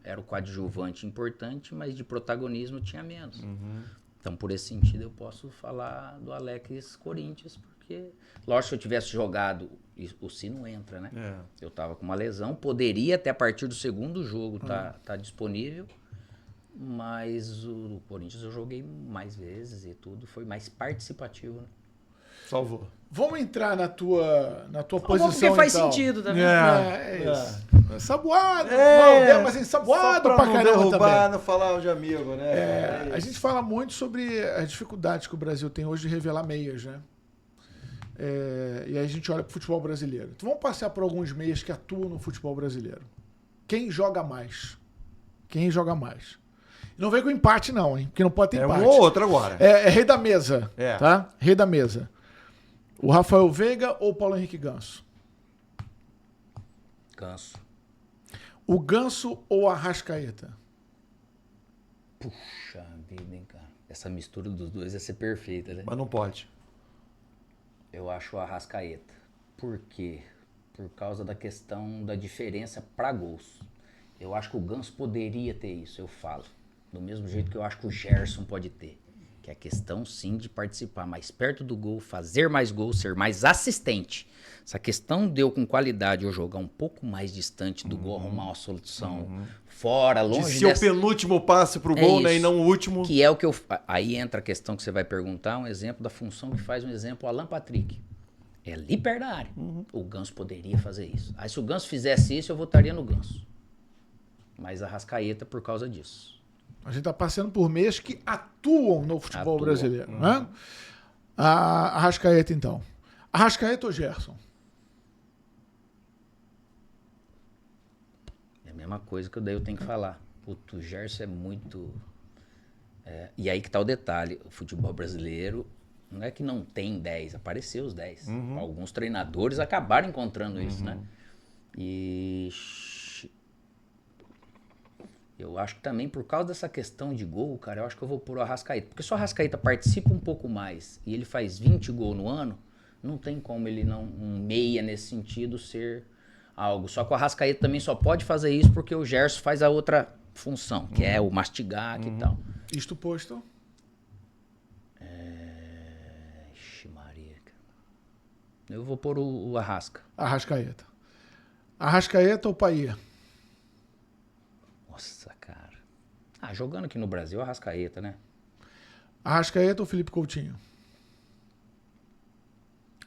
era o coadjuvante importante, mas de protagonismo tinha menos. Então, por esse sentido, eu posso falar do Alex Corinthians, porque, lógico, se eu tivesse jogado, o Sino entra, né? Eu tava com uma lesão, poderia até a partir do segundo jogo tá disponível, mas o Corinthians eu joguei mais vezes e tudo, foi mais participativo, né? Salvou. Vamos entrar na tua posição, porque faz então. sentido também. É isso. Saboado. Mas ensaboado pra pra não caramba derrubar, também. não falar de amigo, né? A gente fala muito sobre as dificuldades que o Brasil tem hoje de revelar meias, né? E aí a gente olha pro futebol brasileiro. Então vamos passar por alguns meias que atuam no futebol brasileiro. Quem joga mais? Quem joga mais? Não vem com empate não, hein? Porque não pode ter empate. É um ou outro agora. É rei da mesa, É. tá? Rei da mesa. O Rafael Veiga ou o Paulo Henrique Ganso? Ganso. O Ganso ou o Arrascaeta? Puxa vida, hein, cara. Essa mistura dos dois ia ser perfeita, né? Mas não pode. Eu acho o Arrascaeta. Por quê? Por causa da questão da diferença para gols. Eu acho que o Ganso poderia ter isso, eu falo. Do mesmo jeito que eu acho que o Gerson pode ter. Que é a questão, sim, de participar mais perto do gol, fazer mais gols, ser mais assistente. Essa questão de eu, com qualidade, eu jogar um pouco mais distante do gol, arrumar uma solução fora, longe de ser o penúltimo passe pro gol, né, e não o último. Que é o que eu... Aí entra a questão que você vai perguntar, um exemplo da função que faz um exemplo o Alan Patrick. É ali perto da área. O Ganso poderia fazer isso. Aí se o Ganso fizesse isso, eu votaria no Ganso. Mas a Arrascaeta por causa disso. A gente está passando por meias que atuam no futebol brasileiro. Né? A Arrascaeta, então. Arrascaeta ou Gerson? É a mesma coisa que daí eu tenho que falar. Puto, o Gerson é muito... E aí que tá o detalhe. O futebol brasileiro não é que não tem 10, apareceu os 10. Alguns treinadores acabaram encontrando isso, né? Eu acho que também por causa dessa questão de gol, cara, eu acho que eu vou pôr o Arrascaeta. Porque se o Arrascaeta participa um pouco mais e ele faz 20 gols no ano, não tem como ele não, um meia nesse sentido, ser algo. Só que o Arrascaeta também só pode fazer isso porque o Gerson faz a outra função, que é o mastigar e tal. Isto posto. Ixi, Maria. Eu vou pôr o Arrasca. Arrascaeta. Arrascaeta ou Paia? Nossa, cara. Jogando aqui no Brasil, Arrascaeta, né? Arrascaeta ou Felipe Coutinho?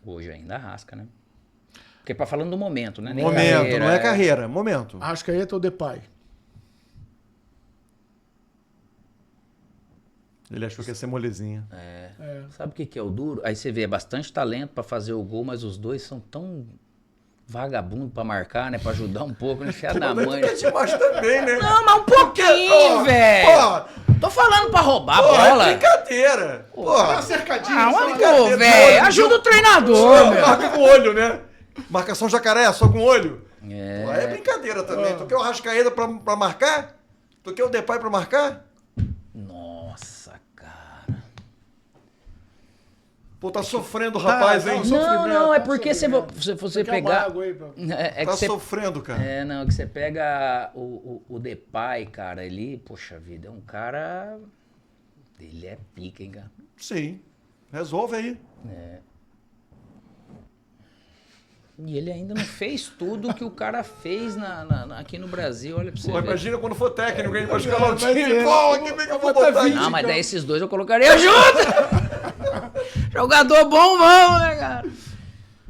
Hoje ainda Arrasca, né? Porque falando do momento, né? Nem Momento, carreira, não é carreira, momento. Arrascaeta ou Depay? Ele achou que ia ser molezinha. Sabe o que é o duro? Aí você vê, é bastante talento pra fazer o gol, mas os dois são tão vagabundo pra marcar, né? Pra ajudar um pouco, né? Enfiar na mãe. Demais também, né? Não, mas um pouquinho, velho. Tô falando pra roubar a bola. É brincadeira. Porra, cercadinho. Pô, velho. Ajuda o treinador, meu. marca com o olho, né? Marcação jacaré, só com o olho. É. Pô, é brincadeira também. Tu quer o Arrascaeta pra marcar? Tu quer o Depay pra marcar? Nossa, cara. Pô, tá sofrendo o rapaz, hein? Não, é porque se você pegar... É Tá que você... sofrendo, cara. Não, que você pega o Depay, cara, ele, poxa vida, é um cara... Ele é pica, hein, cara? Sim. Resolve aí. E ele ainda não fez tudo que o cara fez aqui no Brasil, olha pra você Pô, ver. imagina quando for técnico, hein? Pra escalar o vai time. ser. Pô, que bem que eu vou botar Não, mas daí esses dois eu colocaria junto. Jogador bom, vamos, né, cara?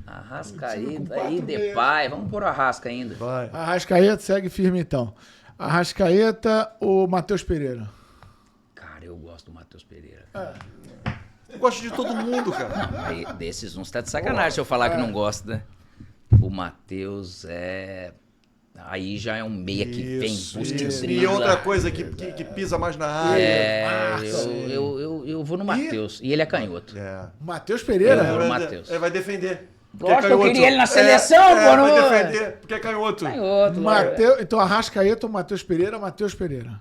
Arrascaeta aí, Depay. Vamos pôr o Arrasca ainda. Vai. Arrascaeta segue firme então. Arrascaeta ou Matheus Pereira? Cara, eu gosto do Matheus Pereira. Eu gosto de todo mundo, cara. Aí, desses uns tá de sacanagem se eu falar que não gosto, né? O Matheus é... Aí já é um meia que vem, busca e Isso. E dribla. outra coisa que pisa mais na área. Eu vou no Matheus. E ele é canhoto. Matheus Pereira? Eu vou no Matheus. Ele vai defender. Lógico que eu queria ele na seleção, pô. Não... Vai defender, porque é canhoto. Então Arrascaeta ou Matheus Pereira? Matheus Pereira.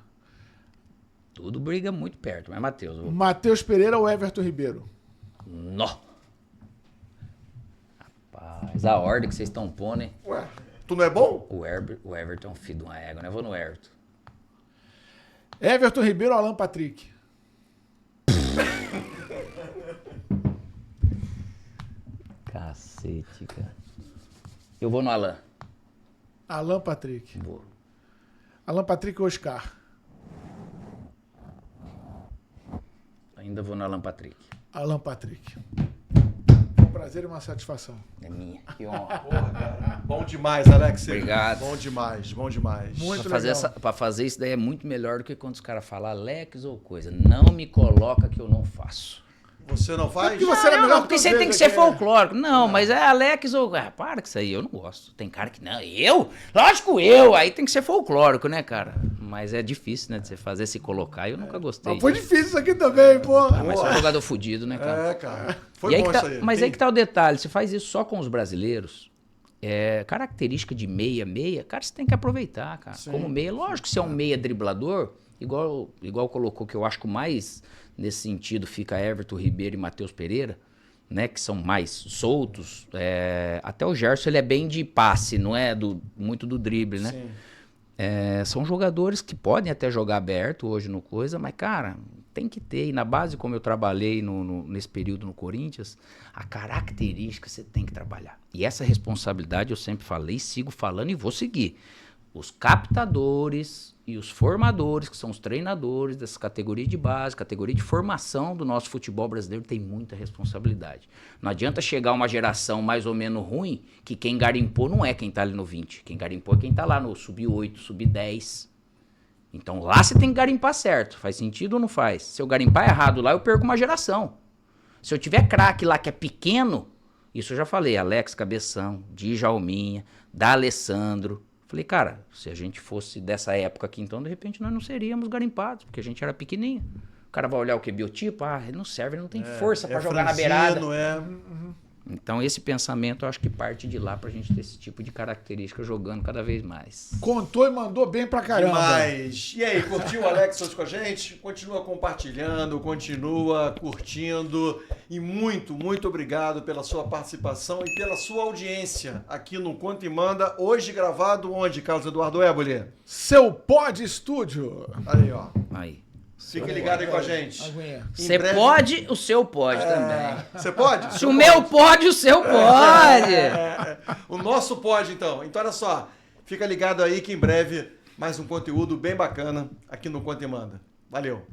Tudo briga muito perto, mas Matheus. Matheus Pereira ou Everton Ribeiro? Nó. Rapaz, a ordem que vocês estão pondo, hein? Ué, tu não é bom? O Everton é um filho de uma égua, né? Eu vou no Everton. Everton Ribeiro ou Alan Patrick? Cacete, cara. Eu vou no Alan. Alan Patrick. Vou. Alan Patrick ou Oscar? Ainda vou no Alan Patrick. Alan Patrick. Um prazer e uma satisfação. É minha. Que honra. Porra, cara. Bom demais, Alex. Obrigado. Bom demais, bom demais. Muito Pra fazer isso daí é muito melhor do que quando os caras falam Alex ou coisa. Não me coloca que eu não faço. Você não faz? Porque você era melhor Porque que você todos tem que eles ser aqui, folclórico. Não, mas é Alex ou... para com isso aí, eu não gosto. Tem cara que não, eu? Lógico eu, aí tem que ser folclórico, né, cara? Mas é difícil, né, de você fazer se colocar, eu nunca gostei. Mas foi difícil isso aqui também, porra. Mas só jogador fudido, né, cara? É, cara. Foi E aí bom que isso tá, aí. mas aí que tá o detalhe, você faz isso só com os brasileiros, característica de meia, cara, você tem que aproveitar, cara. Como meia, lógico que se é um meia driblador, igual colocou que eu acho que o mais nesse sentido fica Everton Ribeiro e Matheus Pereira, né, que são mais soltos. Até o Gerson ele é bem de passe, não é muito do drible, né? Sim. São jogadores que podem até jogar aberto hoje no coisa, mas, cara, tem que ter. E na base, como eu trabalhei nesse período no Corinthians, a característica você tem que trabalhar. E essa responsabilidade eu sempre falei, sigo falando e vou seguir. Os captadores e os formadores, que são os treinadores dessa categoria de base, categoria de formação do nosso futebol brasileiro, tem muita responsabilidade. Não adianta chegar uma geração mais ou menos ruim, que quem garimpou não é quem tá ali no 20. Quem garimpou é quem tá lá no sub-8, sub-10. Então lá você tem que garimpar certo. Faz sentido ou não faz? Se eu garimpar errado lá, eu perco uma geração. Se eu tiver craque lá que é pequeno, isso eu já falei, Alex Cabeção, Djalminha, D'Alessandro. Falei, cara, se a gente fosse dessa época aqui, então, de repente, nós não seríamos garimpados, porque a gente era pequenininho. O cara vai olhar o que? Biotipo? Ele não serve, ele não tem força pra jogar na beirada. Então, esse pensamento, eu acho que parte de lá pra gente ter esse tipo de característica jogando cada vez mais. Contou e mandou bem pra caramba. Demais. E aí, curtiu o Alex hoje com a gente? Continua compartilhando, continua curtindo. E muito, muito obrigado pela sua participação e pela sua audiência aqui no Conta e Manda. Hoje gravado onde, Carlos Eduardo Éboli? Seu Pod Estúdio. Aí, ó. Aí. Fique ligado aí com a gente. Você pode, o seu pode também. Você pode? Se o meu pode, o seu pode. O nosso pode, então. Então, olha só. Fica ligado aí que em breve mais um conteúdo bem bacana aqui no Conta e Manda. Valeu.